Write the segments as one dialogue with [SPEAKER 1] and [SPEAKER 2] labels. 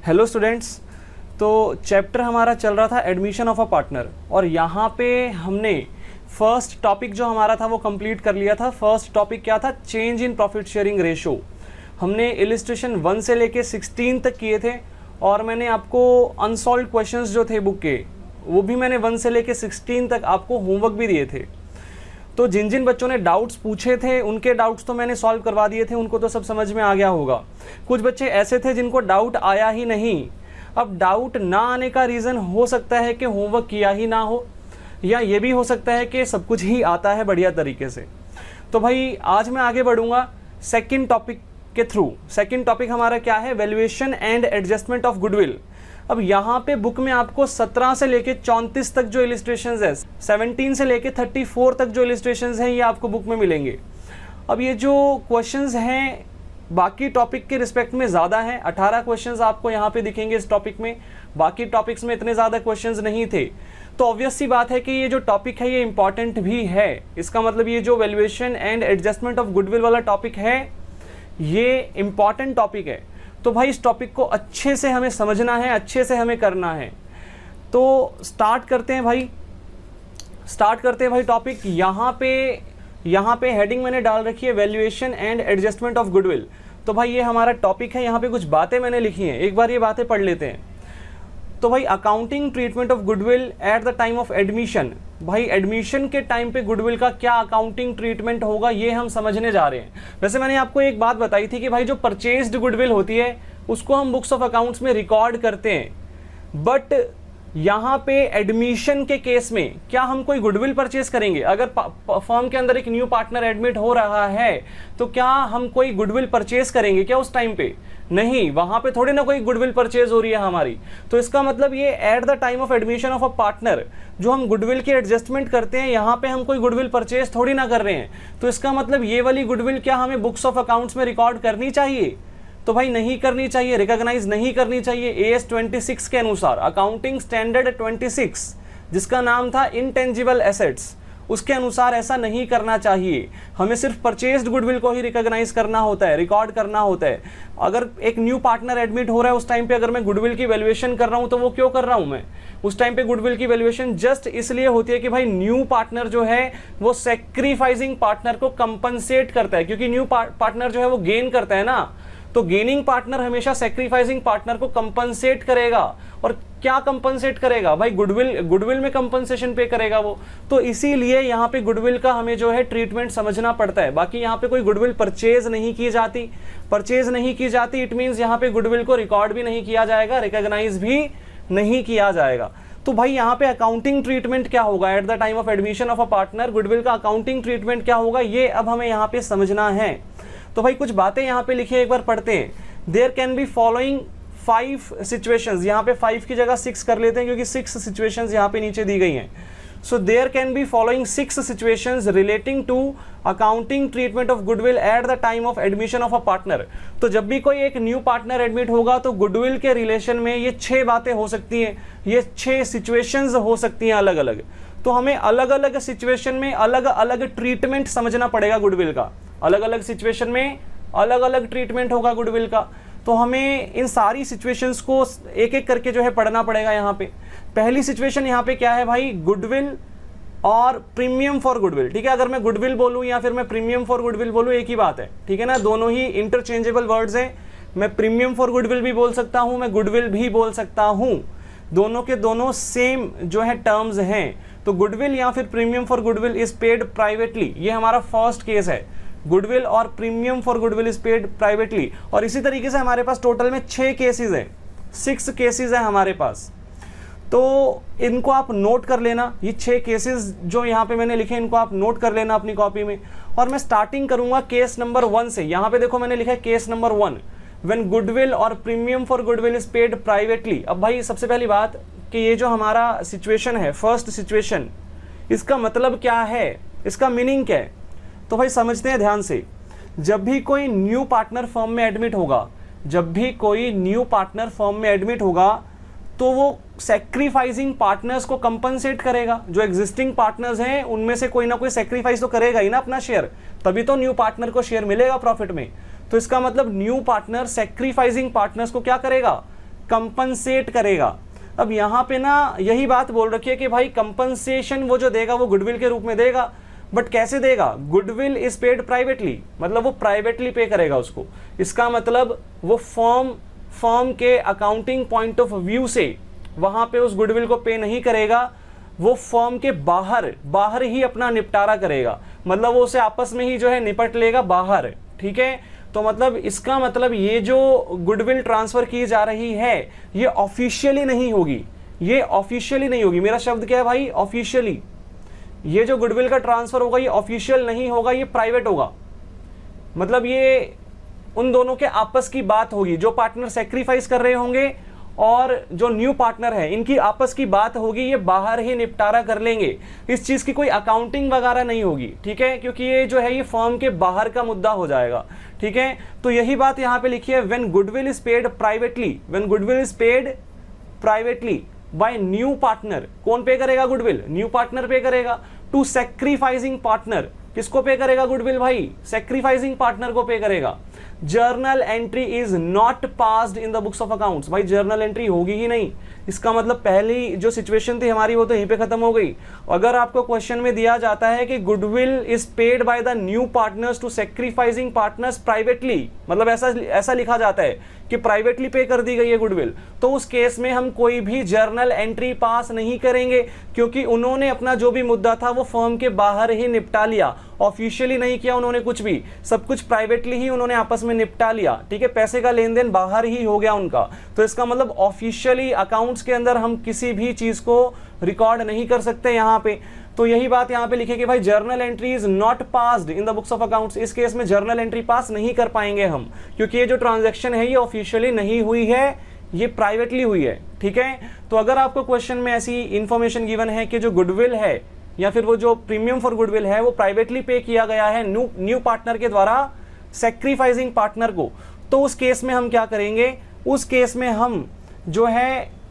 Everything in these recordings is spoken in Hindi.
[SPEAKER 1] Hello students. तो चैप्टर हमारा चल रहा था एडमिशन ऑफ अ पार्टनर, और यहाँ पे हमने फर्स्ट टॉपिक जो हमारा था वो कंप्लीट कर लिया था। फर्स्ट टॉपिक क्या था? Change in profit sharing ratio. हमने इलिस्ट्रेशन 1 से लेके 16 तक किए थे, और मैंने आपको अनसॉल्व क्वेश्चंस जो थे बुक के वो भी मैंने 1 से लेके 16 तक आपको होमवर्क भी दिए थे। तो जिन जिन बच्चों ने डाउट्स पूछे थे उनके डाउट्स तो मैंने सॉल्व करवा दिए थे, उनको तो सब समझ में आ गया होगा। कुछ बच्चे ऐसे थे जिनको डाउट आया ही नहीं। अब डाउट ना आने का रीज़न हो सकता है कि होमवर्क किया ही ना हो, या ये भी हो सकता है कि सब कुछ ही आता है बढ़िया तरीके से। तो भाई आज मैं आगे बढ़ूंगा सेकंड टॉपिक के थ्रू। सेकंड टॉपिक हमारा क्या है? Valuation and adjustment of goodwill. अब यहाँ पे बुक में आपको 17 से लेके 34 तक जो इलिस्ट्रेशंस है, 17 से लेके 34 तक जो इलिस्ट्रेशंस हैं, ये आपको बुक में मिलेंगे। अब ये जो क्वेश्चंस हैं बाकी टॉपिक के रिस्पेक्ट में ज़्यादा हैं। 18 क्वेश्चंस आपको यहाँ पे दिखेंगे इस टॉपिक में। बाकी टॉपिक्स में इतने ज़्यादा क्वेश्चंस नहीं थे। तो ऑब्वियस सी बात है कि ये जो टॉपिक है ये इंपॉर्टेंट भी है। इसका मतलब ये जो valuation and adjustment of goodwill वाला टॉपिक है ये इंपॉर्टेंट टॉपिक है। तो भाई इस टॉपिक को अच्छे से हमें समझना है, अच्छे से हमें करना है। तो स्टार्ट करते हैं भाई टॉपिक। यहाँ पे हेडिंग मैंने डाल रखी है valuation and adjustment of goodwill. तो भाई ये हमारा टॉपिक है। यहाँ पे कुछ बातें मैंने लिखी हैं, एक बार ये बातें पढ़ लेते हैं। तो भाई accounting treatment of goodwill at the time of admission. भाई एडमिशन के टाइम पे गुडविल का क्या अकाउंटिंग ट्रीटमेंट होगा ये हम समझने जा रहे हैं। वैसे मैंने आपको एक बात बताई थी कि भाई जो परचेज्ड गुडविल होती है उसको हम बुक्स ऑफ अकाउंट्स में रिकॉर्ड करते हैं, बट यहाँ पे एडमिशन के केस में क्या हम कोई गुडविल परचेज करेंगे? अगर फर्म के अंदर एक न्यू पार्टनर एडमिट हो रहा है तो क्या हम कोई गुडविल परचेज करेंगे क्या उस टाइम पे? नहीं, वहां पे थोड़ी ना कोई गुडविल परचेज हो रही है हमारी। तो इसका मतलब ये eight the time of admission of a partner जो हम गुडविल की एडजस्टमेंट करते हैं, यहाँ पे हम कोई गुडविल परचेज थोड़ी ना कर रहे हैं। तो इसका मतलब ये वाली गुडविल क्या हमें बुक्स ऑफ अकाउंट्स में रिकॉर्ड करनी चाहिए? तो भाई नहीं करनी चाहिए, रिकॉग्नाइज नहीं करनी चाहिए। AS 26 के अनुसार, अकाउंटिंग स्टैंडर्ड 26 जिसका नाम था इंटेंजिबल एसेट्स, उसके अनुसार ऐसा नहीं करना चाहिए। हमें सिर्फ परचेज्ड गुडविल को ही रिकॉग्नाइज करना होता है, रिकॉर्ड करना होता है। अगर एक न्यू पार्टनर एडमिट हो रहा है उस टाइम पे अगर मैं गुडविल की वैल्यूएशन कर रहा हूं तो वो क्यों कर रहा हूं मैं? उस टाइम पे गुडविल की वैल्यूएशन जस्ट इसलिए होती है कि भाई न्यू पार्टनर जो है वो सेक्रीफाइसिंग पार्टनर को कंपनसेट करता है, क्योंकि न्यू पार्टनर जो है वो गेन करता है ना। तो गेनिंग पार्टनर हमेशा सेक्रीफाइसिंग पार्टनर को कंपनसेट करेगा। और क्या कंपनसेट करेगा भाई? गुडविल में कंपनसेशन पे करेगा वो। तो इसीलिए यहाँ पे गुडविल का हमें जो है ट्रीटमेंट समझना पड़ता है। बाकी यहाँ पे कोई गुडविल परचेज नहीं की जाती, इट मींस यहाँ पे गुडविल को रिकॉर्ड भी नहीं किया जाएगा, रिकॉग्नाइज भी नहीं किया जाएगा। तो भाई यहाँ पे अकाउंटिंग ट्रीटमेंट क्या होगा eight the time of admission of a partner? Goodwill का अकाउंटिंग ट्रीटमेंट क्या होगा ये अब हमें यहाँ पे समझना है। तो भाई कुछ बातें यहाँ पे लिखी है, एक बार पढ़ते हैं। There can be following 5 situations. यहाँ पे 5 की जगह 6 कर लेते हैं क्योंकि 6 सिचुएशंस यहाँ पे नीचे दी गई हैं। So there can be following 6 situations relating to accounting treatment of goodwill at the time of admission of a partner. तो जब भी कोई एक न्यू पार्टनर एडमिट होगा तो गुडविल के रिलेशन में ये 6 बातें हो सकती हैं, ये 6 सिचुएशंस हो सकती हैं अलग अलग। तो हमें अलग अलग सिचुएशन में अलग अलग ट्रीटमेंट समझना पड़ेगा गुडविल का। अलग अलग सिचुएशन में अलग अलग ट्रीटमेंट होगा गुडविल का। तो हमें इन सारी सिचुएशंस को एक एक करके जो है पढ़ना पड़ेगा। यहाँ पे पहली सिचुएशन यहाँ पे क्या है भाई? गुडविल और प्रीमियम फॉर गुडविल। ठीक है, अगर मैं गुडविल बोलूँ या फिर मैं प्रीमियम फॉर गुडविल बोलूँ एक ही बात है, ठीक है ना। दोनों ही इंटरचेंजेबल वर्ड्स हैं। मैं प्रीमियम फॉर गुडविल भी बोल सकता हूँ, मैं गुडविल भी बोल सकता हूँ। दोनों के दोनों सेम जो है टर्म्स हैं। तो गुडविल या फिर premium for goodwill is paid privately, ये हमारा फर्स्ट केस है। गुडविल और premium for goodwill is paid privately. और इसी तरीके से हमारे पास टोटल में 6 केसेस है, 6 केसेस है हमारे पास। तो इनको आप नोट कर लेना, ये 6 केसेस जो यहाँ पे मैंने लिखे इनको आप नोट कर लेना अपनी कॉपी में। और मैं स्टार्टिंग करूंगा केस नंबर 1 से। यहाँ पे देखो मैंने लिखा है केस नंबर 1, व्हेन गुडविल और premium for goodwill is paid privately. अब भाई सबसे पहली बात कि ये जो हमारा सिचुएशन है, फर्स्ट सिचुएशन, इसका मतलब क्या है, इसका मीनिंग क्या है? तो भाई समझते हैं ध्यान से। जब भी कोई न्यू पार्टनर फर्म में एडमिट होगा, तो वो सेक्रीफाइसिंग पार्टनर्स को कंपनसेट करेगा। जो एग्जिस्टिंग पार्टनर्स हैं उनमें से कोई ना कोई सेक्रीफाइस तो करेगा ही ना अपना शेयर, तभी तो न्यू पार्टनर को शेयर मिलेगा प्रॉफिट में। तो इसका मतलब न्यू पार्टनर सेक्रीफाइसिंग पार्टनर्स को क्या करेगा? कंपनसेट करेगा। अब यहाँ पे ना यही बात बोल रखी है कि भाई कंपनसेशन वो जो देगा वो गुडविल के रूप में देगा, बट कैसे देगा? गुडविल इज पेड प्राइवेटली, मतलब वो प्राइवेटली पे करेगा उसको। इसका मतलब वो फर्म के अकाउंटिंग पॉइंट ऑफ व्यू से वहां पे उस गुडविल को पे नहीं करेगा, वो फर्म के बाहर ही अपना निपटारा करेगा, मतलब वो उसे आपस में ही जो है निपट लेगा बाहर, ठीक है। तो मतलब इसका मतलब ये जो गुडविल ट्रांसफर की जा रही है ये ऑफिशियली नहीं होगी, ये ऑफिशियली नहीं होगी। मेरा शब्द क्या है भाई? ऑफिशियली। ये जो गुडविल का ट्रांसफर होगा ये ऑफिशियल नहीं होगा, ये प्राइवेट होगा। मतलब ये उन दोनों के आपस की बात होगी, जो पार्टनर सेक्रीफाइस कर रहे होंगे और जो न्यू पार्टनर है इनकी आपस की बात होगी, ये बाहर ही निपटारा कर लेंगे। इस चीज की कोई अकाउंटिंग वगैरह नहीं होगी, ठीक है, क्योंकि ये जो है ये फर्म के बाहर का मुद्दा हो जाएगा, ठीक है। तो यही बात यहां पे लिखी है, when goodwill is paid privately, when goodwill is paid privately by new partner. कौन पे करेगा गुडविल? न्यू पार्टनर पे करेगा। टू सेक्रीफाइसिंग पार्टनर, किसको पे करेगा गुडविल भाई? सेक्रीफाइसिंग पार्टनर को पे करेगा। Journal entry is not passed in the books of accounts, भाई जर्नल एंट्री होगी ही नहीं। इसका मतलब पहली जो सिचुएशन थी हमारी वो तो यहीं पे खत्म हो गई। अगर आपको क्वेश्चन में दिया जाता है कि goodwill is paid by the new partners to sacrificing partners privately, मतलब ऐसा लिखा जाता है कि प्राइवेटली पे कर दी गई है गुडविल, तो उस केस में हम कोई भी जर्नल एंट्री पास नहीं करेंगे, क्योंकि उन्होंने अपना जो भी मुद्दा था वो फर्म के बाहर ही निपटा लिया, ऑफिशियली नहीं किया उन्होंने कुछ भी, सब कुछ प्राइवेटली ही उन्होंने आपस में निपटा लिया, ठीक है। पैसे का लेन देन बाहर ही हो गया उनका। तो इसका मतलब ऑफिशियली अकाउंट्स के अंदर हम किसी भी चीज को रिकॉर्ड नहीं कर सकते यहाँ पे। तो यही बात यहाँ पे लिखे कि भाई journal entry is not passed in the books of accounts. इस केस में जर्नल एंट्री पास नहीं कर पाएंगे हम, क्योंकि ये जो ट्रांजैक्शन है ये ऑफिशियली नहीं हुई है, ये प्राइवेटली हुई है, ठीक है। तो अगर आपको क्वेश्चन में ऐसी इंफॉर्मेशन गिवन है कि जो गुडविल है या फिर वो जो प्रीमियम फॉर गुडविल है वो प्राइवेटली पे किया गया है न्यू पार्टनर के द्वारा सेक्रीफाइसिंग पार्टनर को, तो उस केस में हम क्या करेंगे? उस केस में हम जो है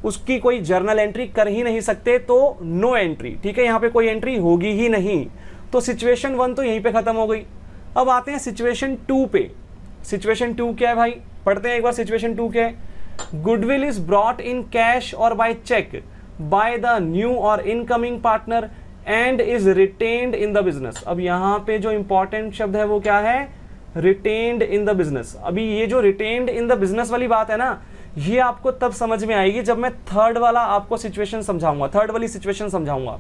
[SPEAKER 1] उसकी कोई जर्नल एंट्री कर ही नहीं सकते, तो नो एंट्री, ठीक है, यहाँ पे कोई एंट्री होगी ही नहीं। तो सिचुएशन 1 तो यहीं पे खत्म हो गई। अब आते हैं सिचुएशन 2 पे। सिचुएशन 2 क्या है भाई? पढ़ते हैं एक बार सिचुएशन 2 क्या है। Goodwill is brought in cash or by cheque by the new or incoming partner and is retained in the business. अब यहाँ पे जो इंपॉर्टेंट शब्द है वो क्या है? Retained in the business. अभी ये जो रिटेन्ड इन द बिजनेस वाली बात है ना, ये आपको तब समझ में आएगी जब मैं थर्ड वाला आपको सिचुएशन समझाऊंगा, थर्ड वाली सिचुएशन समझाऊंगा।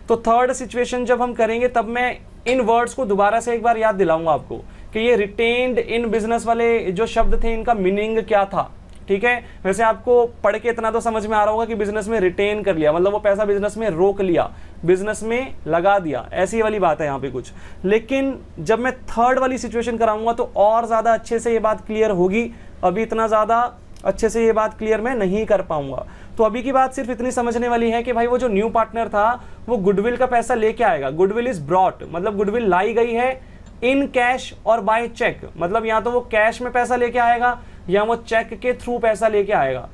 [SPEAKER 1] तो थर्ड सिचुएशन जब हम करेंगे तब मैं इन वर्ड्स को दोबारा से एक बार याद दिलाऊंगा आपको कि ये रिटेन्ड इन बिजनेस वाले जो शब्द थे इनका मीनिंग क्या था, ठीक है। वैसे आपको पढ़ के इतना तो समझ में आ रहा होगा कि बिजनेस में रिटेन कर लिया, मतलब वो पैसा बिजनेस में रोक लिया, बिजनेस में लगा दिया, ऐसी वाली बात है यहाँ पे कुछ। लेकिन जब मैं थर्ड वाली सिचुएशन कराऊंगा तो और ज्यादा अच्छे से ये बात क्लियर होगी। अभी इतना ज्यादा अच्छे से ये बात क्लियर मैं नहीं कर पाऊंगा। तो अभी की बात सिर्फ इतनी समझने वाली है कि भाई वो जो न्यू पार्टनर था वो गुडविल का पैसा लेके आएगा। गुडविल इज ब्रॉट, मतलब गुडविल लाई गई है इन कैश और बाय चेक, मतलब या तो वो कैश में पैसा लेके आएगा या वो चेक के थ्रू पैसा लेके आएगा।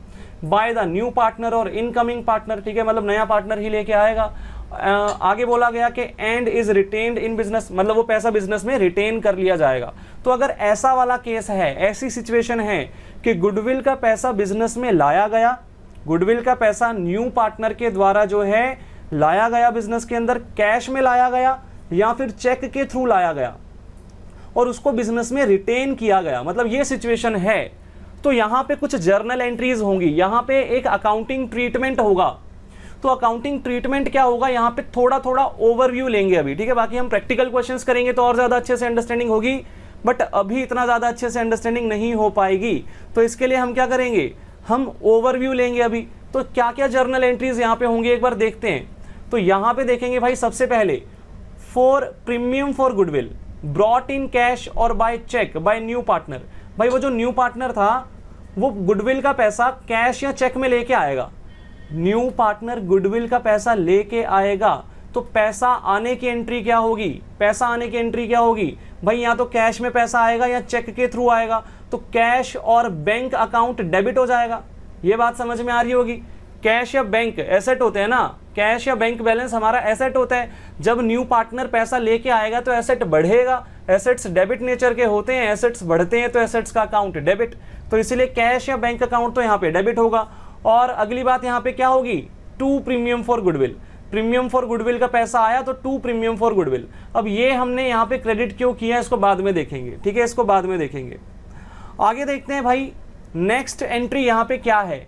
[SPEAKER 1] बाय द न्यू पार्टनर और इनकमिंग पार्टनर, ठीक है, मतलब नया पार्टनर ही लेके आएगा। आगे बोला गया कि and is retained in business, मतलब वो पैसा बिजनेस में रिटेन कर लिया जाएगा। तो अगर ऐसा वाला केस है, ऐसी सिचुएशन है कि गुडविल का पैसा बिजनेस में लाया गया, गुडविल का पैसा न्यू पार्टनर के द्वारा जो है लाया गया, बिजनेस के अंदर कैश में लाया गया या फिर चेक के थ्रू लाया गया और उसको बिजनेस में रिटेन किया गया, मतलब ये सिचुएशन है, तो यहां पे कुछ जर्नल एंट्रीज होंगी, यहां पे एक अकाउंटिंग ट्रीटमेंट होगा। तो अकाउंटिंग ट्रीटमेंट क्या होगा, यहां पे थोड़ा थोड़ा ओवरव्यू लेंगे अभी, ठीक है। बाकी हम प्रैक्टिकल क्वेश्चंस करेंगे तो और ज्यादा अच्छे से अंडरस्टैंडिंग होगी, बट अभी इतना ज्यादा अच्छे से अंडरस्टैंडिंग नहीं हो पाएगी। तो इसके लिए हम क्या करेंगे, हम ओवरव्यू लेंगे अभी। तो क्या क्या जर्नल एंट्रीज यहाँ पे होंगे एक बार देखते हैं। तो यहाँ पे देखेंगे भाई, सबसे पहले for premium for goodwill brought in cash or by cheque by new partner. भाई वो जो न्यू पार्टनर था वो गुडविल का पैसा कैश या चेक में लेके आएगा। न्यू पार्टनर गुडविल का पैसा लेके आएगा, तो पैसा आने की एंट्री क्या होगी, पैसा आने की एंट्री क्या होगी भाई, या तो कैश में पैसा आएगा या चेक के थ्रू आएगा। तो कैश और बैंक अकाउंट डेबिट हो जाएगा, ये बात समझ में आ रही होगी। कैश या बैंक एसेट होते हैं ना, कैश या बैंक बैलेंस हमारा एसेट होता है। जब न्यू पार्टनर पैसा लेके आएगा तो एसेट बढ़ेगा, एसेट्स डेबिट नेचर के होते हैं, एसेट्स बढ़ते हैं तो एसेट्स का अकाउंट डेबिट, तो इसीलिए कैश या बैंक अकाउंट तो यहाँ पे डेबिट होगा। और अगली बात यहाँ पे क्या होगी, to premium for goodwill, premium for goodwill का पैसा आया तो टू प्रीमियम फॉर गुडविल। अब ये हमने यहाँ पे क्रेडिट क्यों किया इसको बाद में देखेंगे, ठीक है, इसको बाद में देखेंगे। आगे देखते हैं भाई, नेक्स्ट एंट्री यहाँ पे क्या है,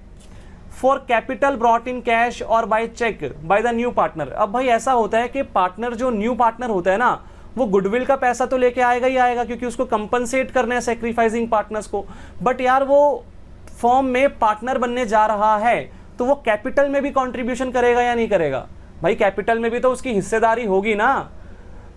[SPEAKER 1] for capital brought in cash or by cheque by the new partner. अब भाई ऐसा होता है कि पार्टनर जो न्यू पार्टनर होता है ना, वो गुडविल का पैसा तो लेके आएगा ही आएगा, क्योंकि उसको कंपनसेट करना है सेक्रीफाइसिंग पार्टनर्स को। बट यार वो फॉर्म में पार्टनर बनने जा रहा है तो वो कैपिटल में भी कंट्रीब्यूशन करेगा या नहीं करेगा, भाई कैपिटल में भी तो उसकी हिस्सेदारी होगी ना।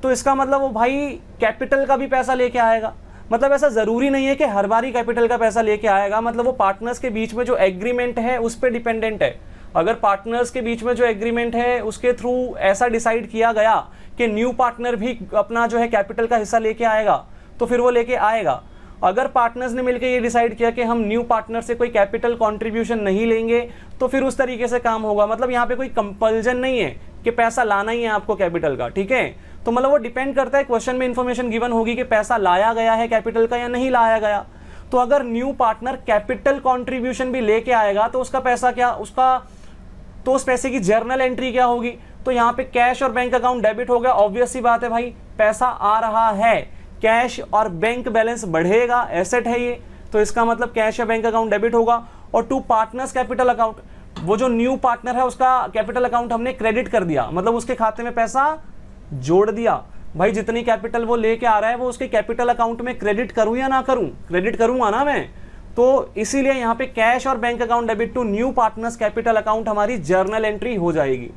[SPEAKER 1] तो इसका मतलब वो भाई कैपिटल का भी पैसा लेके आएगा। मतलब ऐसा जरूरी नहीं है कि हर बार ही कैपिटल का पैसा लेके आएगा, मतलब वो पार्टनर्स के बीच में जो एग्रीमेंट है उस पर डिपेंडेंट है। अगर पार्टनर्स के बीच में जो एग्रीमेंट है उसके थ्रू ऐसा डिसाइड किया गया कि न्यू पार्टनर भी अपना जो है कैपिटल का हिस्सा लेके आएगा तो फिर वो लेके आएगा। अगर पार्टनर्स ने मिलकर ये डिसाइड किया कि हम न्यू पार्टनर से कोई कैपिटल कंट्रीब्यूशन नहीं लेंगे तो फिर उस तरीके से काम होगा। मतलब यहाँ पे कोई कंपल्जन नहीं है कि पैसा लाना ही है आपको कैपिटल का, ठीक है। तो मतलब वो डिपेंड करता है, क्वेश्चन में इंफॉर्मेशन गिवन होगी कि पैसा लाया गया है कैपिटल का या नहीं लाया गया। तो अगर न्यू पार्टनर कैपिटल कंट्रीब्यूशन भी लेके आएगा तो उसका पैसा क्या, उसका तो उस पैसे की जर्नल एंट्री क्या होगी। तो यहाँ पे कैश और बैंक अकाउंट डेबिट हो गया, ऑब्वियस सी बात है भाई, पैसा आ रहा है, कैश और बैंक बैलेंस बढ़ेगा, एसेट है ये, तो इसका मतलब कैश या बैंक अकाउंट डेबिट होगा। और टू पार्टनर्स कैपिटल अकाउंट, वो जो न्यू पार्टनर है उसका कैपिटल अकाउंट हमने क्रेडिट कर दिया, मतलब उसके खाते में पैसा जोड़ दिया। भाई जितनी कैपिटल वो लेके आ रहा है वो उसके कैपिटल अकाउंट में क्रेडिट करूं या ना करूं, क्रेडिट करूंगा ना मैं। तो इसीलिए यहाँ पे कैश और bank account debit to new partners capital account हमारी जर्नल एंट्री हो जाएगी।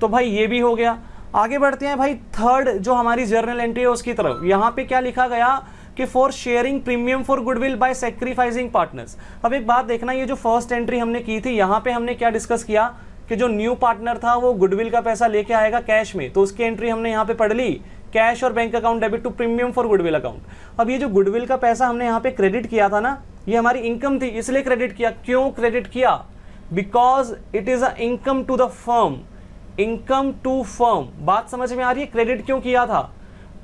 [SPEAKER 1] तो भाई ये भी हो गया। आगे बढ़ते हैं भाई, थर्ड जो हमारी जर्नल एंट्री है उसकी तरफ। यहाँ पे क्या लिखा गया कि for sharing premium for goodwill by sacrificing partners. अब एक बात देखना, ये जो फर्स्ट एंट्री हमने की थी यहाँ पे हमने क्या डिस्कस किया कि जो न्यू पार्टनर था वो गुडविल का पैसा लेके आएगा कैश में, तो उसकी एंट्री हमने यहाँ पे पढ़ ली, कैश और bank account debit to premium for goodwill account. अब ये जो गुडविल का पैसा हमने यहाँ पे क्रेडिट किया था ना, ये हमारी इनकम थी इसलिए क्रेडिट किया। क्यों क्रेडिट किया, because it is a income to the firm, income to firm. बात समझ में आ रही है, क्रेडिट क्यों किया था,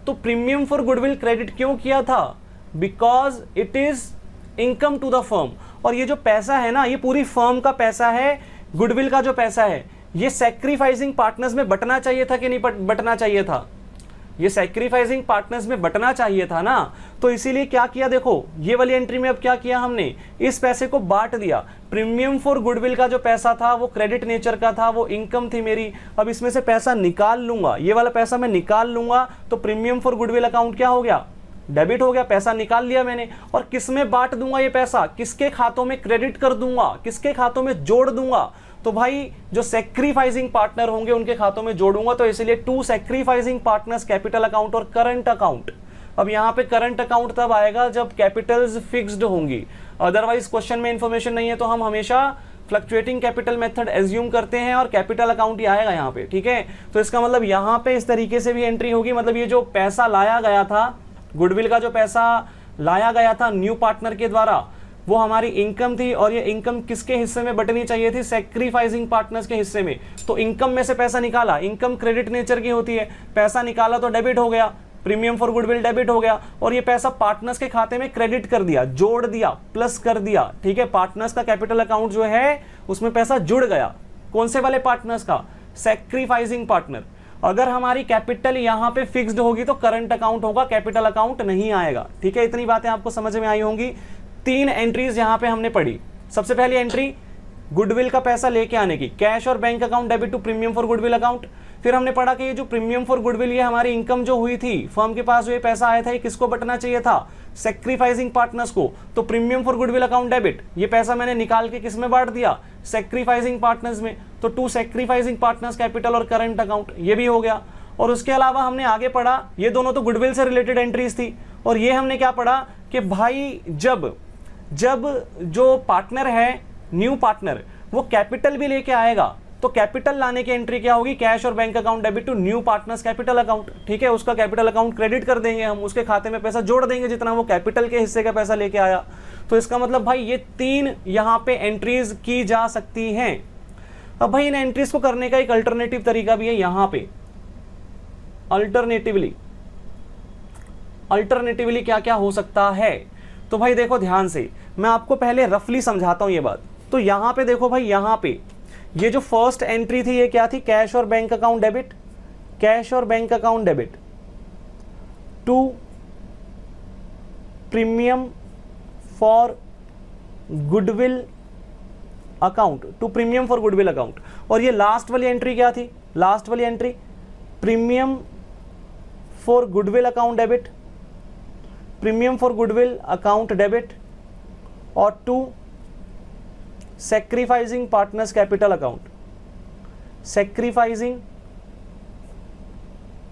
[SPEAKER 1] तो प्रीमियम फॉर गुडविल क्रेडिट क्यों किया था, because it is income to the firm. और ये जो पैसा है ना, ये पूरी फर्म का पैसा है, गुडविल का जो पैसा है ये सैक्रिफाइसिंग पार्टनर्स में बंटना चाहिए था कि नहीं बंटना चाहिए था, ये सैक्रिफाइसिंग पार्टनर्स में बंटना चाहिए था ना। तो इसीलिए क्या किया, देखो ये वाली एंट्री में अब क्या किया हमने, इस पैसे को बांट दिया। प्रीमियम फॉर गुडविल का जो पैसा था वो क्रेडिट नेचर का था, वो इनकम थी मेरी। अब इसमें से पैसा निकाल लूंगा, ये वाला पैसा मैं निकाल लूंगा, तो प्रीमियम फॉर गुडविल अकाउंट क्या हो गया, डेबिट हो गया, पैसा निकाल लिया मैंने। और किस में बांट दूंगा ये पैसा, किसके खातों में क्रेडिट कर दूंगा, किसके खातों में जोड़ दूंगा, तो भाई जो सेक्रीफाइसिंग पार्टनर होंगे उनके खातों में जोड़ूंगा। तो इसलिए to sacrificing partners capital account और करंट अकाउंट। अब यहाँ पे करंट अकाउंट तब आएगा जब कैपिटल्स फिक्स्ड होंगी, अदरवाइज क्वेश्चन में इंफॉर्मेशन नहीं है तो हम हमेशा फ्लक्चुएटिंग कैपिटल मेथड एज्यूम करते हैं और कैपिटल अकाउंट ही आएगा यहाँ पे, ठीक है। तो इसका मतलब यहाँ पे इस तरीके से भी एंट्री होगी, मतलब ये जो पैसा लाया गया था, गुडविल का जो पैसा लाया गया था न्यू पार्टनर के द्वारा, वो हमारी इनकम थी, और ये इनकम किसके हिस्से में बंटनी चाहिए थी, सैक्रिफाइसिंग पार्टनर्स के हिस्से में। तो इनकम में से पैसा निकाला, इनकम क्रेडिट नेचर की होती है, पैसा निकाला तो डेबिट हो गया, प्रीमियम फॉर गुडविल डेबिट हो गया, और ये पैसा पार्टनर्स के खाते में क्रेडिट कर दिया, जोड़ दिया, प्लस कर दिया, ठीक है। पार्टनर्स का कैपिटल अकाउंट जो है उसमें पैसा जुड़ गया, कौन से वाले पार्टनर्स का, सैक्रिफाइसिंग पार्टनर। अगर हमारी कैपिटल यहाँ पे फिक्स्ड होगी तो करंट अकाउंट होगा, कैपिटल अकाउंट नहीं आएगा, ठीक है। इतनी बातें आपको समझ में आई होंगी। तीन एंट्रीज यहाँ पे हमने पढ़ी। सबसे पहली एंट्री गुडविल का पैसा लेके आने की, कैश और bank account debit to premium for goodwill account. फिर हमने पढ़ा कि ये जो प्रीमियम फॉर गुडविल, ये हमारी इनकम जो हुई थी, फर्म के पास जो ये पैसा आया था, ये किसको बंटना चाहिए था, सैक्रिफाइसिंग पार्टनर्स को। तो premium for goodwill account debit, ये पैसा मैंने निकाल के किस में बांट दिया, सैक्रिफाइसिंग पार्टनर्स में। तो टू सैक्रिफाइसिंग पार्टनर्स कैपिटल और करंट अकाउंट, ये भी हो गया। और उसके अलावा हमने आगे पढ़ा, ये दोनों तो गुडविल से रिलेटेड एंट्रीज थी, और ये हमने क्या पढ़ा कि भाई जब जो पार्टनर है न्यू पार्टनर, वो कैपिटल भी लेके आएगा, तो कैपिटल लाने की एंट्री क्या होगी, कैश और bank account debit to new partners capital account, ठीक है। उसका कैपिटल अकाउंट क्रेडिट कर देंगे हम, उसके खाते में पैसा जोड़ देंगे जितना वो कैपिटल के हिस्से का पैसा लेके आया। तो इसका मतलब भाई ये तीन यहाँ पे एंट्रीज की जा सकती हैं। अब भाई इन एंट्रीज को करने का एक अल्टरनेटिव तरीका भी है यहाँ पे, अल्टरनेटिवली क्या क्या हो सकता है। तो भाई देखो ध्यान से, मैं आपको पहले रफली समझाता हूं ये बात। तो यहां पे देखो भाई, यहां पे ये जो फर्स्ट एंट्री थी ये क्या थी, कैश और बैंक अकाउंट डेबिट, कैश और bank account debit to premium for goodwill account, to premium for goodwill account. और ये लास्ट वाली एंट्री क्या थी, लास्ट वाली entry premium for goodwill account debit, premium for goodwill account debit और to sacrificing partners capital account, sacrificing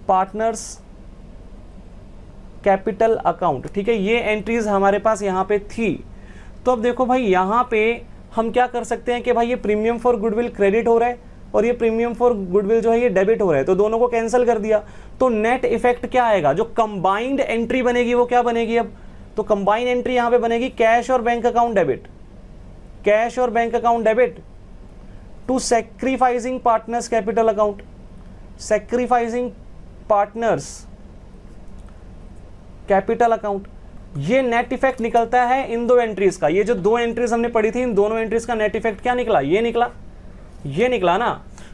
[SPEAKER 1] partners capital account. ठीक है, ये एंट्रीज हमारे पास यहां पे थी। तो अब देखो भाई यहां पे हम क्या कर सकते हैं कि भाई ये प्रीमियम फॉर गुडविल क्रेडिट हो रहा है और ये प्रीमियम फॉर गुडविल जो है ये डेबिट हो रहा है, तो दोनों को कैंसिल कर दिया। तो नेट इफेक्ट क्या आएगा, जो कंबाइंड एंट्री बनेगी वो क्या बनेगी अब, तो कंबाइंड एंट्री यहां पे बनेगी कैश और बैंक अकाउंट डेबिट, कैश और bank account debit to sacrificing partners capital account, sacrificing partners capital account. ये नेट इफेक्ट निकलता है इन दो एंट्रीज का। ये जो दो एंट्रीज हमने पढ़ी थी, इन दोनों एंट्रीज का नेट इफेक्ट क्या निकला, ये निकला, ये निकला ना।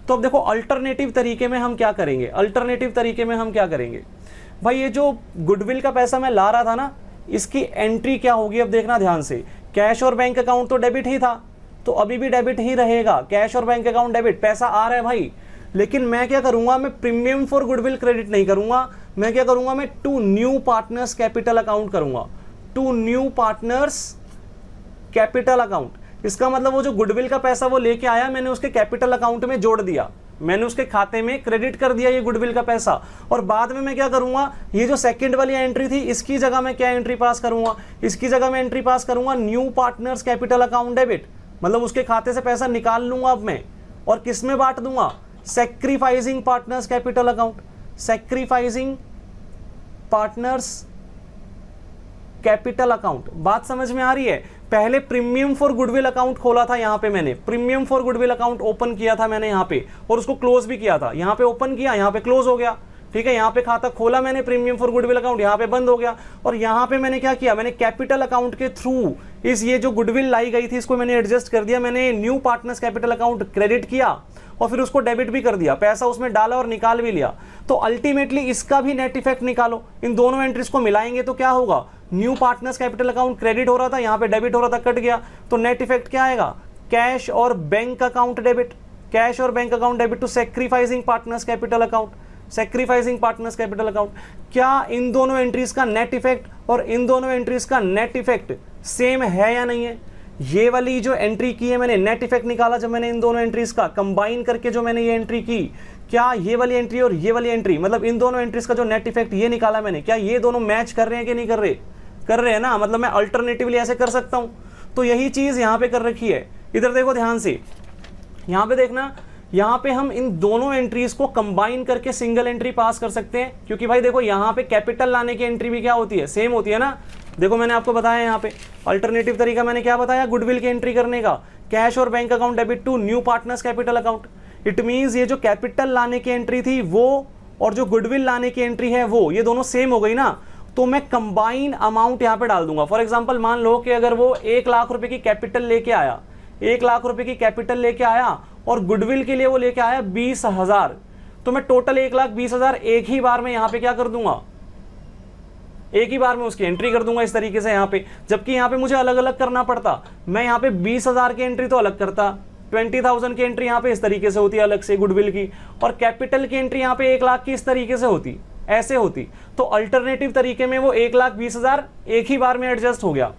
[SPEAKER 1] तो अब देखो अल्टरनेटिव तरीके में हम क्या करेंगे, अल्टरनेटिव तरीके में हम क्या करेंगे भाई, ये जो गुडविल का पैसा मैं ला रहा था ना, इसकी एंट्री क्या होगी अब देखना ध्यान से। कैश और बैंक अकाउंट तो डेबिट ही था, तो अभी भी डेबिट ही रहेगा, कैश और बैंक अकाउंट डेबिट, पैसा आ रहा है भाई। लेकिन मैं क्या करूंगा, मैं प्रीमियम फॉर गुडविल क्रेडिट नहीं करूंगा, मैं क्या करूंगा, मैं to new partners capital account करूंगा, to new partners capital account. इसका मतलब वो जो गुडविल का पैसा वो लेके आया, मैंने उसके कैपिटल अकाउंट में जोड़ दिया, मैंने उसके खाते में क्रेडिट कर दिया ये गुडविल का पैसा। और बाद में मैं क्या करूंगा, ये जो सेकंड वाली एंट्री थी इसकी जगह मैं क्या एंट्री पास करूंगा, इसकी जगह मैं एंट्री पास करूंगा new partners capital account debit. मतलब उसके खाते से पैसा निकाल लूंगा अब मैं, और किस में बांट दूंगा, sacrificing partners capital account, sacrificing partners capital account. बात समझ में आ रही है। पहले प्रीमियम फॉर गुडविल अकाउंट खोला था, यहां पे मैंने premium for goodwill account open किया था मैंने यहां पे, और उसको क्लोज भी किया था। यहां पे ओपन किया, यहां पे क्लोज हो गया, ठीक है। यहां पे खाता खोला मैंने प्रीमियम फॉर गुडविल अकाउंट, यहां पे बंद हो गया। और यहां पे मैंने क्या किया, मैंने कैपिटल अकाउंट के थ्रू इस ये जो गुडविल लाई गई थी इसको मैंने एडजस्ट कर दिया, मैंने new partners capital account credit किया और फिर उसको डेबिट भी कर दिया, पैसा उसमें डाला और निकाल भी लिया। तो अल्टीमेटली इसका भी नेट इफेक्ट निकालो, इन दोनों एंट्रीज को मिलाएंगे तो क्या होगा, new partners capital account credit हो रहा था, यहां पे डेबिट हो रहा था, कट गया, तो नेट इफेक्ट क्या आएगा, कैश और बैंक अकाउंट डेबिट, कैश और bank account debit to sacrificing partners capital account, sacrificing partners capital account. क्या इन दोनों एंट्रीज का नेट इफेक्ट और इन दोनों एंट्रीज का नेट इफेक्ट सेम है या नहीं है। ये वाली जो एंट्री की है मैंने, नेट इफेक्ट निकाला जब मैंने इन दोनों एंट्रीज का कंबाइन करके जो मैंने ये एंट्री की, क्या ये वाली एंट्री और ये वाली एंट्री, मतलब इन दोनों एंट्रीज का जो नेट इफेक्ट ये निकाला मैंने, क्या ये दोनों मैच कर रहे हैं कि नहीं कर रहे, कर रहे हैं ना। मतलब मैं अल्टरनेटिवली ऐसे कर सकता हूं। तो यही चीज यहां पे कर रखी है। इधर देखो ध्यान से, यहां पे देखना, यहां पे हम इन दोनों एंट्रीज को कंबाइन करके सिंगल एंट्री पास कर सकते हैं, क्योंकि भाई देखो यहां पे कैपिटल लाने की एंट्री भी क्या होती है, सेम होती है ना। देखो मैंने आपको बताया यहाँ पे अल्टरनेटिव तरीका मैंने क्या बताया, गुडविल की एंट्री करने का, कैश और bank account debit to new partners capital account. It means ये जो कैपिटल लाने की एंट्री थी वो और जो गुडविल लाने की एंट्री है वो, ये दोनों सेम हो गई ना। तो मैं कंबाइन अमाउंट यहाँ पे डाल दूंगा। फॉर एग्जाम्पल मान लो कि अगर वो 1 लाख रुपए की कैपिटल लेके आया, 1 लाख रुपए की कैपिटल लेके आया और गुडविल के लिए वो लेके आया 20,000, तो मैं टोटल 1,20,000 एक ही बार में यहाँ पे क्या कर दूंगा, एक ही बार में उसकी एंट्री कर दूंगा इस तरीके से यहाँ पे। जबकि यहाँ पे मुझे अलग अलग करना पड़ता, मैं यहाँ पे 20,000 की एंट्री तो अलग करता, 20,000 की एंट्री यहाँ पे इस तरीके से होती है अलग से गुडविल की, और कैपिटल की एंट्री यहाँ पे 1 लाख की इस तरीके से होती, ऐसे होती। तो अल्टरनेटिव तरीके में वो 1,20,000 एक ही बार में एडजस्ट हो गया।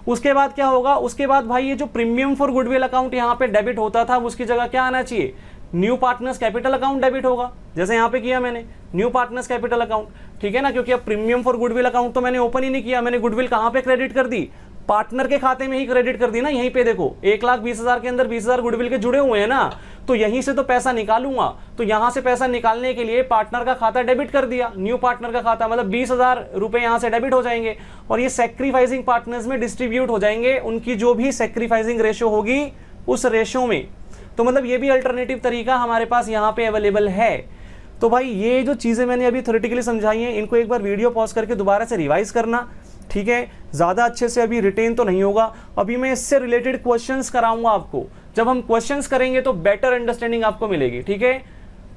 [SPEAKER 1] उसके बाद क्या होगा, उसके बाद भाई ये जो प्रीमियम फॉर गुडविल अकाउंट यहाँ पे डेबिट होता था, उसकी जगह क्या आना चाहिए, new partners capital account debit होगा, जैसे यहाँ पे किया मैंने न्यू पार्टनर्स कैपिटल अकाउंट, ठीक है ना। क्योंकि अब प्रीमियम फॉर गुडविल अकाउंट तो मैंने ओपन ही नहीं किया, मैंने गुडविल कहाँ पे क्रेडिट कर दी, पार्टनर के खाते में ही क्रेडिट कर दी ना। यहीं पे देखो 1,20,000 के अंदर 20,000 गुडविल के जुड़े हुए हैं ना, तो यहीं से तो पैसा निकालूंगा। तो यहां से पैसा निकालने के लिए पार्टनर का खाता डेबिट कर दिया, न्यू पार्टनर का खाता, मतलब 20,000 रुपए यहां से डेबिट हो जाएंगे और ये सैक्रिफाइसिंग पार्टनर्स में डिस्ट्रीब्यूट हो जाएंगे, उनकी जो भी सैक्रिफाइसिंग रेशियो होगी उस रेशियो में। तो मतलब ये भी अल्टरनेटिव तरीका हमारे पास यहाँ पे अवेलेबल है। तो भाई ये जो चीज़ें मैंने अभी थ्योरेटिकली समझाई हैं, इनको एक बार वीडियो पॉज करके दोबारा से रिवाइज करना, ठीक है। ज़्यादा अच्छे से अभी रिटेन तो नहीं होगा, अभी मैं इससे रिलेटेड क्वेश्चंस कराऊंगा आपको। जब हम क्वेश्चंस करेंगे तो बेटर अंडरस्टैंडिंग आपको मिलेगी, ठीक है।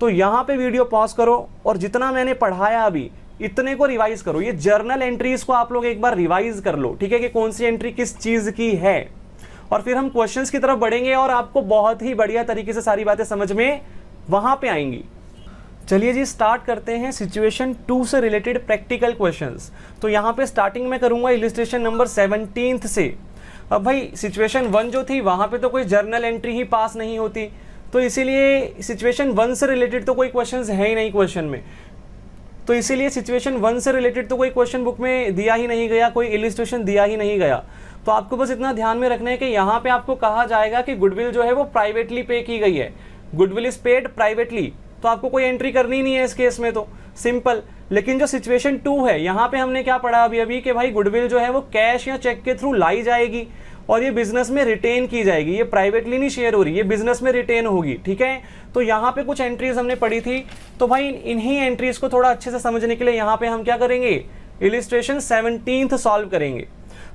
[SPEAKER 1] तो यहाँ पे वीडियो पॉज करो और जितना मैंने पढ़ाया अभी इतने को रिवाइज करो। ये जर्नल एंट्रीज को आप लोग एक बार रिवाइज कर लो, ठीक है, कि कौन सी एंट्री किस चीज़ की है। और फिर हम क्वेश्चंस की तरफ बढ़ेंगे और आपको बहुत ही बढ़िया तरीके से सारी बातें समझ में वहां पे आएंगी। चलिए जी स्टार्ट करते हैं सिचुएशन 2 से रिलेटेड प्रैक्टिकल क्वेश्चंस। तो यहाँ पे स्टार्टिंग में करूंगा इलिस्ट्रेशन नंबर 17 से। अब भाई सिचुएशन 1 जो थी वहां पे तो कोई जर्नल एंट्री ही पास नहीं होती, तो इसीलिए सिचुएशन 1 से रिलेटेड तो कोई क्वेश्चंस है ही नहीं क्वेश्चन में। तो इसीलिए सिचुएशन 1 से रिलेटेड तो कोई क्वेश्चन बुक में दिया ही नहीं गया, कोई इलिस्ट्रेशन दिया ही नहीं गया। तो आपको बस इतना ध्यान में रखना है कि यहाँ पे आपको कहा जाएगा कि गुडविल जो है वो प्राइवेटली पे की गई है, गुडविल इज पेड प्राइवेटली, तो आपको कोई एंट्री करनी नहीं है इस केस में, तो सिंपल। लेकिन जो सिचुएशन 2 है, यहाँ पे हमने क्या पढ़ा अभी कि भाई गुडविल जो है वो कैश या चेक के थ्रू लाई जाएगी और ये बिजनेस में रिटेन की जाएगी, ये प्राइवेटली नहीं शेयर हो रही, ये बिजनेस में रिटेन होगी, ठीक है। तो यहाँ पे कुछ एंट्रीज हमने पढ़ी थी, तो भाई इन्हीं एंट्रीज को थोड़ा अच्छे से समझने के लिए यहाँ पे हम क्या करेंगे, इलिस्ट्रेशन 17 सॉल्व करेंगे।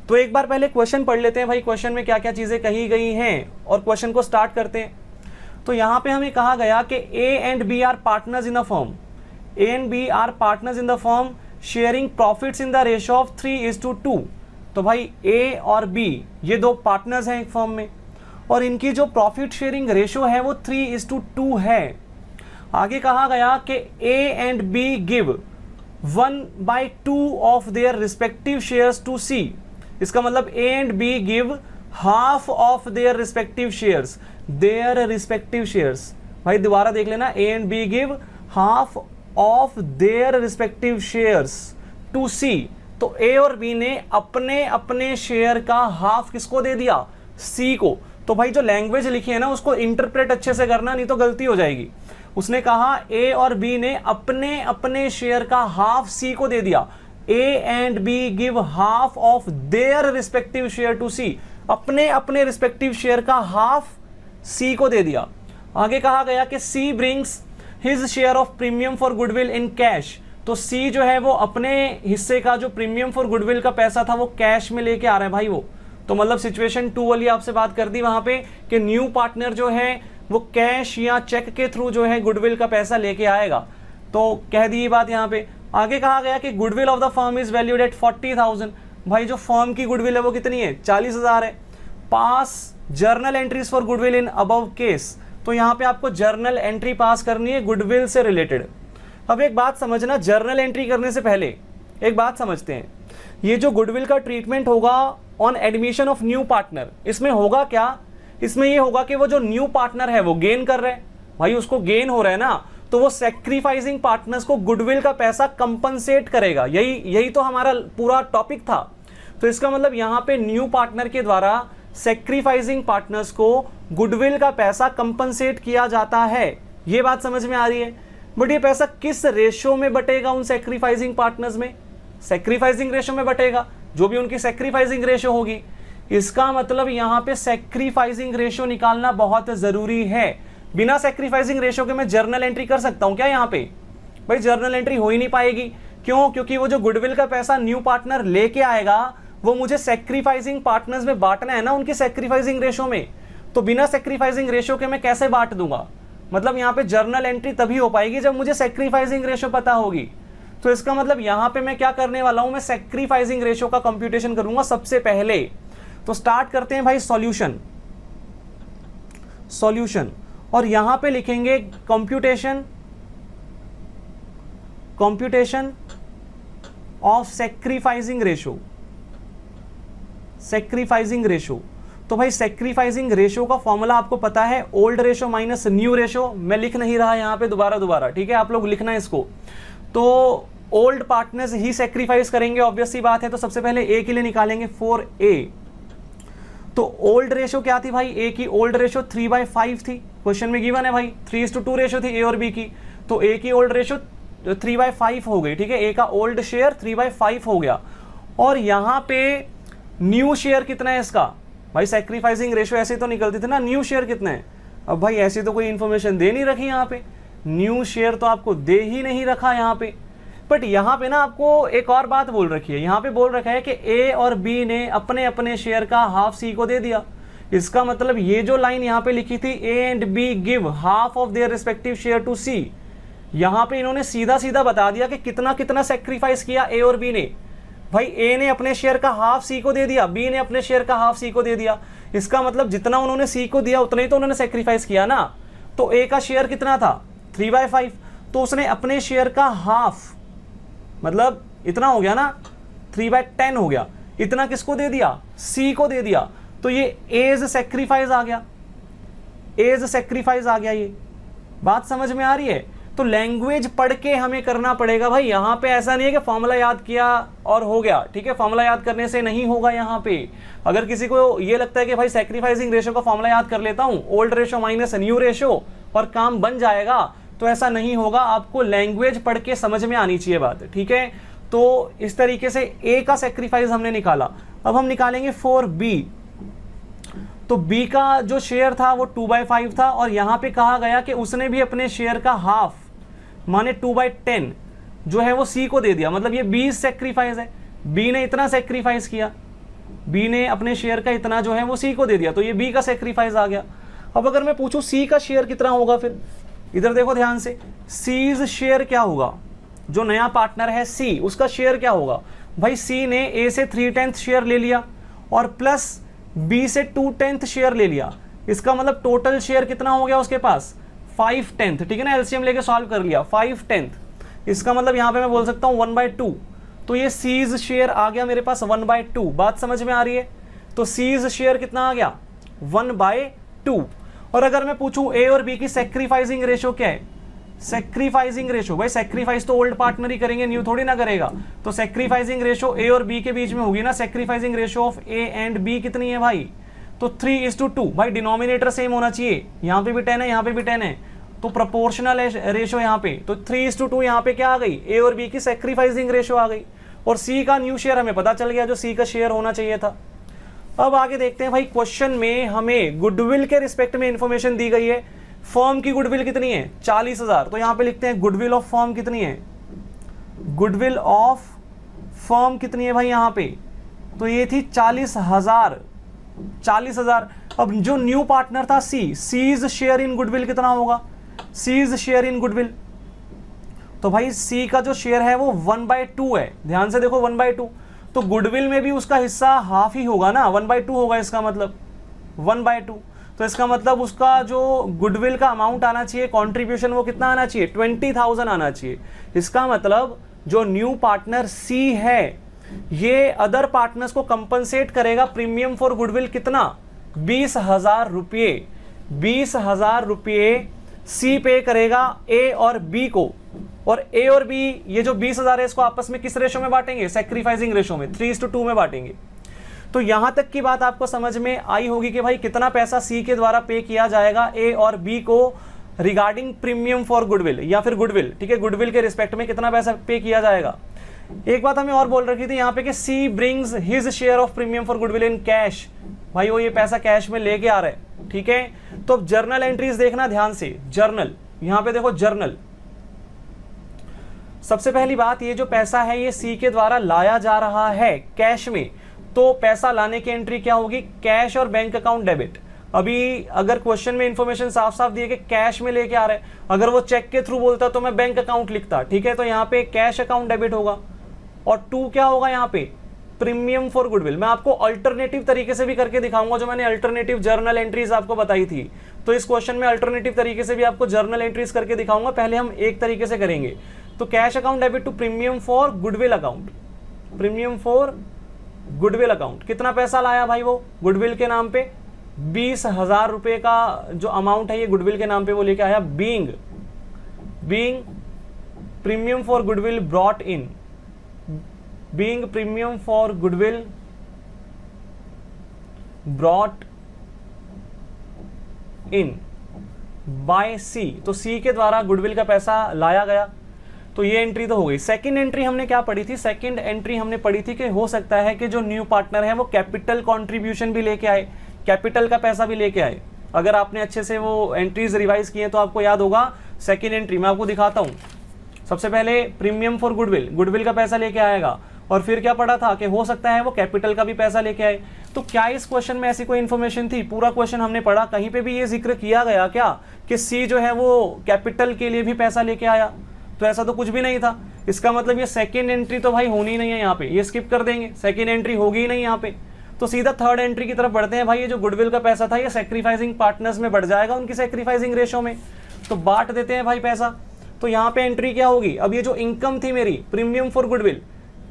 [SPEAKER 1] तो एक बार पहले क्वेश्चन पढ़ लेते हैं भाई, क्वेश्चन में क्या क्या चीजें कही गई हैं और क्वेश्चन को स्टार्ट करते हैं। तो यहाँ पे हमें कहा गया कि A and B are partners in the firm, A and B are partners in the firm sharing profits in the ratio of 3:2। तो भाई A और B ये दो पार्टनर्स हैं एक फर्म में और इनकी जो प्रॉफिट शेयरिंग रेशियो है वो 3:2 है। आगे कहा गया कि A and B give 1/2 of their respective shares to C। इसका मतलब A and B give half of their respective shares, their respective shares. भाई दोबारा देख लेना, A and B give half of their respective shares to C। तो A और B ने अपने अपने शेयर का हाफ किसको दे दिया, C को। तो भाई जो लैंग्वेज लिखी है ना उसको इंटरप्रेट अच्छे से करना, नहीं तो गलती हो जाएगी। उसने कहा A और B ने अपने अपने शेयर का हाफ C को दे दिया, A and B give half of their respective share to C। अपने अपने रिस्पेक्टिव शेयर का हाफ C को दे दिया। आगे कहा गया कि C brings his share of premium for goodwill in cash. तो C जो है वो अपने हिस्से का जो प्रीमियम फॉर गुडविल का पैसा था वो कैश में लेके आ रहा है भाई वो। तो मतलब सिचुएशन 2 वाली आपसे बात कर दी वहां पे कि न्यू पार्टनर जो है वो कैश या चेक के थ्रू जो है गुडविल का पैसा लेके आएगा। तो कह दी ये बात यहाँ पे। आगे कहा गया कि goodwill of the firm is valued at 40,000। भाई जो फर्म की गुडविल है वो कितनी है, 40,000 है। पास journal entries for goodwill in above case. तो यहाँ पे आपको जर्नल एंट्री पास करनी है गुडविल से रिलेटेड। अब एक बात समझना, जर्नल एंट्री करने से पहले एक बात समझते हैं, ये जो गुडविल का ट्रीटमेंट होगा on admission of new partner, इसमें होगा क्या, इसमें ये होगा कि वो जो न्यू पार्टनर है वो गेन कर रहे हैं, भाई उसको गेन हो रहा है ना, तो वो सैक्रिफाइसिंग पार्टनर्स को गुडविल का पैसा कंपनसेट करेगा। यही तो हमारा पूरा टॉपिक था। तो इसका मतलब यहाँ पे न्यू पार्टनर के द्वारा सैक्रिफाइसिंग पार्टनर्स को गुडविल का पैसा कंपनसेट किया जाता है। ये बात समझ में आ रही है। बट ये पैसा किस रेशो में बटेगा उन सैक्रिफाइसिंग पार्टनर्स में, सैक्रिफाइसिंग रेशो में बटेगा, जो भी उनकी सैक्रिफाइसिंग रेशो होगी। इसका मतलब यहाँ पे सैक्रिफाइसिंग रेशो निकालना बहुत जरूरी है। बिना सैक्रिफाइसिंग रेशो के मैं जर्नल एंट्री कर सकता हूं क्या यहाँ पे, भाई जर्नल एंट्री हो ही नहीं पाएगी। क्यों, क्योंकि वो जो गुडविल का पैसा न्यू पार्टनर लेके आएगा वो मुझे सैक्रिफाइसिंग पार्टनर्स में बांटना है ना उनकी सैक्रिफाइसिंग रेशो में। तो बिना सैक्रिफाइसिंग रेशो के मैं कैसे बांट दूंगा, मतलब यहाँ पे जर्नल एंट्री तभी हो पाएगी जब मुझे सैक्रिफाइसिंग रेशो पता होगी। तो इसका मतलब यहाँ पे मैं क्या करने वाला हूं, मैं सैक्रिफाइसिंग रेशो का कंप्यूटेशन करूंगा सबसे पहले। तो स्टार्ट करते हैं भाई सॉल्यूशन, और यहां पे लिखेंगे कंप्यूटेशन ऑफ सैक्रिफाइसिंग रेशो। तो भाई सैक्रिफाइसिंग रेशो का फॉर्मूला आपको पता है, old ratio minus new ratio. मैं लिख नहीं रहा यहाँ पे दोबारा, ठीक है, आप लोग लिखना है इसको। तो ओल्ड पार्टनर्स ही सैक्रिफाइस करेंगे, ऑब्वियस सी बात है। तो सबसे पहले ए के लिए निकालेंगे 4A। तो ओल्ड रेशो क्या थी भाई, ए की ओल्ड रेशो 3/5 थी, क्वेश्चन में गिवन है भाई। 3:2 रेशो थी ए और बी की, तो ए की ओल्ड रेशो 3/5 हो गई, ठीक है। ए का ओल्ड शेयर 3/5 हो गया। और यहाँ पे न्यू शेयर कितना है इसका, भाई सैक्रिफाइसिंग रेशो ऐसे तो निकलती थी ना, न्यू शेयर कितना है। अब भाई ऐसी तो कोई इंफॉर्मेशन दे नहीं रखी यहाँ पे, न्यू शेयर तो आपको दे ही नहीं रखा यहाँ पे। बट यहाँ पे ना आपको एक और बात बोल रखी है, यहाँ पे बोल रखा है कि ए और बी ने अपने अपने शेयर का हाफ सी को दे दिया। इसका मतलब ये जो लाइन यहाँ पे लिखी थी A and B give half of their respective share to C, यहाँ पे इन्होंने सीधा सीधा बता दिया कि कितना कितना सेक्रीफाइस किया ए और बी ने। भाई ए ने अपने शेयर का हाफ सी को दे दिया, बी ने अपने शेयर का हाफ सी को दे दिया। इसका मतलब जितना उन्होंने सी को दिया उतना ही तो उन्होंने सेक्रीफाइस किया ना। तो ए का शेयर कितना था 3/5, तो उसने अपने शेयर का हाफ, मतलब इतना हो गया ना 3/10 हो गया, इतना किसको दे दिया, सी को दे दिया। तो ये एज सेक्रीफाइस आ गया, एज सेक्रीफाइस आ गया। ये बात समझ में आ रही है। तो लैंग्वेज पढ़ के हमें करना पड़ेगा भाई। यहां पे ऐसा नहीं है कि फॉर्मूला याद किया और हो गया, ठीक है। फॉर्मूला याद करने से नहीं होगा। यहां पे अगर किसी को ये लगता है कि भाई सैक्रिफाइसिंग रेशो का फॉर्मूला याद कर लेता हूं, old ratio minus new ratio, और काम बन जाएगा, तो ऐसा नहीं होगा। आपको लैंग्वेज पढ़ के समझ में आनी चाहिए बात, ठीक है। तो इस तरीके से ए का सैक्रिफाइस हमने निकाला। अब हम निकालेंगे फॉर बी। तो बी का जो शेयर था वो 2/5 था, और यहां पे कहा गया कि उसने भी अपने शेयर का हाफ माने 2/10 जो है वो सी को दे दिया। मतलब ये 20 सैक्रिफाइस है, बी ने इतना सैक्रिफाइस किया, बी ने अपने शेयर का इतना जो है वो सी को दे दिया, तो ये बी का सैक्रिफाइस आ गया। अब अगर मैं पूछूं सी का शेयर कितना होगा, फिर इधर देखो ध्यान से, सीज शेयर क्या होगा, जो नया पार्टनर है सी, उसका शेयर क्या होगा। भाई सी ने ए से 3/10 शेयर ले लिया और प्लस बी से 2/10 शेयर ले लिया। इसका मतलब टोटल शेयर कितना हो गया उसके पास 5/10, ठीक है ना। एलसीएम लेके सॉल्व कर लिया 5/10। इसका मतलब यहां पे मैं बोल सकता हूं 1/2। तो ये सीज शेयर आ गया मेरे पास 1/2। बात समझ में आ रही है। तो सीज शेयर कितना आ गया 1/2। और अगर मैं पूछूं ए और बी की सैक्रिफाइसिंग रेशो क्या है, सैक्रिफाइसिंग रेशो, भाई सैक्रिफाइस तो ओल्ड पार्टनर ही करेंगे, न्यू थोड़ी ना करेगा। तो सैक्रिफाइसिंग रेशो ए और बी के बीच में होगी ना। Sacrificing ratio of A and B कितनी है भाई, तो 3:2। भाई डिनोमिनेटर सेम होना चाहिए, यहाँ पे भी 10 है, यहाँ पे भी 10 है, तो प्रोपोर्शनल रेशो यहाँ पे। तो 3:2 यहाँ पे क्या आ गई, ए और बी की सैक्रिफाइसिंग रेशो आ गई। और सी का न्यू शेयर हमें पता चल गया, जो सी का शेयर होना चाहिए था। अब आगे देखते हैं भाई, क्वेश्चन में हमें गुडविल के रिस्पेक्ट में इंफॉर्मेशन दी गई है। फर्म की गुडविल कितनी है 40,000, तो यहां पे लिखते हैं गुडविल ऑफ फर्म कितनी है, गुडविल ऑफ फर्म कितनी है भाई यहां पे, तो ये थी 40,000। अब जो न्यू पार्टनर था सी, सीज शेयर इन गुडविल कितना होगा, सीज शेयर इन गुडविल, तो भाई सी का जो शेयर है वो 1/2 है। ध्यान से देखो 1/2, तो गुडविल में भी उसका हिस्सा हाफ ही होगा ना, 1/2 होगा। इसका मतलब 1/2, तो इसका मतलब उसका जो गुडविल का अमाउंट आना चाहिए, कंट्रीब्यूशन, वो कितना आना चाहिए 20,000 आना चाहिए। इसका मतलब जो न्यू पार्टनर सी है ये अदर पार्टनर्स को कंपनसेट करेगा प्रीमियम फॉर गुडविल कितना 20,000 रुपये। 20,000 रुपये सी पे करेगा ए और बी को, और ए और बी ये जो 20,000 है इसको आपस में किस रेशो में बांटेंगे, सैक्रिफाइसिंग रेशो में 3:2 में बांटेंगे। तो यहां तक की बात आपको समझ में आई होगी कि भाई कितना पैसा सी के द्वारा पे किया जाएगा ए और बी को रिगार्डिंग प्रीमियम फॉर गुडविल या फिर गुडविल, ठीक है, गुडविल के रिस्पेक्ट में कितना पैसा पे किया जाएगा। एक बात हमें और बोल रखी थी यहाँ पे कि C brings his share of premium for goodwill in cash, भाई वो ये पैसा कैश में लेके आ रहा है, ठीक है। तो अब जर्नल एंट्रीज देखना ध्यान से, जर्नल, यहां पे देखो जर्नल। सबसे पहली बात, ये जो पैसा है ये सी के द्वारा लाया जा रहा है कैश में, तो पैसा लाने की एंट्री क्या होगी, कैश और बैंक अकाउंट डेबिट। अभी अगर क्वेश्चन में इंफॉर्मेशन साफ साफ दी है कि कैश में लेके आ रहे हैं, अगर वो चेक के थ्रू बोलता तो मैं बैंक अकाउंट लिखता, ठीक है। तो यहाँ पे कैश अकाउंट डेबिट होगा, और 2 क्या होगा यहाँ पे, प्रीमियम फॉर गुडविल। मैं आपको अल्टरनेटिव तरीके से भी करके दिखाऊंगा, जो मैंने अल्टरनेटिव जर्नल एंट्रीज आपको बताई थी। तो इस क्वेश्चन में अल्टरनेटिव तरीके से भी आपको जर्नल एंट्रीज करके दिखाऊंगा। पहले हम एक तरीके से करेंगे। तो cash account debit to premium for goodwill account, premium for goodwill account. कितना पैसा लाया भाई वो गुडविल के नाम पे, 20,000 रुपए का जो अमाउंट है ये गुडविल के नाम पे वो लेके आया। Being premium for goodwill brought in, being premium for goodwill brought in by C, तो सी के द्वारा गुडविल का पैसा लाया गया। तो ये एंट्री तो हो गई। सेकंड एंट्री हमने क्या पढ़ी थी, सेकंड एंट्री हमने पढ़ी थी कि हो सकता है कि जो न्यू पार्टनर है वो कैपिटल कंट्रीब्यूशन भी लेके आए, कैपिटल का पैसा भी लेके आए। अगर आपने अच्छे से वो एंट्रीज रिवाइज किए तो आपको याद होगा सेकेंड एंट्री मैं आपको दिखाता हूँ। सबसे पहले प्रीमियम फॉर गुडविल, गुडविल का पैसा लेके आएगा, और फिर क्या पढ़ा था कि हो सकता है वो कैपिटल का भी पैसा लेके आए। तो क्या इस क्वेश्चन में ऐसी कोई इन्फॉर्मेशन थी? पूरा क्वेश्चन हमने पढ़ा, कहीं पे भी ये जिक्र किया गया क्या कि सी जो है वो कैपिटल के लिए भी पैसा लेके आया? तो ऐसा तो कुछ भी नहीं था। इसका मतलब ये सेकेंड एंट्री तो भाई होनी नहीं है यहाँ पे, ये स्किप कर देंगे, सेकेंड एंट्री होगी ही नहीं यहाँ पे। तो सीधा थर्ड एंट्री की तरफ बढ़ते हैं। भाई ये जो गुडविल का पैसा था ये सैक्रिफाइसिंग पार्टनर्स में बढ़ जाएगा, उनकी सैक्रिफाइसिंग रेशो में, तो बांट देते हैं भाई पैसा। तो यहाँ पे एंट्री क्या होगी? अब ये जो इनकम थी मेरी प्रीमियम फॉर गुडविल,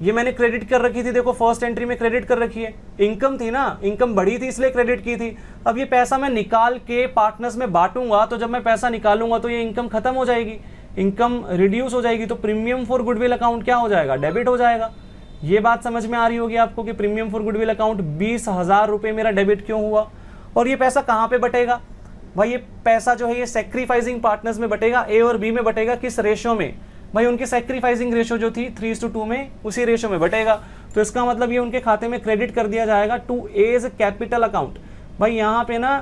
[SPEAKER 1] ये मैंने क्रेडिट कर रखी थी, देखो फर्स्ट एंट्री में क्रेडिट कर रखी है, इनकम थी ना, इनकम बढ़ी थी इसलिए क्रेडिट की थी। अब ये पैसा मैं निकाल के पार्टनर्स में बांटूंगा, तो जब मैं पैसा निकालूंगा तो ये इनकम खत्म हो जाएगी, इनकम रिड्यूस हो जाएगी, तो प्रीमियम फॉर गुडविल अकाउंट क्या हो जाएगा? डेबिट हो जाएगा। ये बात समझ में आ रही होगी आपको कि प्रीमियम फॉर गुडविल अकाउंट 20,000 रुपये मेरा डेबिट क्यों हुआ। और ये पैसा कहाँ पे बटेगा? भाई ये पैसा जो है ये सैक्रिफाइसिंग पार्टनर्स में बटेगा, ए और बी में बटेगा। किस रेशो में? भाई उनकी सैक्रिफाइसिंग रेशो जो थी 3:2 में, उसी रेशो में बटेगा। तो इसका मतलब ये उनके खाते में क्रेडिट कर दिया जाएगा टू एज कैपिटल अकाउंट। भाई यहाँ पे ना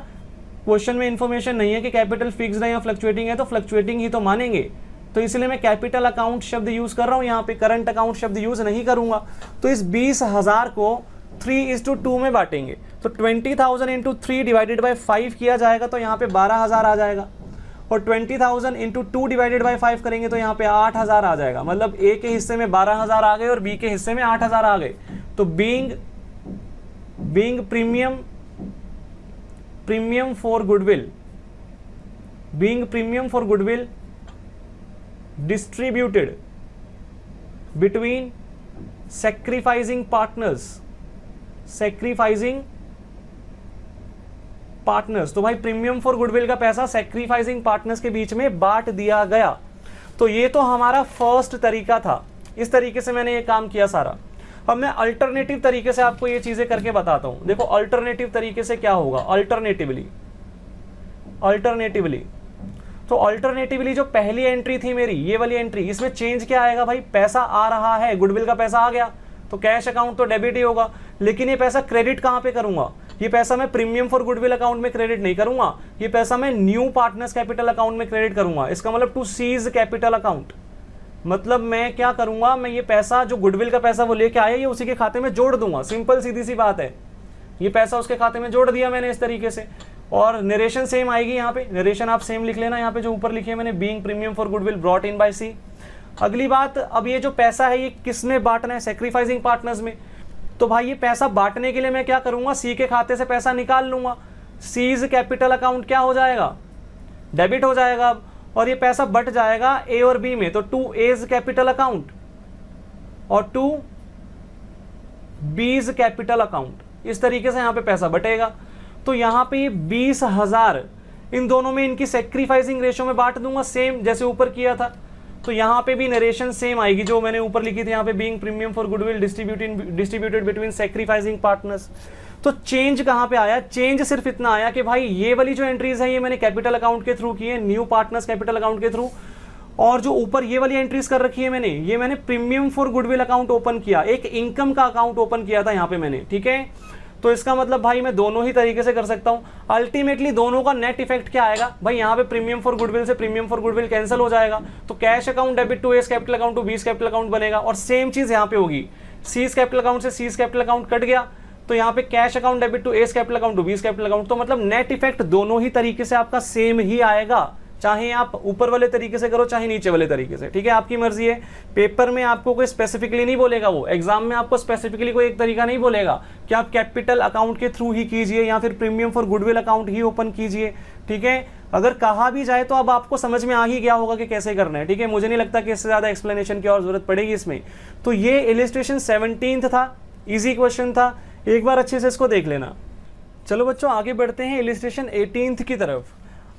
[SPEAKER 1] क्वेश्चन में इंफॉर्मेशन नहीं है कि कैपिटल फिक्स्ड है या फ्लक्चुएटिंग है, तो फ्लक्चुएटिंग ही तो मानेंगे, तो इसलिए मैं कैपिटल अकाउंट शब्द यूज कर रहा हूँ यहाँ पे, करंट अकाउंट शब्द यूज नहीं करूंगा। तो इस 20,000 को 3:2 में बांटेंगे, तो 20,000 इंटू 3 डिवाइडेड बाई 5 किया जाएगा, तो यहाँ पे 12,000 आ जाएगा। और 20,000 इंटू 2 डिवाइडेड बाई 5 करेंगे तो यहाँ पे 8,000 आ जाएगा। मतलब ए के हिस्से में 12,000 आ गए और बी के हिस्से में 8,000 आ गए। तो being premium for goodwill distributed between sacrificing partners। तो भाई प्रीमियम फॉर गुडविल का पैसा सैक्रिफाइसिंग पार्टनर्स के बीच में बांट दिया गया। तो ये तो हमारा फर्स्ट तरीका था, इस तरीके से मैंने ये काम किया सारा। अब मैं अल्टरनेटिव तरीके से आपको ये चीजें करके बताता हूं। देखो अल्टरनेटिव तरीके से क्या होगा, अल्टरनेटिवली तो अल्टरनेटिवली जो पहली एंट्री थी मेरी, ये वाली एंट्री, इसमें चेंज क्या आएगा? भाई पैसा आ रहा है, गुडविल का पैसा आ गया, तो कैश अकाउंट तो डेबिट ही होगा, लेकिन ये पैसा क्रेडिट कहां पे करूंगा? ये पैसा मैं प्रीमियम फॉर गुडविल अकाउंट में क्रेडिट नहीं करूंगा, ये पैसा मैं न्यू पार्टनर्स कैपिटल अकाउंट में क्रेडिट करूंगा। इसका मतलब टू सीज कैपिटल अकाउंट, मतलब मैं क्या करूंगा, मैं ये पैसा जो गुडविल का पैसा वो लेके आया, ये उसी के खाते में जोड़ दूंगा। सिंपल सीधी सी बात है, ये पैसा उसके खाते में जोड़ दिया मैंने इस तरीके से। और नरेशन सेम आएगी यहाँ पे, नरेशन आप सेम लिख लेना यहाँ पे जो ऊपर लिखी है मैंने, being premium for goodwill brought in by C. अगली बात, अब ये जो पैसा है ये किस में बांटना है? सैक्रिफाइसिंग पार्टनर्स में। तो भाई ये पैसा बांटने के लिए मैं क्या करूंगा? सी के खाते से पैसा निकाल लूंगा, सीज कैपिटल अकाउंट क्या हो जाएगा? डेबिट हो जाएगा। और ये पैसा बट जाएगा ए और बी में, तो टू एज कैपिटल अकाउंट और टू बीज कैपिटल अकाउंट, इस तरीके से यहाँ पे पैसा बटेगा। तो यहाँ पे 20,000 इन दोनों में इनकी सैक्रिफाइसिंग रेशो में बांट दूंगा, सेम जैसे ऊपर किया था। तो यहाँ पे भी नरेशन सेम आएगी जो मैंने ऊपर लिखी थी यहाँ पे, being premium for goodwill distributed between sacrificing partners. तो चेंज कहाँ पे आया? चेंज सिर्फ इतना आया कि भाई ये वाली जो एंट्रीज है ये मैंने कैपिटल अकाउंट के थ्रू की है, न्यू पार्टनर्स कैपिटल अकाउंट के थ्रू। और जो ऊपर ये वाली एंट्रीज कर रखी है मैंने, ये मैंने premium for goodwill account open किया, एक इनकम का अकाउंट ओपन किया था यहाँ पे मैंने, ठीक है। तो इसका मतलब भाई मैं दोनों ही तरीके से कर सकता हूं। अल्टीमेटली दोनों का नेट इफेक्ट क्या आएगा? भाई यहाँ पे प्रीमियम फॉर गुडविल से प्रीमियम फॉर गुडविल कैंसिल हो जाएगा, तो cash account debit to A's capital account to B's capital account बनेगा। और सेम चीज यहाँ पे होगी, सीज कैपिटल अकाउंट से सीज कैपिटल अकाउंट कट गया, तो यहाँ पे cash account debit to A's capital account to B's capital account. तो मतलब नेट इफेक्ट दोनों ही तरीके से आपका सेम ही आएगा, चाहे आप ऊपर वाले तरीके से करो चाहे नीचे वाले तरीके से, ठीक है, आपकी मर्जी है। पेपर में आपको कोई स्पेसिफिकली नहीं बोलेगा, वो एग्जाम में आपको स्पेसिफिकली कोई एक तरीका नहीं बोलेगा कि आप कैपिटल अकाउंट के थ्रू ही कीजिए या फिर premium for goodwill account he open कीजिए, ठीक है। अगर कहा भी जाए तो अब आपको समझ में आ ही गया होगा कि कैसे करना है, ठीक है। मुझे नहीं लगता कि इससे ज्यादा एक्सप्लेनेशन की और जरूरत पड़ेगी इसमें। तो ये इलिस्ट्रेशन 17th था, इजी क्वेश्चन था, एक बार अच्छे से इसको देख लेना। चलो बच्चों आगे बढ़ते हैं इलिस्ट्रेशन 18th की तरफ।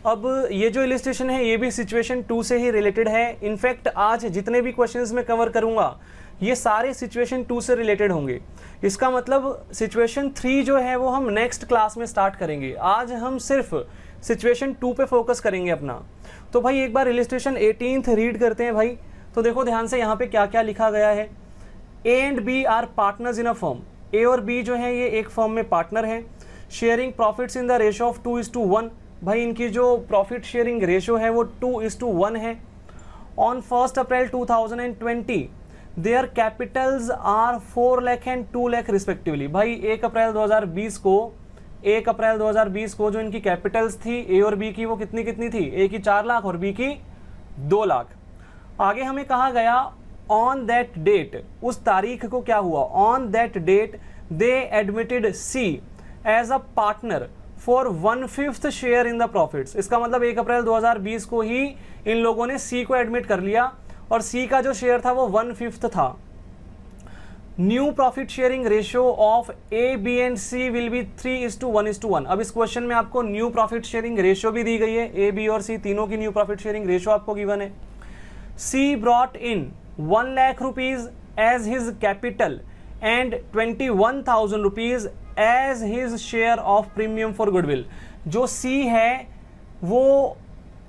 [SPEAKER 1] अब ये जो इलिस्ट्रेशन है ये भी सिचुएशन 2 से ही रिलेटेड है। इनफैक्ट आज जितने भी क्वेश्चंस मैं कवर करूंगा ये सारे सिचुएशन 2 से रिलेटेड होंगे। इसका मतलब सिचुएशन 3 जो है वो हम नेक्स्ट क्लास में स्टार्ट करेंगे। आज हम सिर्फ सिचुएशन 2 पे फोकस करेंगे अपना। तो भाई एक बार इलिस्ट्रेशन 18th रीड करते हैं भाई। तो देखो ध्यान से यहाँ पे क्या क्या लिखा गया है। A and B are partners in a firm. A और बी जो है ये एक फर्म में पार्टनर है। Sharing profits in the ratio of 2:1। भाई इनकी जो प्रॉफिट शेयरिंग रेशो है वो 2:1 है। On 1 April 2020 their capitals are 4 lakh and 2 lakh respectively. भाई 1 अप्रैल 2020 को जो इनकी कैपिटल्स थी ए और बी की वो कितनी कितनी थी, ए की 4 लाख और बी की 2 लाख। आगे हमें कहा गया ऑन दैट डेट, उस तारीख को क्या हुआ, on that date they admitted C as a partner for 1/5 share in the profits. इसका मतलब 1 अप्रैल 2020 को ही इन लोगों ने सी को एडमिट कर लिया और सी का जो शेयर था वो 1/5 था। New profit sharing ratio of A B and C will be 3:1:1। अब इस क्वेश्चन में आपको न्यू प्रॉफिट शेयरिंग रेशियो भी दी गई है, ए बी और सी तीनों की न्यू प्रॉफिट शेयरिंग रेशियो आपको गिवन है। C brought in 1 lakh rupees as his capital and 21,000 rupees as his share of premium for goodwill. जो सी है वो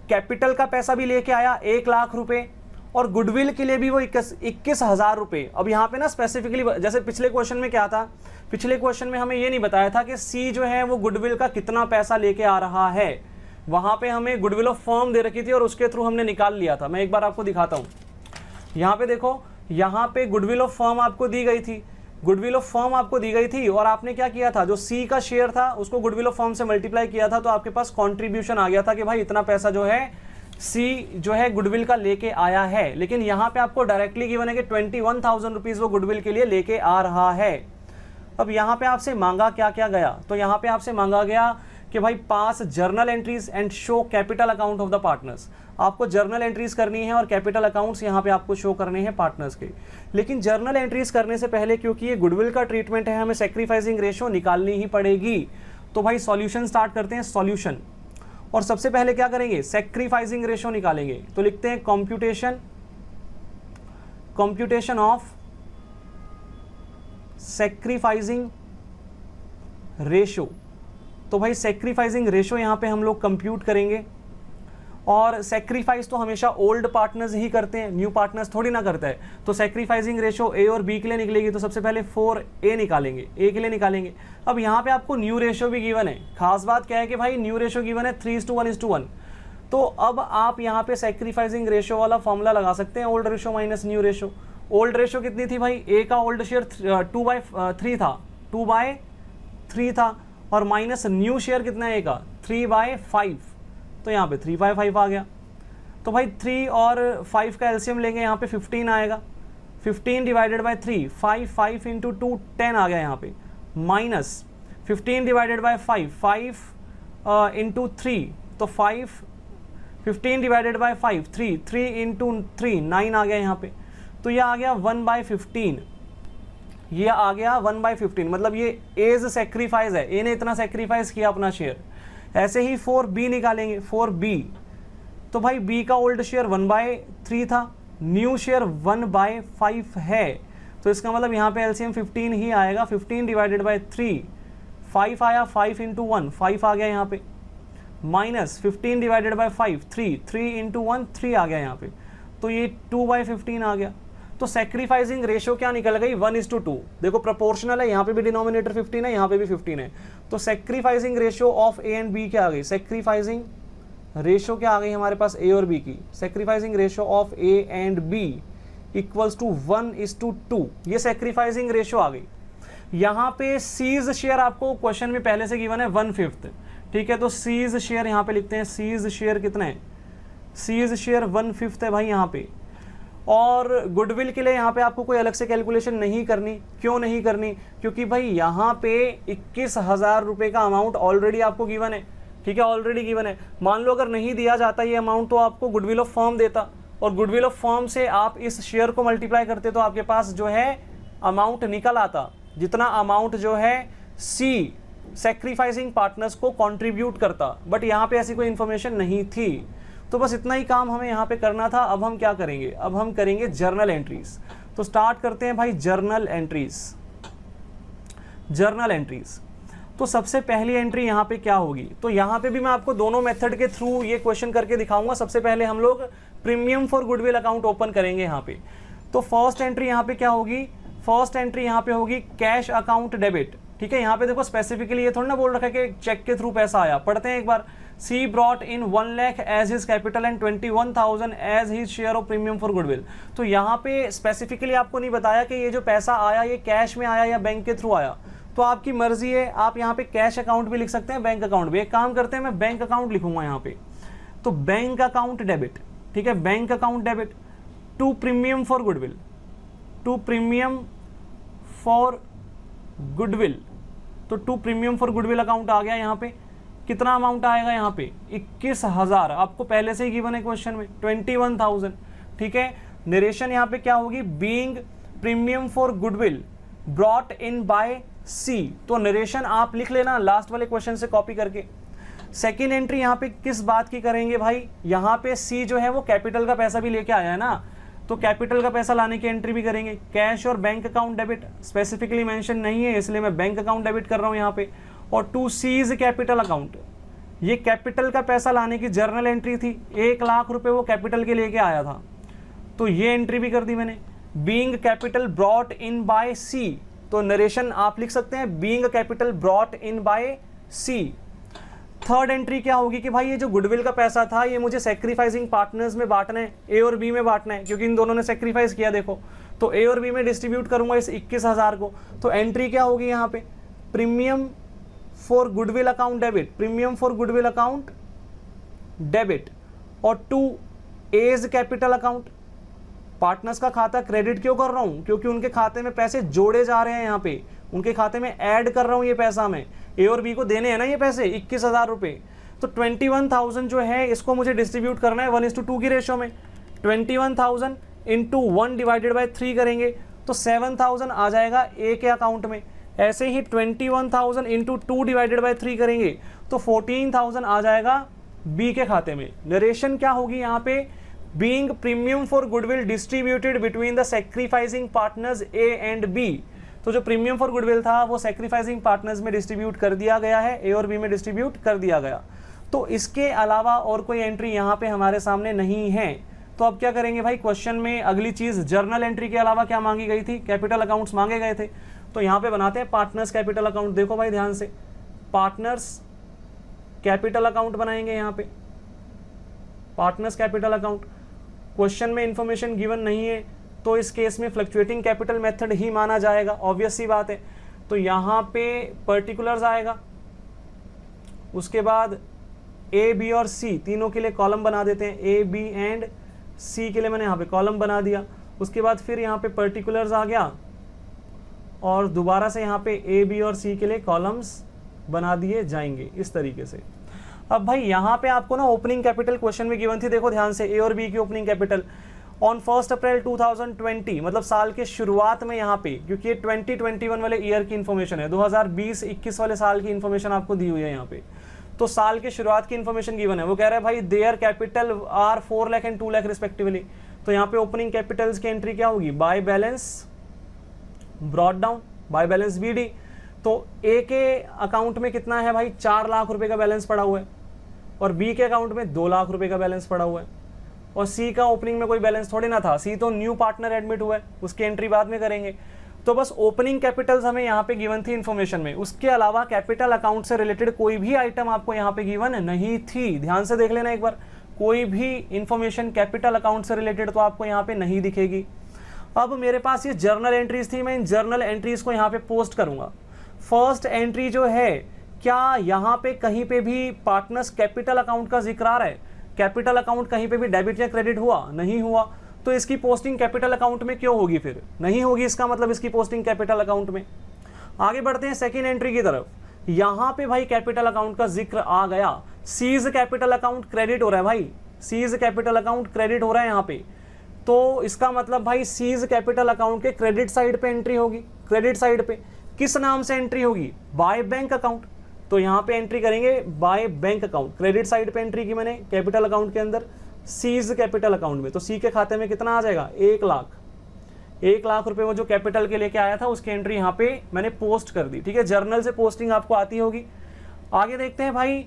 [SPEAKER 1] कैपिटल का पैसा भी लेके आया 1 लाख रुपए और गुडविल के लिए भी वो 21,000 रुपए। अब यहाँ पे ना स्पेसिफिकली, जैसे पिछले क्वेश्चन में क्या था, पिछले क्वेश्चन में हमें ये नहीं बताया था कि सी जो है वो गुडविल का कितना पैसा लेके आ रहा है, वहां पे हमें गुडविल ऑफ फर्म दे रखी थी और उसके थ्रू हमने निकाल लिया था। मैं एक बार आपको दिखाता हूँ, यहाँ पे देखो, यहाँ पे गुडविल ऑफ फर्म आपको दी गई थी, गुडविल ऑफ फर्म आपको दी गई थी और आपने क्या किया था, जो सी का शेयर था उसको गुडविल ऑफ फर्म से मल्टीप्लाई किया था तो आपके पास कॉन्ट्रीब्यूशन आ गया था कि भाई इतना पैसा जो है सी जो है गुडविल का लेके आया है। लेकिन यहाँ पे आपको डायरेक्टली गिवन है कि 21,000 रुपीज वो गुडविल के लिए लेके आ रहा है। अब यहाँ पे आपसे मांगा क्या क्या गया, तो यहाँ पे आपसे मांगा गया कि भाई पास journal entries and show capital account of the partners. आपको जर्नल एंट्रीज करनी है और कैपिटल अकाउंट्स यहाँ पे आपको शो करने हैं पार्टनर्स के। लेकिन जर्नल एंट्रीज करने से पहले क्योंकि ये गुडविल का ट्रीटमेंट है, हमें सैक्रिफाइसिंग रेशियो निकालनी ही पड़ेगी। तो भाई सॉल्यूशन स्टार्ट करते हैं, सॉल्यूशन। और सबसे पहले क्या करेंगे, सैक्रिफाइसिंग रेशियो निकालेंगे। तो लिखते हैं कंप्यूटेशन ऑफ सैक्रिफाइसिंग रेशियो। तो भाई सैक्रिफाइसिंग रेशियो यहाँ पे हम लोग कंप्यूट करेंगे और सैक्रिफाइस तो हमेशा ओल्ड पार्टनर्स ही करते हैं, न्यू पार्टनर्स थोड़ी ना करता है। तो सैक्रिफाइसिंग रेशियो ए और बी के लिए निकलेगी, तो सबसे पहले 4A निकालेंगे, ए के लिए निकालेंगे। अब यहाँ पे आपको न्यू रेशियो भी गिवन है। खास बात क्या है कि भाई न्यू रेशियो गिवन है 3:1:1। तो अब आप यहाँ पे सैक्रिफाइसिंग रेशियो वाला फॉर्मूला लगा सकते हैं, old ratio minus new ratio. Old ratio कितनी थी भाई, ए का ओल्ड शेयर 2/3 था, 2/3 था और माइनस न्यू शेयर कितना है ए का 3/5, तो यहाँ पे 3/5 आ गया। तो भाई 3 और 5 का एलसीएम लेंगे, यहाँ पे 15 आएगा। 15 डिवाइडेड बाय 3, 5 इंटू 2 10 आ गया यहाँ पे, माइनस 15 डिवाइडेड बाय 5 इंटू 3, तो 15 डिवाइडेड बाय 5 3 इंटू 3 9 आ गया यहाँ पे। तो ये आ गया 1/15, ये आ गया 1/15, मतलब ये एज सेक्रीफाइस है, ए ने इतना सेक्रीफाइस किया अपना शेयर। ऐसे ही 4B निकालेंगे, 4B। तो भाई B का ओल्ड शेयर 1/3 था, न्यू शेयर 1/5 है, तो इसका मतलब यहाँ पे एलसीएम 15 ही आएगा। 15 डिवाइडेड बाय 3, 5 आया, 5 इंटू 1 5 आ गया यहाँ पे, माइनस 15 डिवाइडेड बाय 5 3 इंटू 1 3 आ गया यहाँ पे, तो ये 2/15 आ गया। तो सैक्रिफाइसिंग रेशियो क्या निकल गई, 1:2। देखो प्रोपोर्शनल है, यहाँ पे भी डिनोमिनेटर 15 है, यहाँ पे भी 15 है। तो sacrificing ratio of A and B क्या आ गई, सैक्रिफाइसिंग रेशियो क्या आ गई हमारे पास ए और बी की, sacrificing ratio of A and B equals to 1:2। ये सैक्रिफाइसिंग रेशियो आ गई। यहाँ पे सीज शेयर आपको क्वेश्चन में पहले से गिवन है 1/5, ठीक है। तो सीज शेयर यहाँ पे लिखते हैं, सीज शेयर कितना है, सीज शेयर 1/5 है भाई यहाँ पे। और गुडविल के लिए यहाँ पे आपको कोई अलग से कैलकुलेशन नहीं करनी। क्यों नहीं करनी, क्योंकि भाई यहाँ पे 21,000 रुपये का अमाउंट ऑलरेडी आपको गिवन है, ठीक है, ऑलरेडी गिवन है। मान लो अगर नहीं दिया जाता ये अमाउंट तो आपको गुडविल ऑफ फर्म देता, और गुडविल ऑफ फर्म से आप इस शेयर को मल्टीप्लाई करते तो आपके पास जो है अमाउंट निकल आता, जितना अमाउंट जो है सी सैक्रिफाइसिंग पार्टनर्स को कॉन्ट्रीब्यूट करता। बट यहाँ पे ऐसी कोई इन्फॉर्मेशन नहीं थी, तो बस इतना ही काम हमें यहाँ पे करना था। अब हम क्या करेंगे, अब हम करेंगे जर्नल एंट्रीज। तो स्टार्ट करते हैं भाई जर्नल एंट्रीज। जर्नल एंट्रीज, तो सबसे पहली एंट्री यहाँ पे क्या होगी, तो यहाँ पे भी मैं आपको दोनों मेथड के थ्रू ये क्वेश्चन करके दिखाऊंगा। सबसे पहले हम लोग premium for goodwill account open करेंगे यहाँ पे। तो फर्स्ट एंट्री यहाँ पे क्या होगी, फर्स्ट एंट्री यहाँ पे होगी कैश अकाउंट डेबिट, ठीक है। यहाँ पे देखो स्पेसिफिकली ये थोड़ा ना बोल रखा है कि चेक के थ्रू पैसा आया, पढ़ते हैं एक बार। C brought in 1 lakh as his capital and 21,000 as his share of premium for goodwill. तो यहाँ पे स्पेसिफिकली आपको नहीं बताया कि ये जो पैसा आया ये कैश में आया या बैंक के थ्रू आया, तो आपकी मर्जी है, आप यहाँ पे कैश अकाउंट भी लिख सकते हैं, बैंक अकाउंट भी। एक काम करते हैं, मैं बैंक अकाउंट लिखूंगा यहाँ पे, तो बैंक अकाउंट डेबिट, ठीक है, bank account debit to premium for goodwill, to premium for goodwill, तो to premium for goodwill account आ गया। यहाँ पे कितना अमाउंट आएगा, यहाँ पे 21,000, आपको पहले से ही गिवन है क्वेश्चन में 21,000, ठीक है। नरेशन यहाँ पे क्या होगी, being premium for goodwill brought in by C, तो नरेशन आप लिख लेना लास्ट वाले क्वेश्चन से कॉपी करके। सेकेंड एंट्री यहाँ पे किस बात की करेंगे भाई, यहाँ पे सी जो है वो कैपिटल का पैसा भी लेके आया है ना, तो कैपिटल का पैसा लाने की एंट्री भी करेंगे। कैश और bank account debit specifically mention नहीं है, इसलिए मैं बैंक अकाउंट डेबिट कर रहा हूँ यहाँ पे। और टू सीज कैपिटल अकाउंट, ये कैपिटल का पैसा लाने की जर्नल एंट्री थी, 1 लाख रुपए वो कैपिटल के लेके आया था, तो ये एंट्री भी कर दी मैंने। Being capital brought in by C, तो नरेशन आप लिख सकते हैं being capital brought in by C. Third entry क्या होगी कि भाई ये जो गुडविल का पैसा था ये मुझे सैक्रिफाइसिंग पार्टनर्स में बांटना है, ए और बी में बांटना है, क्योंकि इन दोनों ने सैक्रिफाइस किया देखो, तो ए और बी में डिस्ट्रीब्यूट करूंगा इस 21,000 को। तो एंट्री क्या होगी यहाँ पे, premium for goodwill account debit, premium for goodwill account debit, और to A's capital account. Partners का खाता क्रेडिट क्यों कर रहा हूं, क्योंकि उनके खाते में पैसे जोड़े जा रहे हैं, यहाँ पे उनके खाते में ऐड कर रहा हूं ये पैसा, मैं ए और बी को देने हैं ना ये पैसे 21,000 रुपए। तो 21,000 जो है इसको मुझे डिस्ट्रीब्यूट करना है 1:2 की रेशो में। 21,000 इंटू 1 डिवाइडेड बाई 3 करेंगे तो 7,000 आ जाएगा ए के अकाउंट में। ऐसे ही 21,000 इंटू 2 डिवाइडेड बाई 3 करेंगे तो 14,000 आ जाएगा बी के खाते में। नरेशन क्या होगी यहाँ पे, being premium for goodwill distributed between the sacrificing partners A and B. तो जो प्रीमियम फॉर गुडविल था वो सैक्रिफाइसिंग पार्टनर्स में डिस्ट्रीब्यूट कर दिया गया है, ए और बी में डिस्ट्रीब्यूट कर दिया गया। तो इसके अलावा और कोई एंट्री यहाँ पे हमारे सामने नहीं है। तो अब क्या करेंगे भाई, क्वेश्चन में अगली चीज जर्नल एंट्री के अलावा क्या मांगी गई थी, कैपिटल अकाउंट्स मांगे गए थे। तो यहाँ पे बनाते हैं पार्टनर्स कैपिटल अकाउंट। देखो भाई ध्यान से, पार्टनर्स कैपिटल अकाउंट बनाएंगे यहाँ पे, पार्टनर्स कैपिटल अकाउंट। क्वेश्चन में इंफॉर्मेशन गिवन नहीं है तो इस केस में फ्लक्चुएटिंग कैपिटल मेथड ही माना जाएगा, ऑब्वियस सी बात है। तो यहाँ पे पर्टिकुलर्स आएगा, उसके बाद ए बी और सी तीनों के लिए कॉलम बना देते हैं, ए बी एंड सी के लिए मैंने यहाँ पे कॉलम बना दिया। उसके बाद फिर यहाँ पे पर्टिकुलर्स आ गया और दोबारा से यहाँ पे ए बी और सी के लिए कॉलम्स बना दिए जाएंगे इस तरीके से। अब भाई यहाँ पे आपको ना ओपनिंग कैपिटल क्वेश्चन में गिवन थी, देखो ध्यान से, ए और बी की ओपनिंग कैपिटल ऑन 1 अप्रैल 2020, मतलब साल के शुरुआत में यहाँ पे, क्योंकि ये 2021 वाले ईयर की इन्फॉर्मेशन है, 2020-21 वाले साल की इन्फॉर्मेशन आपको दी हुई है यहाँ पे। तो साल के शुरुआत की इन्फॉर्मेशन गिवन है, वो कह रहा है भाई their capital R 4 lakh and 2 lakh respectively. तो यहाँ पे ओपनिंग कैपिटल्स की एंट्री क्या होगी, by balance brought down, by balance BD। तो ए के अकाउंट में कितना है भाई, 4 लाख रुपए का बैलेंस पड़ा हुआ है, और बी के अकाउंट में 2 लाख रुपए का बैलेंस पड़ा हुआ है, और सी का ओपनिंग में कोई बैलेंस थोड़ी ना था, सी तो न्यू पार्टनर एडमिट हुआ है, उसकी एंट्री बाद में करेंगे। तो बस ओपनिंग कैपिटल्स हमें यहाँ पे गिवन थी इन्फॉर्मेशन में, उसके अलावा कैपिटल अकाउंट से रिलेटेड कोई भी आइटम आपको यहाँ पे गिवन नहीं थी। ध्यान से देख लेना एक बार, कोई भी इंफॉर्मेशन कैपिटल अकाउंट से रिलेटेड तो आपको यहाँ पे नहीं दिखेगी। अब मेरे पास ये जर्नल एंट्रीज थी, मैं इन जर्नल एंट्रीज को यहाँ पे पोस्ट करूंगा। फर्स्ट एंट्री जो है, क्या यहाँ पे कहीं पे भी पार्टनर्स कैपिटल अकाउंट का जिक्र आ रहा है, कैपिटल अकाउंट कहीं पे भी डेबिट या क्रेडिट हुआ, नहीं हुआ, तो इसकी पोस्टिंग कैपिटल अकाउंट में क्यों होगी, फिर नहीं होगी, इसका मतलब इसकी पोस्टिंग कैपिटल अकाउंट में। आगे बढ़ते हैं सेकेंड एंट्री की तरफ। यहां पे भाई कैपिटल अकाउंट का जिक्र आ गया, सीज कैपिटल अकाउंट क्रेडिट हो रहा है भाई, सीज कैपिटल अकाउंट क्रेडिट हो रहा है यहाँ पे। तो इसका मतलब भाई सीज कैपिटल अकाउंट के क्रेडिट साइड पे एंट्री होगी, क्रेडिट साइड पे किस नाम से एंट्री होगी, बाय बैंक अकाउंट। तो यहाँ पे एंट्री करेंगे bye bank account, credit side पे एंट्री की मैंने कैपिटल अकाउंट के अंदर, सीज कैपिटल अकाउंट में। तो सी के खाते में कितना आ जाएगा, 1 लाख, 1 लाख रुपए वो जो कैपिटल के लेके आया था उसकी एंट्री यहाँ पे मैंने पोस्ट कर दी। ठीक है, जर्नल से पोस्टिंग आपको आती होगी। आगे देखते हैं भाई,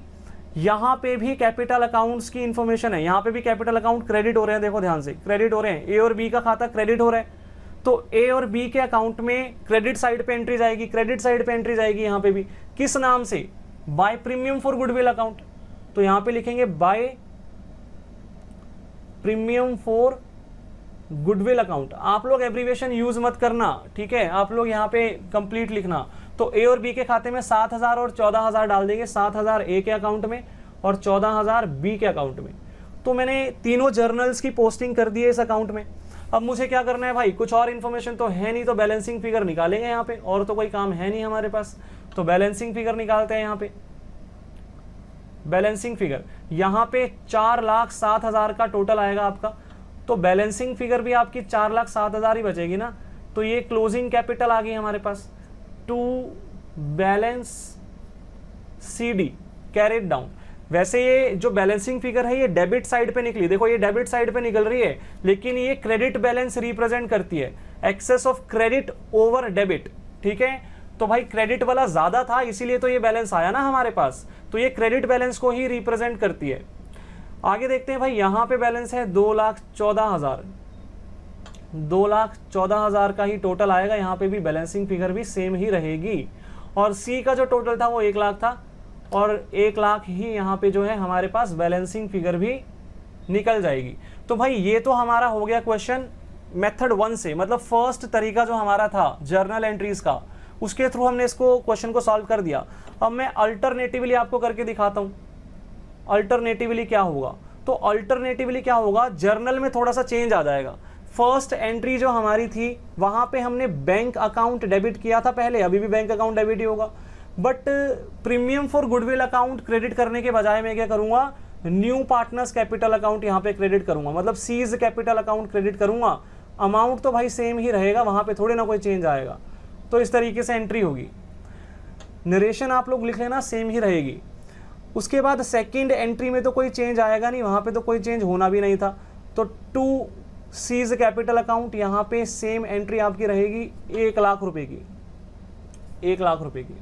[SPEAKER 1] यहाँ पे भी कैपिटल अकाउंट्स की इंफॉर्मेशन है, यहाँ पे भी कैपिटल अकाउंट क्रेडिट हो रहे हैं, देखो ध्यान से क्रेडिट हो रहे हैं, ए और बी का खाता क्रेडिट हो रहा है। तो ए और बी के अकाउंट में क्रेडिट साइड पे एंट्री जाएगी, क्रेडिट साइड पे एंट्री जाएगी यहाँ पे भी, किस नाम से, by premium for goodwill account. तो तो यहां पे लिखेंगे by premium for goodwill account. आप लोग एब्रीविएशन यूज मत करना, ठीक है, आप लोग यहाँ पे कंप्लीट लिखना। तो ए और बी के खाते में 7,000 और 14,000 डाल देंगे, 7,000 ए के अकाउंट में और 14,000 बी के अकाउंट में। तो मैंने तीनों जर्नल्स की पोस्टिंग कर दी है इस अकाउंट में। अब मुझे क्या करना है भाई, कुछ और इन्फॉर्मेशन तो है नहीं, तो बैलेंसिंग फिगर निकालेंगे यहाँ पे, और तो कोई काम है नहीं हमारे पास। तो बैलेंसिंग फिगर निकालते हैं यहाँ पे। बैलेंसिंग फिगर यहाँ पे 4,07,000 का टोटल आएगा आपका। तो बैलेंसिंग फिगर भी आपकी 4,07,000 ही बचेगी ना। तो ये क्लोजिंग कैपिटल आ गई हमारे पास to balance CD carried down. वैसे ये जो बैलेंसिंग फिगर है ये डेबिट साइड पे निकली, देखो ये डेबिट साइड पे निकल रही है, लेकिन ये क्रेडिट बैलेंस रिप्रेजेंट करती है, excess of credit over debit, ठीक है। तो भाई क्रेडिट वाला ज्यादा था इसीलिए तो ये बैलेंस आया ना हमारे पास, तो ये क्रेडिट बैलेंस को ही रिप्रेजेंट करती है। आगे देखते हैं भाई, यहां पे बैलेंस है 2,14,000, 2,14,000 का ही टोटल आएगा। यहाँ पे भी बैलेंसिंग फिगर भी सेम ही रहेगी, और सी का जो टोटल था वो 1 लाख था, और 1 लाख ही यहाँ पे जो है हमारे पास बैलेंसिंग फिगर भी निकल जाएगी। तो भाई ये तो हमारा हो गया क्वेश्चन मेथड 1 से, मतलब फर्स्ट तरीका जो हमारा था जर्नल एंट्रीज का, उसके थ्रू हमने इसको क्वेश्चन को सॉल्व कर दिया। अब मैं अल्टरनेटिवली आपको करके दिखाता हूँ। अल्टरनेटिवली क्या होगा, तो अल्टरनेटिवली क्या होगा, जर्नल में थोड़ा सा चेंज आ जाएगा। फर्स्ट एंट्री जो हमारी थी वहां पे हमने बैंक अकाउंट डेबिट किया था पहले, अभी भी बैंक अकाउंट डेबिट ही होगा, but premium for goodwill account credit करने के बजाय मैं क्या करूंगा, न्यू पार्टनर्स कैपिटल अकाउंट यहां पे क्रेडिट करूंगा, मतलब सीज कैपिटल अकाउंट क्रेडिट करूंगा। अमाउंट तो भाई सेम ही रहेगा, वहां पे थोड़े ना कोई चेंज आएगा। तो इस तरीके से एंट्री होगी। नरेशन आप लोग लिख लेना, सेम ही रहेगी। उसके बाद सेकेंड एंट्री में तो कोई चेंज आएगा नहीं, वहां पे तो कोई चेंज होना भी नहीं था। तो टू सीज कैपिटल अकाउंट, यहाँ पे सेम एंट्री आपकी रहेगी 1 लाख रुपए की, 1 लाख रुपए की।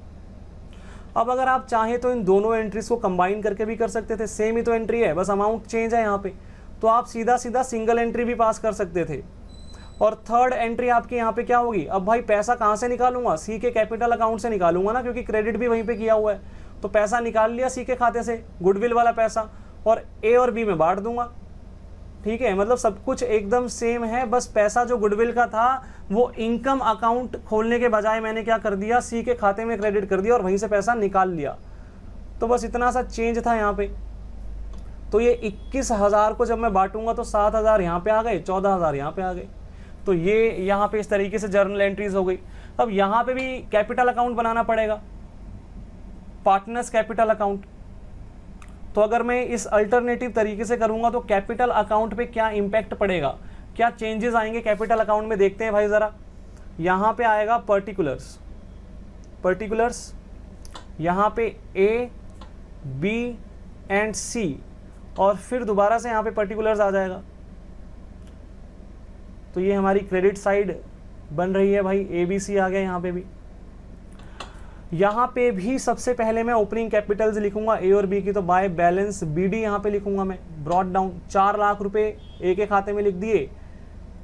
[SPEAKER 1] अब अगर आप चाहें तो इन दोनों एंट्रीज को कंबाइन करके भी कर सकते थे, सेम ही तो एंट्री है, बस अमाउंट चेंज है यहाँ पे। तो आप सीधा सीधा सिंगल एंट्री भी पास कर सकते थे। और थर्ड एंट्री आपकी यहाँ पे क्या होगी, अब भाई पैसा कहाँ से निकालूंगा, सी के कैपिटल अकाउंट से निकालूंगा ना, क्योंकि क्रेडिट भी वहीं पे किया हुआ है। तो पैसा निकाल लिया सी के खाते से, गुडविल वाला पैसा, और ए और बी में बांट दूंगा, ठीक है। मतलब सब कुछ एकदम सेम है, बस पैसा जो गुडविल का था वो इनकम अकाउंट खोलने के बजाय मैंने क्या कर दिया, सी के खाते में क्रेडिट कर दिया और वहीं से पैसा निकाल लिया। तो बस इतना सा चेंज था यहाँ पे। तो ये 21,000 को जब मैं बांटूंगा तो 7,000 यहाँ पे आ गए, 14,000 यहाँ पे आ गए। तो ये यहाँ पे इस तरीके से जर्नल एंट्रीज हो गई। अब यहाँ पे भी कैपिटल अकाउंट बनाना पड़ेगा, पार्टनर्स कैपिटल अकाउंट। तो अगर मैं इस अल्टरनेटिव तरीके से करूंगा तो कैपिटल अकाउंट पे क्या इंपैक्ट पड़ेगा, क्या चेंजेस आएंगे कैपिटल अकाउंट में, देखते हैं भाई जरा। यहां पे आएगा पर्टिकुलर्स, पर्टिकुलर्स यहां पे ए बी एंड सी, और फिर दोबारा से यहां पे पर्टिकुलर्स आ जाएगा। तो ये हमारी क्रेडिट साइड बन रही है भाई, ए बी सी आ गया यहाँ पे भी। यहाँ पे भी सबसे पहले मैं ओपनिंग कैपिटल्स लिखूंगा ए और बी की, तो बाय बैलेंस बीडी यहाँ पे लिखूंगा मैं। ब्रॉड डाउन 4 लाख रुपए ए के खाते में लिख दिए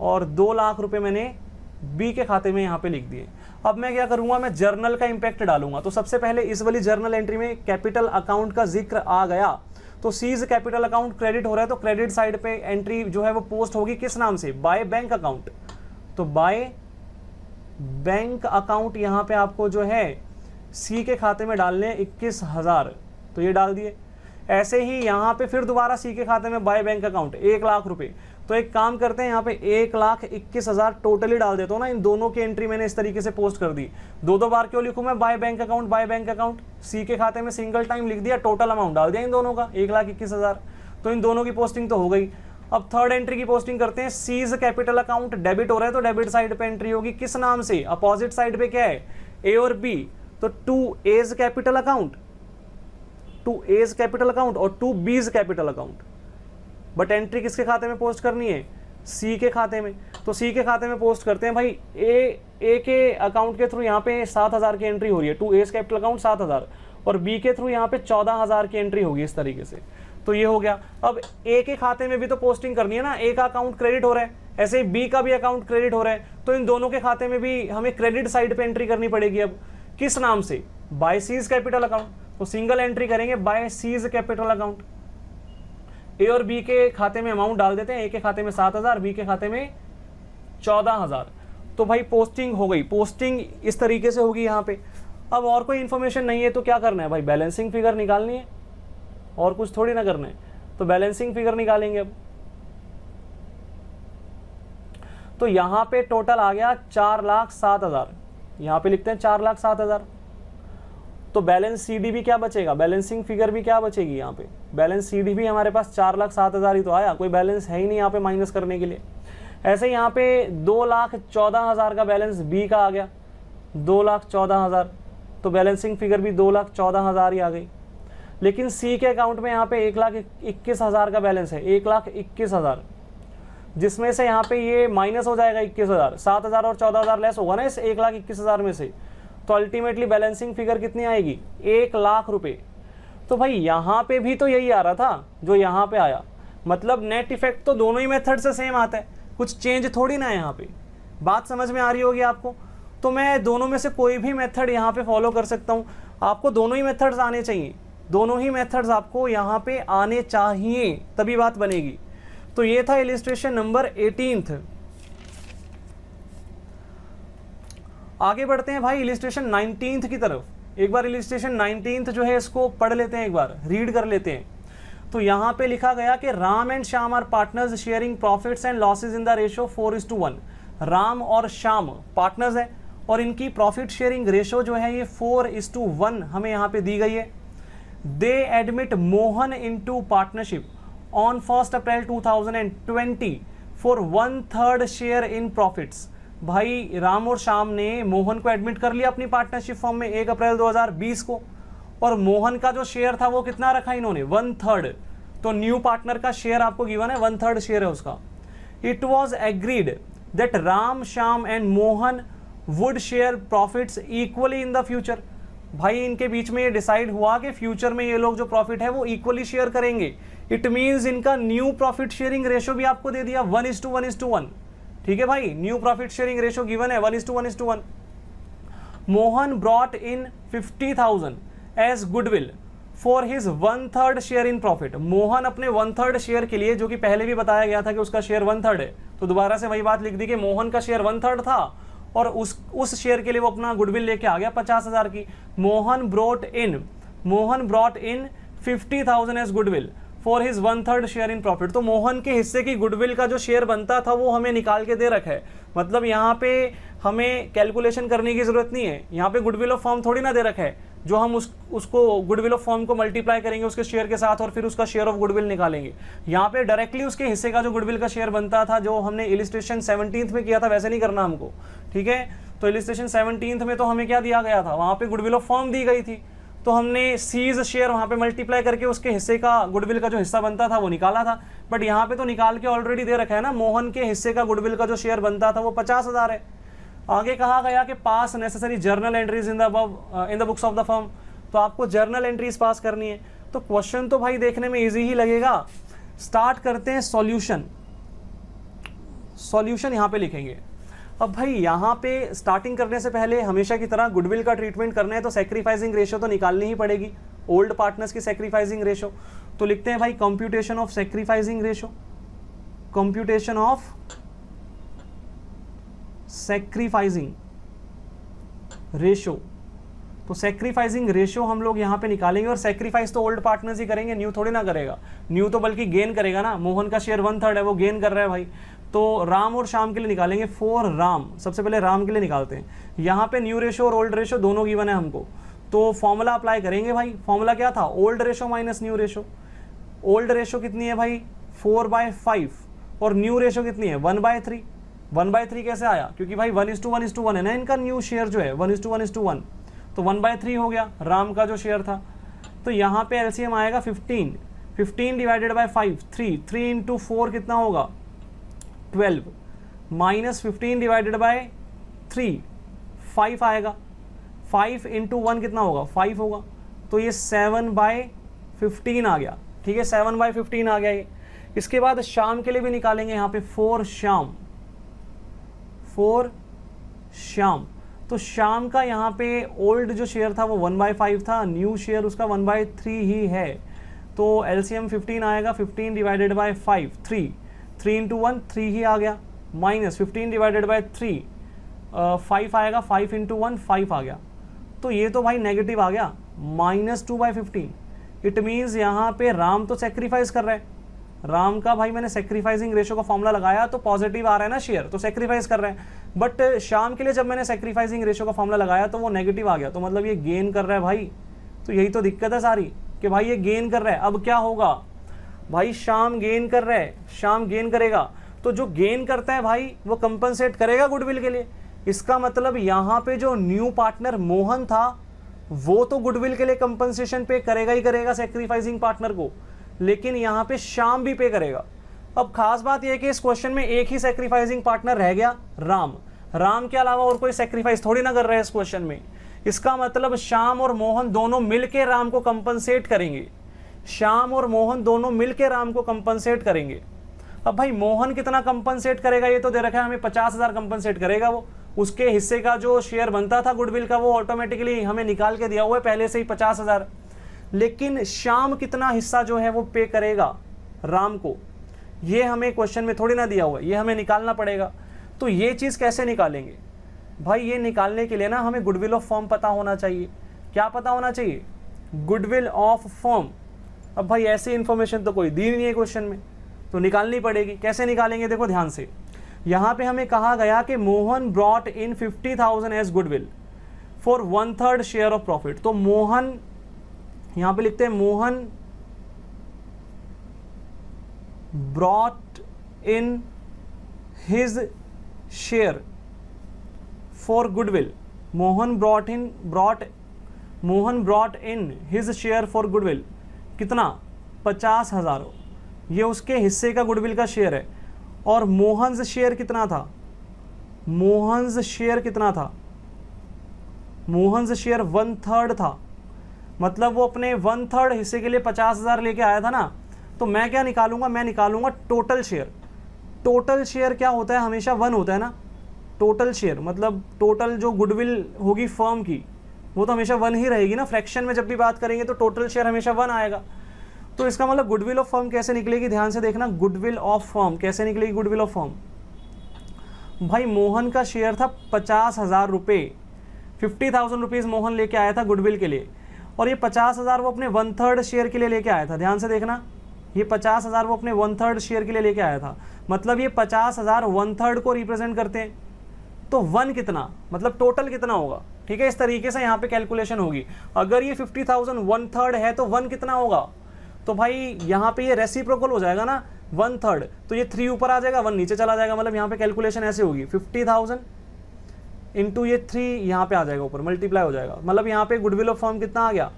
[SPEAKER 1] और 2 लाख रुपए मैंने बी के खाते में यहाँ पे लिख दिए। अब मैं क्या करूंगा, मैं जर्नल का इंपैक्ट डालूंगा। तो सबसे पहले इस वाली जर्नल एंट्री में कैपिटल अकाउंट का जिक्र आ गया, तो सीज कैपिटल अकाउंट क्रेडिट हो रहा है, तो क्रेडिट साइड पे एंट्री जो है वो पोस्ट होगी किस नाम से, बाय बैंक अकाउंट। तो बाय बैंक अकाउंट यहाँ पे आपको जो है सी के खाते में डालने 21,000, तो ये डाल दिए। ऐसे ही यहाँ पे फिर दोबारा सी के खाते में बाय बैंक अकाउंट 1 लाख रुपए। तो एक काम करते हैं, यहाँ पे 1,21,000 टोटली डाल देता हूँ ना, इन दोनों की एंट्री मैंने इस तरीके से पोस्ट कर दी। 2-2 बार क्यों लिखूँ मैं, by bank account, by bank account, C के खाते में सिंगल टाइम लिख दिया, टोटल अमाउंट डाल दिया इन दोनों का 1,21,000। तो इन दोनों की पोस्टिंग तो हो गई। अब थर्ड एंट्री की पोस्टिंग करते हैं। सीज कैपिटल अकाउंट डेबिट हो रहा है, तो डेबिट साइड पे एंट्री होगी किस नाम से, अपोजिट साइड पे क्या है, ए और बी। तो 2 A's capital account, 2 A's capital account और 2 बीज कैपिटल अकाउंट। बट एंट्री किसके खाते में पोस्ट करनी है, सी के खाते में। तो सी के खाते में पोस्ट करते हैं भाई। ए के अकाउंट के थ्रू यहाँ पे 7,000 की एंट्री हो रही है, 2 एज कैपिटल अकाउंट 7,000, और बी के थ्रू यहाँ पे 14,000 की एंट्री होगी इस तरीके से। तो ये हो गया। अब ए के खाते में भी तो पोस्टिंग करनी है ना, ए का अकाउंट क्रेडिट हो रहा है, ऐसे ही बी का भी अकाउंट क्रेडिट हो रहा है, तो इन दोनों के खाते में भी हमें क्रेडिट साइड पे एंट्री करनी पड़ेगी। अब किस नाम से, बाय सीज कैपिटल अकाउंट। तो सिंगल एंट्री करेंगे बाय सीज कैपिटल अकाउंट। ए और बी के खाते में अमाउंट डाल देते हैं, ए के खाते में 7,000, बी के खाते में 14,000। तो भाई पोस्टिंग हो गई, पोस्टिंग इस तरीके से होगी यहाँ पे। अब और कोई इन्फॉर्मेशन नहीं है तो क्या करना है भाई, बैलेंसिंग फिगर निकालनी है, और कुछ थोड़ी ना करना है। तो बैलेंसिंग फिगर निकालेंगे अब। तो यहाँ पे टोटल आ गया 4,07,000, यहाँ पे लिखते हैं 4,07,000। तो बैलेंस सीडी भी क्या बचेगा, बैलेंसिंग फिगर भी क्या बचेगी, यहाँ पे बैलेंस सीडी भी हमारे पास 4,07,000 ही तो आया, कोई बैलेंस है ही नहीं यहाँ पे माइनस करने के लिए। ऐसे यहाँ पे 2,14,000 का बैलेंस बी का आ गया, 2,14,000, तो बैलेंसिंग फिगर भी 2,14,000 ही आ गई। लेकिन सी के अकाउंट में यहाँ पे 1,21,000 का बैलेंस है, 1,21,000, जिसमें से यहाँ पे ये माइनस हो जाएगा 21,000, 7,000 और 14,000 लेस होगा ना इस 1,21,000 में से। तो अल्टीमेटली बैलेंसिंग फिगर कितनी आएगी, 1,00,000 रुपये। तो भाई यहाँ पे भी तो यही आ रहा था जो यहाँ पे आया, मतलब नेट इफेक्ट तो दोनों ही मेथड से सेम आता है, कुछ चेंज थोड़ी ना है यहाँ पे। बात समझ में आ रही होगी आपको। तो मैं दोनों में से कोई भी मेथड यहाँ पे फॉलो कर सकता हूँ, आपको दोनों ही मेथड्स आने चाहिए, दोनों ही मेथड्स आपको यहाँ पे आने चाहिए, तभी बात बनेगी। तो ये था इलिस्ट्रेशन नंबर 18। आगे बढ़ते हैं भाई इलिस्ट्रेशन 19 की तरफ। एक बार इलिस्ट्रेशन 19 जो है इसको पढ़ लेते हैं, एक बार रीड कर लेते हैं। तो यहाँ पे लिखा गया कि Ram and Shyam are partners sharing profits and losses in the ratio 4:1। Ram और श्याम पार्टनर्स हैं और इनकी प्रॉफिट शेयरिंग रेशो जो है ये 4:1 हमें यहाँ पे दी गई है। दे admit Mohan into partnership on 1 April 2020 for 1/3 share in profits. भाई राम और श्याम ने मोहन को एडमिट कर लिया अपनी पार्टनरशिप फॉर्म में 1 अप्रैल 2020 को, और मोहन का जो शेयर था वो कितना रखा इन्होंने, 1/3। तो न्यू पार्टनर का शेयर आपको गिवन है, 1/3 शेयर है उसका। It was agreed that Ram, Shyam and Mohan would share profits equally in the future. भाई इनके बीच में ये डिसाइड हुआ कि फ्यूचर में ये लोग जो प्रॉफिट है वो इक्वली शेयर करेंगे। इट मीन्स इनका न्यू प्रॉफिट शेयरिंग रेशो भी आपको दे दिया 1:1:1। ठीक है भाई, new profit sharing ratio given है 1:1:1। Mohan brought in 50,000 as goodwill for his 1/3 share in profit. Mohan अपने 1/3 शेयर के लिए, जो कि पहले भी बताया गया था कि उसका शेयर 1/3 है, तो दोबारा से वही बात लिख दी कि मोहन का शेयर 1/3 था और उस शेयर के लिए वो अपना गुडविल लेके आ गया 50,000 की। Mohan brought in 50,000 as goodwill for his 1/3 share in profit. तो मोहन के हिस्से की गुडविल का जो शेयर बनता था वो हमें निकाल के दे रखा है। मतलब यहाँ पे हमें कैलकुलेशन करने की जरूरत नहीं है, यहाँ पे गुडविल ऑफ फर्म थोड़ी ना दे रखा है जो हम उसको गुडविल ऑफ फर्म को मल्टीप्लाई करेंगे उसके शेयर के साथ और फिर उसका शेयर ऑफ गुडविल निकालेंगे। यहाँ पे डायरेक्टली उसके हिस्से का जो गुडविल का शेयर बनता था, जो हमने इलिस्ट्रेशन 17 में किया था, वैसे नहीं करना हमको। ठीक है, तो इलिस्ट्रेशन 17 में तो हमें क्या दिया गया था, वहाँ पे गुडविल ऑफ फर्म दी गई थी, तो हमने सीज शेयर वहाँ पे मल्टीप्लाई करके उसके हिस्से का गुडविल का जो हिस्सा बनता था वो निकाला था। बट यहाँ पे तो निकाल के ऑलरेडी दे रखा है ना, मोहन के हिस्से का गुडविल का जो शेयर बनता था वो 50,000 है। आगे कहा गया कि पास necessary journal entries in the books of the firm. तो आपको जर्नल एंट्रीज पास करनी है। तो क्वेश्चन तो भाई देखने में इजी ही लगेगा। स्टार्ट करते हैं सॉल्यूशन यहाँ पे लिखेंगे। अब भाई यहाँ पे स्टार्टिंग करने से पहले हमेशा की तरह गुडविल का ट्रीटमेंट करना है, तो सैक्रिफाइसिंग रेशो तो निकालनी ही पड़ेगी, ओल्ड पार्टनर्स की सैक्रिफाइसिंग रेशो। तो लिखते हैं भाई computation of sacrificing ratio, computation of sacrificing ratio. तो सैक्रिफाइसिंग रेशो हम लोग यहाँ पे निकालेंगे, और सैक्रिफाइस तो ओल्ड पार्टनर्स ही करेंगे, न्यू थोड़ी ना करेगा। न्यू तो बल्कि गेन करेगा ना, मोहन का शेयर 1/3 है, वो गेन कर रहा है भाई। तो राम और श्याम के लिए निकालेंगे। फॉर राम, सबसे पहले राम के लिए निकालते हैं। यहाँ पे न्यू रेशो और ओल्ड रेशो दोनों गिवन है हमको, तो फॉर्मूला अप्लाई करेंगे भाई। फॉर्मूला क्या था, old ratio minus new ratio. Old ratio कितनी है भाई, 4/5, और न्यू रेशो कितनी है, 1/3। 1/3 कैसे आया, क्योंकि भाई 1:1:1 है ना इनका न्यू शेयर जो है, 1:1:1, तो 1/3 हो गया राम का जो शेयर था। तो यहाँ पे एलसीएम आएगा 15 डिवाइडेड बाय 5, 3 इंटू 4 कितना होगा, 12, माइनस 15 डिवाइडेड बाय 3, 5 आएगा। 5 इंटू 1 कितना होगा, 5 होगा। तो ये 7/15 आ गया। ठीक है, 7/15 आ गया ये। इसके बाद शाम के लिए भी निकालेंगे यहाँ पे, 4 शाम। तो श्याम का यहाँ पे ओल्ड जो शेयर था वो 1/5 था, न्यू शेयर उसका 1/3 ही है। तो एलसीएम 15 आएगा, 15 डिवाइडेड बाय 5 3, 3 इंटू 1 3 ही आ गया, माइनस 15 डिवाइडेड बाय 3 5 आएगा, 5 इंटू 1 5 आ गया। तो ये तो भाई नेगेटिव आ गया, -2/15। इट मीन्स यहाँ पे राम तो सेक्रीफाइस कर रहा है, राम का भाई मैंने सेक्रीफाइसिंग रेशो का फॉर्मूला लगाया तो पॉजिटिव आ रहा है ना शेयर, तो सेक्रीफाइस कर रहे हैं। बट शाम के लिए जब मैंने सेक्रीफाइसिंग रेशो का फॉर्मूला लगाया तो वो नेगेटिव आ गया, तो मतलब ये गेन कर रहा है भाई। तो यही तो दिक्कत है सारी कि भाई ये गेन कर रहा है। अब क्या होगा भाई, शाम गेन कर रहा है, शाम गेन करेगा, तो जो गेन करता है भाई वो कंपनसेट करेगा गुडविल के लिए। इसका मतलब यहाँ पे जो न्यू पार्टनर मोहन था वो तो गुडविल के लिए कंपनसेशन पे करेगा ही करेगा सेक्रीफाइसिंग पार्टनर को, लेकिन यहाँ पे शाम भी पे करेगा। अब खास बात यह कि इस क्वेश्चन में एक ही सेक्रीफाइसिंग पार्टनर रह गया, राम। राम के अलावा और कोई सेक्रीफाइस थोड़ी ना कर रहे हैं इस क्वेश्चन में। इसका मतलब शाम और मोहन दोनों मिलके राम को कंपनसेट करेंगे, शाम और मोहन दोनों मिलके राम को कंपनसेट करेंगे। अब भाई मोहन कितना कंपनसेट करेगा ये तो दे रखा है हमें, 50,000 कंपनसेट करेगा वो। उसके हिस्से का जो शेयर बनता था गुडविल का वो ऑटोमेटिकली हमें निकाल के दिया हुआ है पहले से ही 50,000। लेकिन शाम कितना हिस्सा जो है वो पे करेगा राम को, ये हमें क्वेश्चन में थोड़ी ना दिया हुआ है, ये हमें निकालना पड़ेगा। तो ये चीज़ कैसे निकालेंगे भाई, ये निकालने के लिए ना हमें गुडविल ऑफ फर्म पता होना चाहिए। क्या पता होना चाहिए? Goodwill of firm. अब भाई ऐसी इंफॉर्मेशन तो कोई दी नहीं है क्वेश्चन में, तो निकालनी पड़ेगी। कैसे निकालेंगे देखो ध्यान से। यहाँ पे हमें कहा गया कि Mohan brought in 50,000 as goodwill for 1/3 share of profit. तो मोहन, यहाँ पे लिखते हैं Mohan brought in his share for goodwill. Mohan brought in his share for goodwill. कितना? 50,000। ये उसके हिस्से का गुडविल का शेयर है। और मोहन शेयर कितना था? मोहन शेयर कितना था? मोहन शेयर 1/3 था। मतलब वो अपने 1/3 हिस्से के लिए 50,000 लेके आया था ना। तो मैं क्या निकालूंगा? मैं निकालूंगा टोटल शेयर। टोटल शेयर क्या होता है? हमेशा 1 होता है ना। टोटल शेयर मतलब टोटल जो गुडविल होगी फर्म की वो तो हमेशा 1 ही रहेगी ना। फ्रैक्शन में जब भी बात करेंगे तो टोटल शेयर हमेशा 1 आएगा। तो इसका मतलब गुडविल ऑफ फर्म कैसे निकलेगी? ध्यान से देखना, गुडविल ऑफ फर्म कैसे निकलेगी? गुडविल ऑफ फर्म भाई, मोहन का शेयर था 50,000 रुपये, 50,000 रुपीज़ मोहन लेके आया था गुडविल के लिए, और ये 50,000 वो अपने 1/3 शेयर के लिए लेके आया था। ध्यान से देखना, ये 50,000 वो अपने 1/3 शेयर के लिए लेके आया था। मतलब ये 50,000 1/3 को रिप्रेजेंट करते हैं। तो 1 कितना, मतलब टोटल कितना होगा? ठीक है, इस तरीके से यहाँ पे कैलकुलेशन होगी। अगर ये 50,000 1/3 है तो 1 कितना होगा? तो भाई यहाँ पे ये रेसिप्रोकल हो जाएगा ना 1/3, तो ये 3 ऊपर आ जाएगा, 1 नीचे चला जाएगा। मतलब यहाँ पे कैलकुलेशन ऐसे होगी, 50,000 इंटू ये 3 यहाँ पे आ जाएगा ऊपर, मल्टीप्लाई हो जाएगा। मतलब यहाँ पे गुडविल ऑफ फर्म कितना आ गया?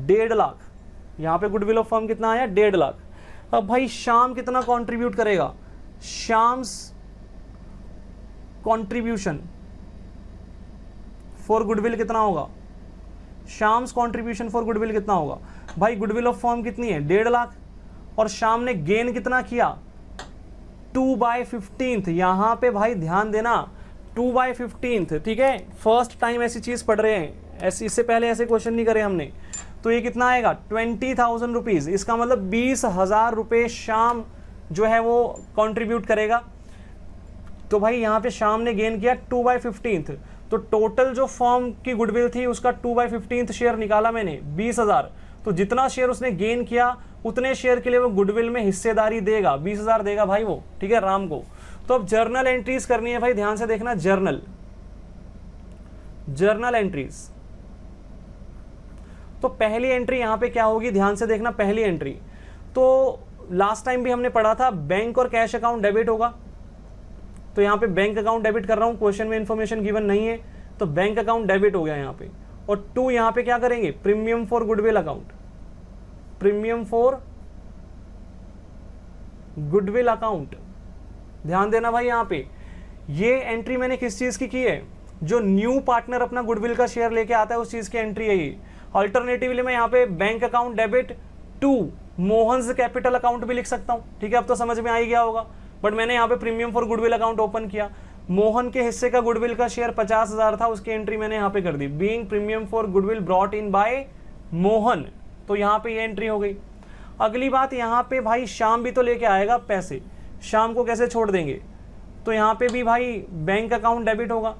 [SPEAKER 1] 1.5 लाख। यहाँ पे गुडविल ऑफ फर्म कितना आया? 1.5 लाख। अब भाई शाम कितना कंट्रीब्यूट करेगा? शाम्स कंट्रीब्यूशन फॉर गुडविल कितना होगा? शाम्स कंट्रीब्यूशन फॉर गुडविल कितना होगा? भाई गुडविल ऑफ फर्म कितनी है? 1.5 लाख। और शाम ने गेन कितना किया? 2/15। यहाँ पे भाई ध्यान देना, 2/15। ठीक है, फर्स्ट टाइम ऐसी चीज पढ़ रहे हैं, ऐसे इससे पहले ऐसे क्वेश्चन नहीं करे हमने। तो ये कितना आएगा? 20,000 रुपीज। इसका मतलब 20,000 रुपये शाम जो है वो कंट्रीब्यूट करेगा। तो भाई यहाँ पे शाम ने गेन किया 2/15। तो टोटल जो फर्म की गुडविल थी उसका 2/15 शेयर निकाला मैंने, 20,000। तो जितना शेयर उसने गेन किया उतने शेयर के लिए वो गुडविल में हिस्सेदारी देगा, 20,000 देगा भाई वो। ठीक है, राम को। तो अब जर्नल एंट्रीज करनी है भाई, ध्यान से देखना। Journal entries. तो पहली एंट्री यहाँ पे क्या होगी? ध्यान से देखना, पहली एंट्री तो लास्ट टाइम भी हमने पढ़ा था, बैंक और कैश अकाउंट डेबिट होगा। तो यहाँ पे बैंक अकाउंट डेबिट कर रहा हूँ, क्वेश्चन में इंफॉर्मेशन गिवन नहीं है, तो बैंक अकाउंट डेबिट हो गया यहाँ पे। और 2 यहाँ पे क्या करेंगे? Premium for goodwill account, premium for goodwill account. ध्यान देना भाई, यहाँ पे ये एंट्री मैंने किस चीज की है? जो न्यू पार्टनर अपना गुडविल का शेयर लेके आता है उस चीज की एंट्री है ये। अल्टरनेटिवली मैं यहाँ पे bank account debit to Mohan's capital account भी लिख सकता हूँ। ठीक है, अब तो समझ में आ ही गया होगा। बट मैंने यहाँ पे premium for goodwill account open किया। मोहन के हिस्से का गुडविल का शेयर 50,000 था, उसकी एंट्री मैंने यहाँ पे कर दी। Being premium for goodwill brought in by Mohan, तो यहाँ पे ये एंट्री हो गई। अगली बात यहाँ पे भाई श्याम भी तो लेके आएगा पैसे, श्याम को कैसे छोड़ देंगे, तो यहाँ पे भी भाई बैंक अकाउंट डेबिट होगा,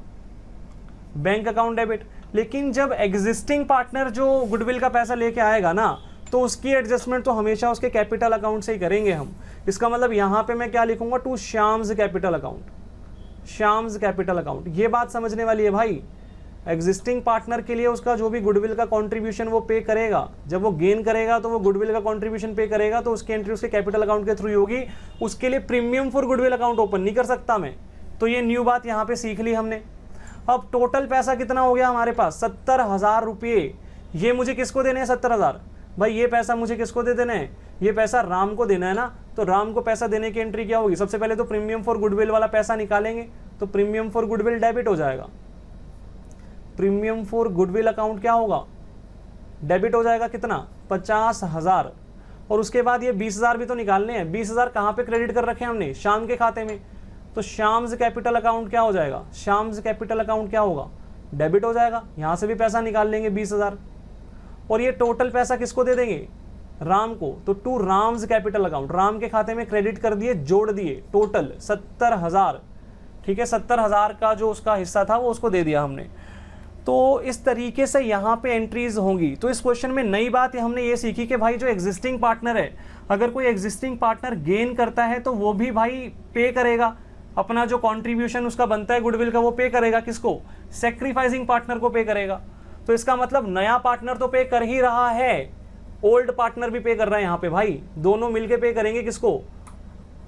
[SPEAKER 1] बैंक अकाउंट डेबिट। लेकिन जब एग्जिस्टिंग पार्टनर जो गुडविल का पैसा लेके आएगा ना, तो उसकी एडजस्टमेंट तो हमेशा उसके कैपिटल अकाउंट से ही करेंगे हम। इसका मतलब यहाँ पे मैं क्या लिखूंगा, to Shyam's capital account, Shyam's capital account. ये बात समझने वाली है भाई, एग्जिस्टिंग पार्टनर के लिए उसका जो भी गुडविल का कंट्रीब्यूशन वो पे करेगा, जब वो गेन करेगा तो वो गुडविल का कंट्रीब्यूशन पे करेगा, तो उसकी एंट्री उसके कैपिटल अकाउंट के थ्रू होगी। उसके लिए premium for goodwill account open नहीं कर सकता मैं। तो ये न्यू बात यहाँ पे सीख ली हमने। अब टोटल पैसा कितना हो गया हमारे पास, 70,000 रुपये। ये मुझे किसको देने हैं 70,000, भाई ये पैसा मुझे किसको दे देना है, ये पैसा राम को देना है ना। तो राम को पैसा देने की एंट्री क्या होगी, सबसे पहले तो प्रीमियम फॉर गुडविल वाला पैसा निकालेंगे, तो प्रीमियम फॉर गुडविल डेबिट हो जाएगा। प्रीमियम फॉर गुडविल अकाउंट क्या होगा, डेबिट हो जाएगा, कितना 50,000। और उसके बाद ये 20,000 भी तो निकालने हैं। 20,000 कहाँ पे क्रेडिट कर रखे हैं हमने, श्याम के खाते में, तो श्याम्स कैपिटल अकाउंट क्या हो जाएगा, श्याम्स कैपिटल अकाउंट क्या होगा, डेबिट हो जाएगा। यहाँ से भी पैसा निकाल लेंगे 20,000, और ये टोटल पैसा किसको दे देंगे, राम को, तो to Ram's capital account, Ram के खाते में क्रेडिट कर दिए, जोड़ दिए, टोटल 70,000। ठीक है, 70,000 का जो उसका हिस्सा था वो उसको दे दिया हमने। तो इस तरीके से यहाँ पे एंट्रीज होंगी। तो इस क्वेश्चन में नई बात हमने ये सीखी कि भाई जो एग्जिस्टिंग पार्टनर है, अगर कोई एग्जिस्टिंग पार्टनर गेन करता है तो वो भी भाई पे करेगा, अपना जो कंट्रीब्यूशन उसका बनता है गुडविल का वो पे करेगा, किसको, सैक्रिफाइसिंग पार्टनर को पे करेगा। तो इसका मतलब नया पार्टनर तो पे कर ही रहा है, ओल्ड पार्टनर भी पे कर रहा है यहाँ पे भाई, दोनों मिलके पे करेंगे किसको,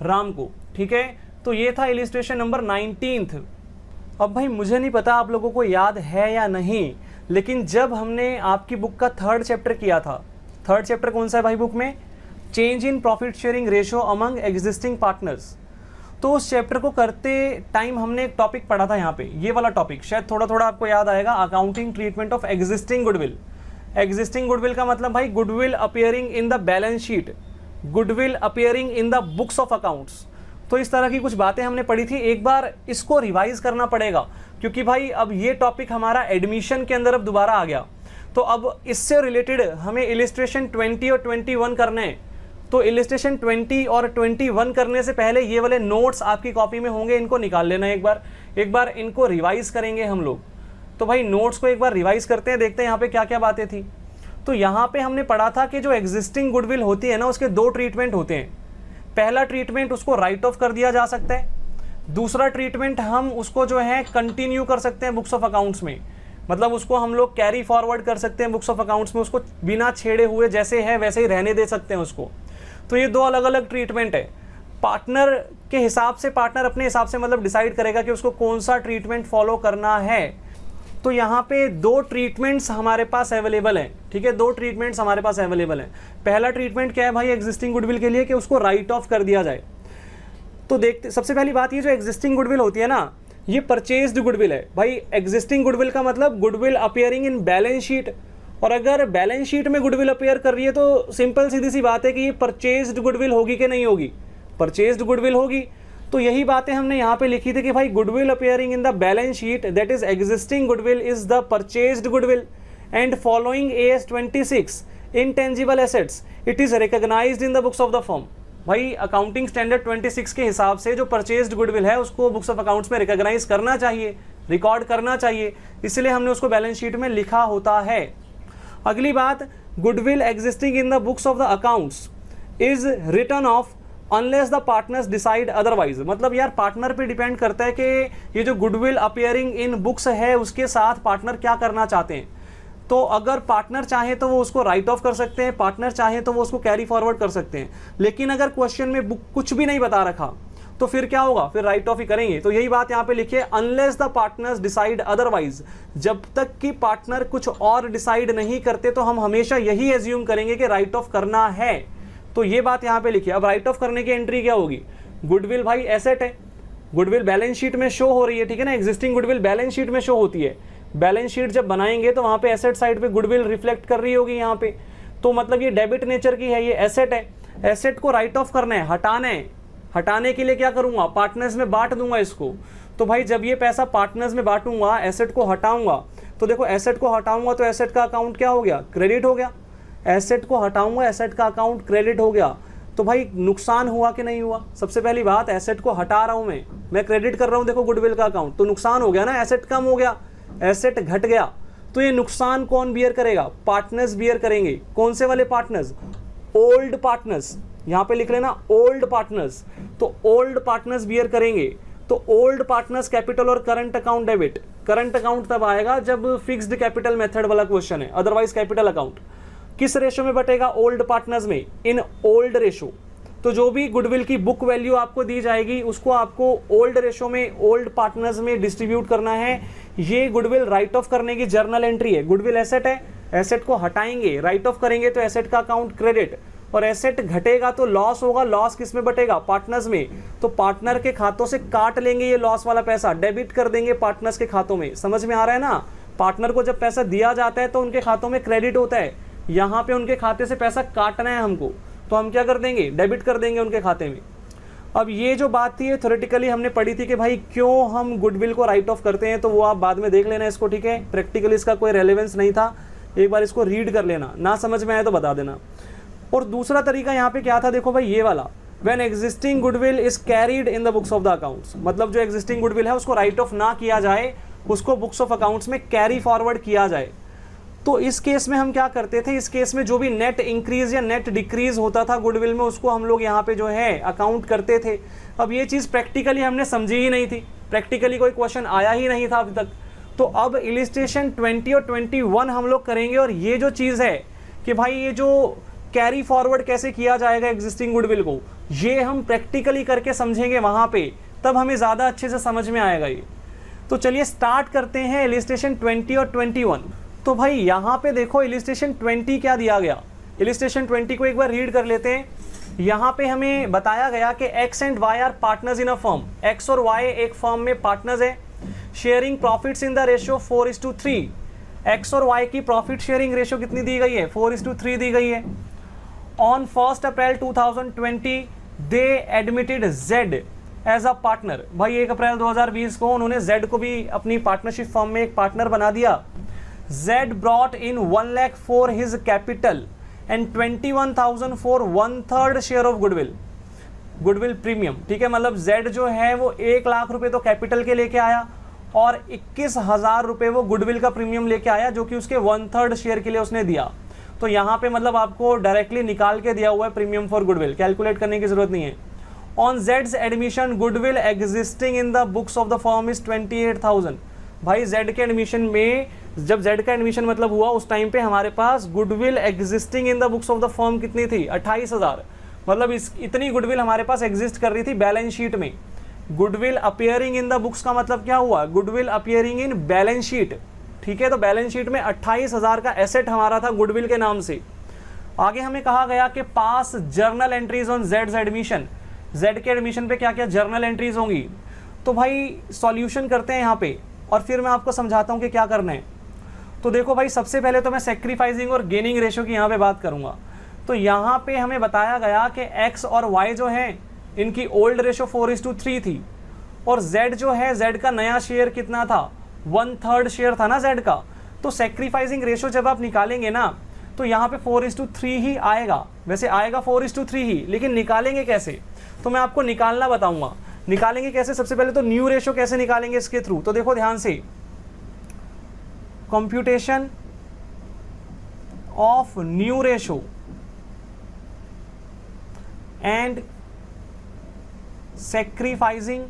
[SPEAKER 1] राम को। ठीक है, तो ये था इलिस्ट्रेशन नंबर 19। अब भाई मुझे नहीं पता आप लोगों को याद है या नहीं, लेकिन जब हमने आपकी बुक का 3rd चैप्टर किया था, 3rd चैप्टर कौन सा है भाई बुक में, change in profit sharing ratio among existing partners. तो उस चैप्टर को करते टाइम हमने एक टॉपिक पढ़ा था यहाँ पे, ये वाला टॉपिक शायद थोड़ा थोड़ा आपको याद आएगा, accounting treatment of existing goodwill. Existing goodwill का मतलब भाई goodwill appearing in the balance sheet, goodwill appearing in the books of accounts. तो इस तरह की कुछ बातें हमने पढ़ी थी, एक बार इसको रिवाइज करना पड़ेगा, क्योंकि भाई अब ये टॉपिक हमारा एडमिशन के अंदर अब दोबारा आ गया। तो अब इससे रिलेटेड हमें इलिस्ट्रेशन 20 और 21 करने हैं। तो इलिस्ट्रेशन 20 और 21 करने से पहले ये वाले नोट्स आपकी कॉपी में होंगे, इनको निकाल लेना एक बार इनको रिवाइज करेंगे हम लोग। तो भाई नोट्स को एक बार रिवाइज करते हैं, देखते हैं यहाँ पे क्या क्या बातें थी। तो यहाँ पे हमने पढ़ा था कि जो एग्जिस्टिंग गुडविल होती है ना, उसके 2 ट्रीटमेंट होते हैं। पहला ट्रीटमेंट उसको राइट ऑफ कर दिया जा सकता है, दूसरा ट्रीटमेंट हम उसको जो है कंटिन्यू कर सकते हैं बुक्स ऑफ अकाउंट्स में, मतलब उसको हम लोग कैरी फॉरवर्ड कर सकते हैं बुक्स ऑफ अकाउंट्स में, उसको बिना छेड़े हुए जैसे है वैसे ही रहने दे सकते हैं उसको। तो ये 2 अलग अलग ट्रीटमेंट है। पार्टनर के हिसाब से, पार्टनर अपने हिसाब से मतलब डिसाइड करेगा कि उसको कौन सा ट्रीटमेंट फॉलो करना है। तो यहाँ पे 2 ट्रीटमेंट्स हमारे पास अवेलेबल हैं। ठीक है, 2 ट्रीटमेंट्स हमारे पास अवेलेबल हैं। पहला ट्रीटमेंट क्या है भाई एग्जिस्टिंग गुडविल के लिए, कि उसको राइट ऑफ कर दिया जाए। तो देखते, सबसे पहली बात ये जो एग्जिस्टिंग गुडविल होती है ना, ये परचेज्ड गुडविल है भाई। एग्जिस्टिंग गुडविल का मतलब goodwill appearing in balance sheet, और अगर बैलेंस शीट में गुडविल अपीयर कर रही है तो सिंपल सीधी सी बात है कि ये परचेज्ड गुडविल होगी कि नहीं होगी, परचेज्ड गुडविल होगी। तो यही बातें हमने यहाँ पे लिखी थी कि भाई goodwill appearing in the balance sheet that is existing goodwill is the purchased goodwill and following AS 26 intangible assets it is recognised in the books of the firm. भाई अकाउंटिंग स्टैंडर्ड 26 के हिसाब से जो परचेज्ड गुडविल है उसको बुक्स ऑफ अकाउंट्स में रिकॉग्नाइज करना चाहिए, रिकॉर्ड करना चाहिए, इसलिए हमने उसको बैलेंस शीट में लिखा होता है। अगली बात, goodwill existing in the books of the accounts is return of unless the partners decide otherwise. मतलब यार पार्टनर पे डिपेंड करता है कि ये जो गुडविल अपीयरिंग इन बुक्स है उसके साथ पार्टनर क्या करना चाहते हैं। तो अगर पार्टनर चाहे तो वो उसको राइट ऑफ कर सकते हैं, पार्टनर चाहे तो वो उसको कैरी फॉरवर्ड कर सकते हैं। लेकिन अगर क्वेश्चन में बुक कुछ भी नहीं बता रखा तो फिर क्या होगा, फिर राइट ऑफ ही करेंगे। तो यही बात यहाँ पे लिखिए, unless the partners decide otherwise. जब तक कि पार्टनर कुछ और डिसाइड नहीं करते तो हम हमेशा यही एज्यूम करेंगे कि राइट ऑफ करना है। तो ये बात यहाँ पे लिखिए। अब राइट ऑफ करने की एंट्री क्या होगी, गुडविल भाई एसेट है, गुडविल बैलेंस शीट में शो हो रही है, ठीक है ना, एग्जिस्टिंग गुडविल बैलेंस शीट में शो होती है। बैलेंस शीट जब बनाएंगे तो वहाँ पे एसेट साइड पे गुडविल रिफ्लेक्ट कर रही होगी यहाँ पे, तो मतलब ये डेबिट नेचर की है, ये एसेट है। एसेट को राइट ऑफ करना है, हटाना है। हटाने के लिए क्या करूँगा, पार्टनर्स में बांट दूंगा इसको। तो भाई जब ये पैसा पार्टनर्स में बांटूंगा, एसेट को हटाऊंगा, तो देखो एसेट को हटाऊंगा तो एसेट का अकाउंट क्या हो गया, क्रेडिट हो गया। एसेट को हटाऊंगा, एसेट का अकाउंट क्रेडिट हो गया। तो भाई नुकसान हुआ कि नहीं हुआ? सबसे पहली बात, एसेट को हटा रहा हूं मैं क्रेडिट कर रहा हूं देखो गुडविल का अकाउंट, तो नुकसान हो गया ना, एसेट कम हो गया, एसेट घट गया। तो ये नुकसान कौन बियर करेगा? पार्टनर्स बियर करेंगे। कौन से वाले पार्टनर्स? ओल्ड पार्टनर्स, यहां पे लिख लेना ओल्ड पार्टनर्स। तो ओल्ड पार्टनर्स बियर करेंगे। तो ओल्ड पार्टनर्स कैपिटल और current account debit. Current account तब आएगा जब फिक्स्ड कैपिटल मेथड वाला क्वेश्चन है, अदरवाइज कैपिटल अकाउंट। किस रेशो में बटेगा? ओल्ड पार्टनर्स में, इन ओल्ड रेशो। तो जो भी गुडविल की बुक वैल्यू आपको दी जाएगी उसको आपको ओल्ड रेशो में, ओल्ड पार्टनर्स में डिस्ट्रीब्यूट करना है। ये गुडविल राइट ऑफ करने की जर्नल एंट्री है। गुडविल एसेट है, एसेट को हटाएंगे, राइट ऑफ करेंगे तो एसेट का अकाउंट क्रेडिट, और एसेट घटेगा तो लॉस होगा। लॉस किस में बटेगा? पार्टनर्स में। तो पार्टनर के खातों से काट लेंगे ये लॉस वाला पैसा, डेबिट कर देंगे पार्टनर्स के खातों में। समझ में आ रहा है ना? पार्टनर को जब पैसा दिया जाता है तो उनके खातों में क्रेडिट होता है, यहाँ पे उनके खाते से पैसा काटना है हमको, तो हम क्या कर देंगे? डेबिट कर देंगे उनके खाते में। अब ये जो बात थी, थ्योरेटिकली हमने पढ़ी थी कि भाई क्यों हम गुडविल को राइट ऑफ करते हैं, तो वो आप बाद में देख लेना इसको, ठीक है? प्रैक्टिकली इसका कोई रेलेवेंस नहीं था, एक बार इसको रीड कर लेना, ना समझ में आए तो बता देना। और दूसरा तरीका यहाँ पे क्या था, देखो भाई ये वाला, when existing goodwill is carried in the books of the accounts, मतलब जो एग्जिस्टिंग गुडविल है उसको राइट ऑफ ना किया जाए, उसको बुक्स ऑफ अकाउंट्स में कैरी फॉरवर्ड किया जाए। तो इस केस में हम क्या करते थे? इस केस में जो भी नेट इंक्रीज या नेट डिक्रीज होता था गुडविल में, उसको हम लोग यहाँ पे जो है अकाउंट करते थे। अब ये चीज़ प्रैक्टिकली हमने समझी ही नहीं थी, प्रैक्टिकली कोई क्वेश्चन आया ही नहीं था अभी तक। तो अब इलिस्ट्रेशन 20 और 21 हम लोग करेंगे, और ये जो चीज़ है कि भाई ये जो कैरी फॉरवर्ड कैसे किया जाएगा एग्जिस्टिंग गुडविल को, ये हम प्रैक्टिकली करके समझेंगे वहाँ पे, तब हमें ज़्यादा अच्छे से समझ में आएगा ये। तो चलिए स्टार्ट करते हैं इलिस्ट्रेशन 20 और 21। तो भाई यहाँ पे देखो इलिस्ट्रेशन 20 क्या दिया गया, इलिस्ट्रेशन 20 को एक बार रीड कर लेते हैं। यहाँ पे हमें बताया गया कि X and Y are partners in a firm, X और वाई एक फर्म में पार्टनर्स है, sharing profits in the ratio 4:3। X और वाई की प्रॉफिट शेयरिंग रेशियो कितनी दी गई है? 4:3 दी गई है। On 1 April 2020 they admitted Z as a partner. भाई 1 अप्रैल 2020 को उन्होंने जेड को भी अपनी पार्टनरशिप फर्म में एक पार्टनर बना दिया। Z brought in 1 lakh for his capital and 21,000 for 1/3 share of goodwill premium, ठीक है? मतलब Z जो है वो 1 लाख रुपए तो कैपिटल के लेके आया और 21,000 रुपए वो गुडविल का प्रीमियम लेके आया, जो कि उसके 1/3 शेयर के लिए उसने दिया। तो यहाँ पे मतलब आपको डायरेक्टली निकाल के दिया हुआ है प्रीमियम फॉर गुडविल, कैलकुलेट करने की जरूरत नहीं है। On Z's admission goodwill existing in the books of the firm is 28,000। भाई Z के एडमिशन में, जब Z का एडमिशन मतलब हुआ उस टाइम पे हमारे पास goodwill existing in the books of the firm कितनी थी? 28,000। मतलब इतनी गुडविल हमारे पास एग्जिस्ट कर रही थी बैलेंस शीट में। Goodwill appearing in the books का मतलब क्या हुआ? Goodwill appearing in balance sheet, ठीक है? तो बैलेंस शीट में 28,000 का एसेट हमारा था गुडविल के नाम से। आगे हमें कहा गया कि पास journal entries on Z's admission, Z के एडमिशन पे क्या क्या जर्नल एंट्रीज होंगी। तो भाई सॉल्यूशन करते हैं यहाँ पे, और फिर मैं आपको समझाता हूँ कि क्या करना है। तो देखो भाई सबसे पहले तो मैं सेक्रीफाइसिंग और गेनिंग रेशो की यहाँ पे बात करूँगा। तो यहाँ पे हमें बताया गया कि एक्स और वाई जो है इनकी ओल्ड रेशो 4:3 थी, और जेड जो है, जेड का नया शेयर कितना था? 1/3 शेयर था ना जेड का। तो सेक्रीफाइसिंग रेशो जब आप निकालेंगे ना, तो यहाँ पे 4:3 ही आएगा। वैसे आएगा 4:3 ही, लेकिन निकालेंगे कैसे? तो मैं आपको निकालना बताऊंगा। निकालेंगे कैसे? सबसे पहले तो न्यू रेशो कैसे निकालेंगे इसके थ्रू। तो देखो ध्यान से, computation of new ratio and sacrificing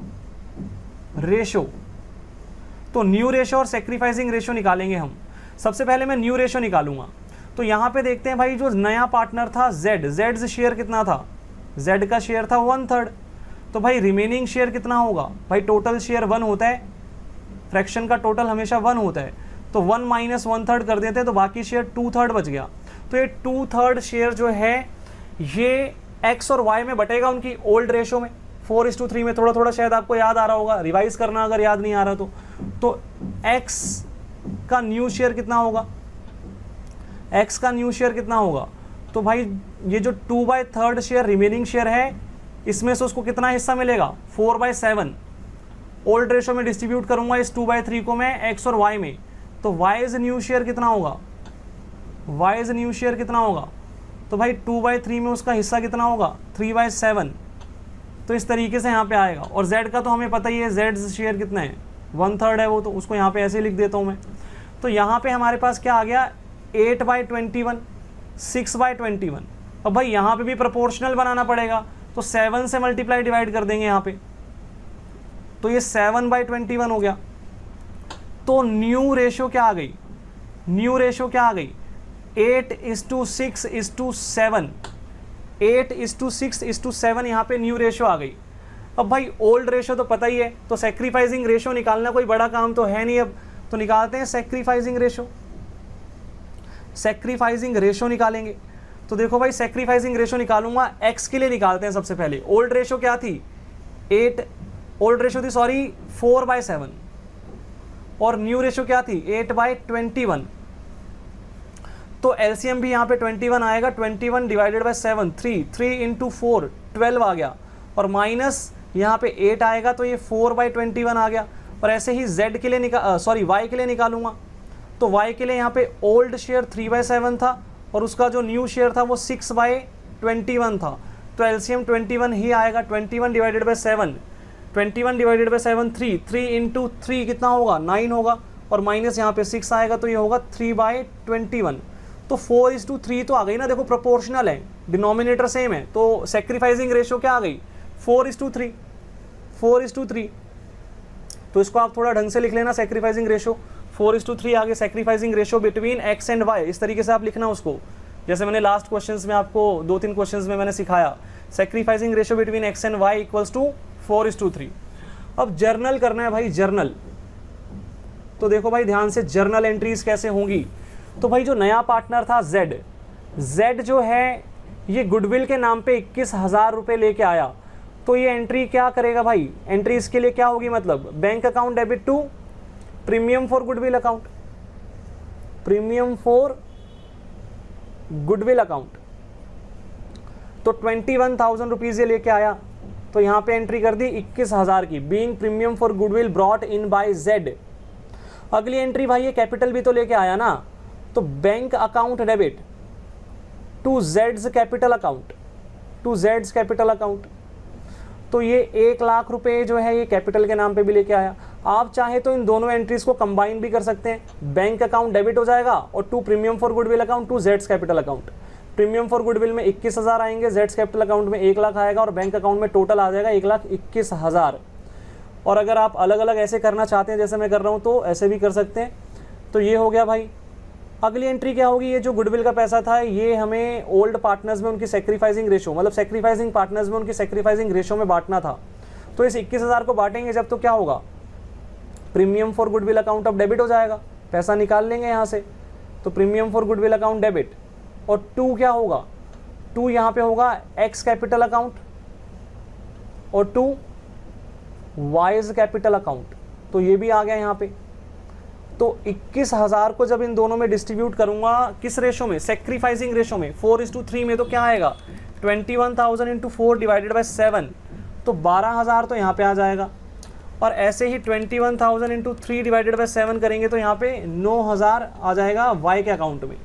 [SPEAKER 1] ratio. तो न्यू रेशो और सेक्रीफाइसिंग रेशो निकालेंगे हम। सबसे पहले मैं न्यू रेशो निकालूंगा। तो यहां पे देखते हैं भाई, जो नया पार्टनर था जेड शेयर कितना था? जेड का शेयर था 1/3। तो भाई रिमेनिंग शेयर कितना होगा? भाई टोटल शेयर 1 होता है, फ्रैक्शन का टोटल हमेशा 1 होता है, तो 1 - 1/3 कर देते हैं, तो बाकी शेयर 2/3 बच गया। तो ये 2/3 शेयर जो है ये एक्स और वाई में बटेगा उनकी ओल्ड रेशो में 4:3 में। थोड़ा थोड़ा शायद आपको याद आ रहा होगा, रिवाइज करना अगर याद नहीं आ रहा तो एक्स का न्यू शेयर कितना होगा? एक्स का न्यू शेयर कितना होगा? तो भाई ये जो 2/3 शेयर रिमेनिंग शेयर है, इसमें से उसको कितना हिस्सा मिलेगा? 4/7। ओल्ड रेशो में डिस्ट्रीब्यूट करूंगा इस 2/3 को मैं एक्स और वाई में, तो वाई इज न्यू शेयर कितना होगा, वाई इज न्यू शेयर कितना होगा, तो भाई 2/3 में उसका हिस्सा कितना होगा 3/7। तो इस तरीके से यहाँ पे आएगा। और z का तो हमें पता ही है, z शेयर कितना है 1/3 है वो, तो उसको यहाँ पे ऐसे लिख देता हूँ मैं। तो यहाँ पे हमारे पास क्या आ गया 8/21, 6/21। अब भाई यहाँ पे भी प्रोपोर्शनल बनाना पड़ेगा, तो 7 से मल्टीप्लाई डिवाइड कर देंगे यहाँ पे, तो ये 7/21 हो गया। तो न्यू रेशो क्या आ गई, न्यू रेशो क्या आ गई 8:6:7, 8:6:7 यहाँ पे न्यू रेशो आ गई। अब भाई ओल्ड रेशो तो पता ही है, तो सैक्रिफाइसिंग रेशो निकालना कोई बड़ा काम तो है नहीं अब, तो निकालते हैं सैक्रिफाइसिंग रेशो। सैक्रिफाइसिंग रेशो निकालेंगे, तो देखो भाई सैक्रिफाइसिंग रेशो निकालूंगा, एक्स के लिए निकालते हैं सबसे पहले। ओल्ड रेशो क्या थी 4/7 और न्यू रेशो क्या थी 8/21। तो एलसीएम भी यहाँ पे 21 आएगा, 21 डिवाइडेड बाय 7 3 × 4 12 आ गया, और माइनस यहाँ पे 8 आएगा, तो ये 4/21 आ गया। और ऐसे ही z के लिए y के लिए निकालूंगा, तो y के लिए यहाँ पे ओल्ड शेयर 3/7 था और उसका जो न्यू शेयर था वो 6/21 था, तो एलसीएम 21 ही आएगा। 21 डिवाइडेड बाय 7, 21 डिवाइडेड बाय 7 3 × 3 कितना होगा 9 होगा, और माइनस यहाँ पे 6 आएगा, तो ये होगा 3/21। तो 4:3 तो आ गई ना, देखो प्रोपोर्शनल है, डिनोमिनेटर सेम है, तो सैक्रिफाइसिंग रेशो क्या आ गई 4:3, 4:3। तो इसको आप थोड़ा ढंग से लिख लेना, सैक्रिफाइसिंग रेशो 4:3 आ गई। Sacrificing ratio between X and Y, इस तरीके से आप लिखना उसको, जैसे मैंने लास्ट क्वेश्चंस में आपको 2-3 क्वेश्चंस में मैंने सिखाया, sacrificing ratio between X and Y equals to 4:3। अब जर्नल करना है भाई, जर्नल। तो देखो भाई ध्यान से, जर्नल एंट्रीज कैसे होंगी। तो भाई जो नया पार्टनर था Z जो है ये गुडविल के नाम पे 21,000 रुपये लेके आया, तो ये एंट्री क्या करेगा भाई, एंट्री इसके लिए क्या होगी, मतलब bank account debit to premium for goodwill account, premium for goodwill account. तो 21,000 रुपीज ये लेके आया, तो यहाँ पे एंट्री कर दी 21,000 की, being premium for goodwill brought in by Z। अगली एंट्री भाई ये कैपिटल भी तो लेके आया ना, तो bank account debit to Z's capital account, to Z's capital account. तो ये 1 लाख रुपए जो है ये कैपिटल के नाम पे भी लेके आया। आप चाहे तो इन दोनों एंट्रीज को कंबाइन भी कर सकते हैं, बैंक अकाउंट डेबिट हो जाएगा और to premium for goodwill account to Z's capital account. Premium for goodwill में 21,000 आएंगे, Z's कैपिटल अकाउंट में 1 लाख आएगा, और बैंक अकाउंट में टोटल आ जाएगा 1,21,000। और अगर आप अलग अलग ऐसे करना चाहते हैं जैसे मैं कर रहा हूँ, तो ऐसे भी कर सकते हैं। तो ये हो गया भाई। अगली एंट्री क्या होगी, ये जो गुडविल का पैसा था ये हमें ओल्ड पार्टनर्स में उनकी सैक्रिफाइसिंग रेशो, मतलब सैक्रिफाइसिंग पार्टनर्स में उनकी सैक्रिफाइसिंग रेशो में बांटना था। तो इस 21,000 को बांटेंगे जब, तो क्या होगा, प्रीमियम फॉर गुडविल अकाउंट अब डेबिट हो जाएगा, पैसा निकाल लेंगे यहाँ से, तो premium for goodwill account debit. और 2 क्या होगा, 2 यहाँ पे होगा एक्स कैपिटल अकाउंट और 2 वाइज कैपिटल अकाउंट, तो ये भी आ गया यहाँ पे। तो 21,000 को जब इन दोनों में डिस्ट्रीब्यूट करूंगा, किस रेशो में, सैक्रिफाइसिंग रेशो में 4:3 में, तो क्या आएगा 21,000 × 4 डिवाइडेड बाय 7, तो 12,000 तो यहाँ पे आ जाएगा। और ऐसे ही 21,000 × 3 डिवाइडेड बाय 7 करेंगे तो यहाँ पे 9,000 आ जाएगा वाई के अकाउंट में।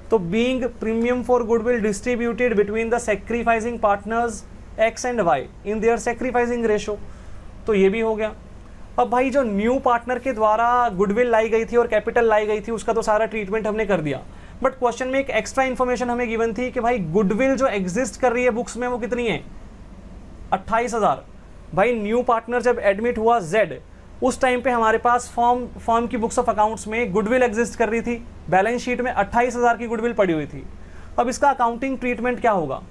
[SPEAKER 1] तो being premium for goodwill distributed between the sacrificing partners X and Y in their sacrificing ratio, तो ये भी हो गया। अब भाई जो न्यू पार्टनर के द्वारा गुडविल लाई गई थी और कैपिटल लाई गई थी उसका तो सारा ट्रीटमेंट हमने कर दिया, बट क्वेश्चन में एक एक्स्ट्रा इन्फॉर्मेशन हमें गिवन थी कि भाई गुडविल जो एग्जिस्ट कर रही है बुक्स में वो कितनी है 28,000। भाई न्यू पार्टनर जब एडमिट हुआ Z, उस टाइम पे हमारे पास फॉर्म की बुक्स ऑफ अकाउंट्स में गुडविल एग्जिस्ट कर रही थी, बैलेंस शीट में 28,000 की गुडविल पड़ी हुई थी। अब इसका अकाउंटिंग ट्रीटमेंट क्या होगा,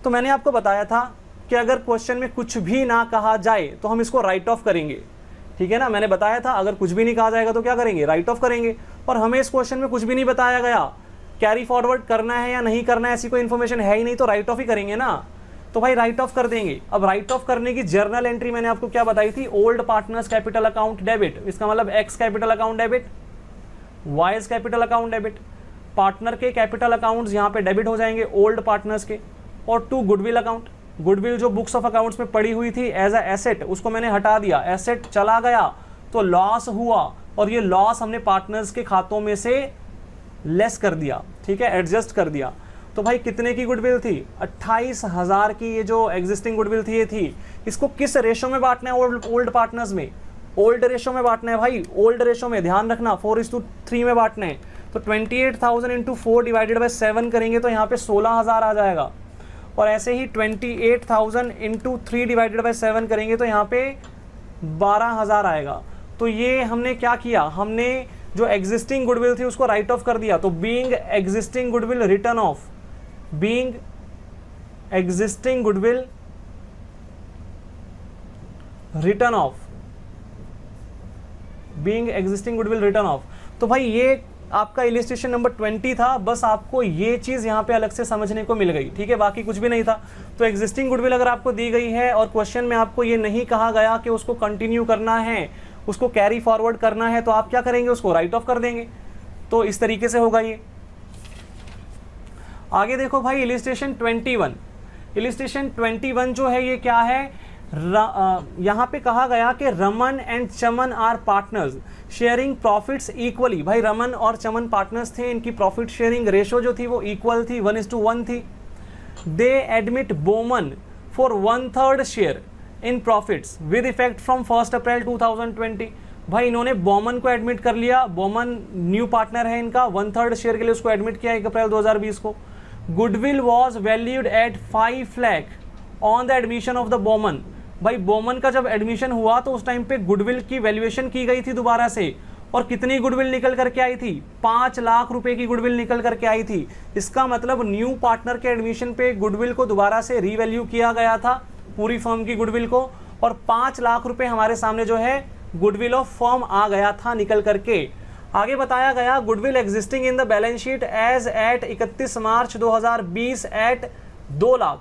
[SPEAKER 1] तो मैंने आपको बताया था कि अगर क्वेश्चन में कुछ भी ना कहा जाए तो हम इसको राइट ऑफ करेंगे, ठीक है ना। मैंने बताया था अगर कुछ भी नहीं कहा जाएगा तो क्या करेंगे, राइट ऑफ करेंगे। और हमें इस क्वेश्चन में कुछ भी नहीं बताया गया, कैरी फॉरवर्ड करना है या नहीं करना है ऐसी कोई इन्फॉर्मेशन है ही नहीं, तो राइट ऑफ ही करेंगे ना। तो भाई राइट ऑफ कर देंगे। अब राइट ऑफ करने की जर्नल एंट्री मैंने आपको क्या बताई थी, old partners capital account debit, इसका मतलब x capital account debit, wise capital account debit. Partner के कैपिटल अकाउंट्स यहाँ पे डेबिट हो जाएंगे ओल्ड पार्टनर्स के, और 2 गुडविल अकाउंट, गुडविल जो बुक्स ऑफ अकाउंट्स में पड़ी हुई थी एज अ एसेट, उसको मैंने हटा दिया, एसेट चला गया तो लॉस हुआ, और ये लॉस हमने पार्टनर्स के खातों में से लेस कर दिया, ठीक है, एडजस्ट कर दिया। तो भाई कितने की गुडविल थी? 28,000 की ये जो एग्जिस्टिंग गुडविल थी ये थी। इसको किस रेशो में बांटना है? ओल्ड पार्टनर्स में, ओल्ड रेशो में बांटना है भाई, ओल्ड रेशो में, ध्यान रखना 4:3 में बांटना है। तो 28,000 इंटू 4 डिवाइडेड बाई 7 करेंगे तो यहाँ पे 16,000 आ जाएगा, और ऐसे ही 28,000 इंटू 3 डिवाइडेड बाई 7 करेंगे तो यहाँ पे 12,000 आएगा। तो ये हमने क्या किया, हमने जो एग्जिस्टिंग गुडविल थी उसको राइट ऑफ कर दिया। तो being existing goodwill return of, being existing goodwill return of, being existing goodwill return of. तो भाई ये आपका इलिस्ट्रेशन नंबर 20 था, बस आपको ये चीज यहाँ पे अलग से समझने को मिल गई, ठीक है, बाकी कुछ भी नहीं था। तो एग्जिस्टिंग गुडविल अगर आपको दी गई है और क्वेश्चन में आपको ये नहीं कहा गया कि उसको कंटिन्यू करना है, उसको कैरी फॉरवर्ड करना है, तो आप क्या करेंगे, उसको राइट ऑफ कर देंगे। तो इस तरीके से होगा ये। आगे देखो भाई इलिस्ट्रेशन 21, इलिस्ट्रेशन 21 जो है ये क्या है, यहाँ पे कहा गया कि Raman and Chaman are partners sharing profits equally. भाई रमन और चमन पार्टनर्स थे, इनकी प्रॉफिट शेयरिंग रेशो जो थी वो इक्वल थी, 1:1 थी। They admit Boman for 1/3 share in profits with effect from 1 April 2020। भाई इन्होंने बोमन को एडमिट कर लिया, बोमन न्यू पार्टनर है इनका, 1/3 शेयर के लिए उसको एडमिट किया 1 अप्रैल 2020 को। Goodwill was valued at 5 lakh on the admission of the Boman. भाई बोमन का जब एडमिशन हुआ तो उस टाइम पे गुडविल की वैल्यूएशन की गई थी दोबारा से, और कितनी गुडविल निकल करके आई थी? 5 लाख रुपए की गुडविल निकल करके आई थी। इसका मतलब न्यू पार्टनर के एडमिशन पे गुडविल को दोबारा से रीवैल्यू किया गया था, पूरी फर्म की गुडविल को, और 5 लाख रुपए हमारे सामने जो है गुडविल ऑफ फर्म आ गया था निकल करके। आगे बताया गया goodwill existing in the balance sheet as at 31 March 2020 एट 2 लाख।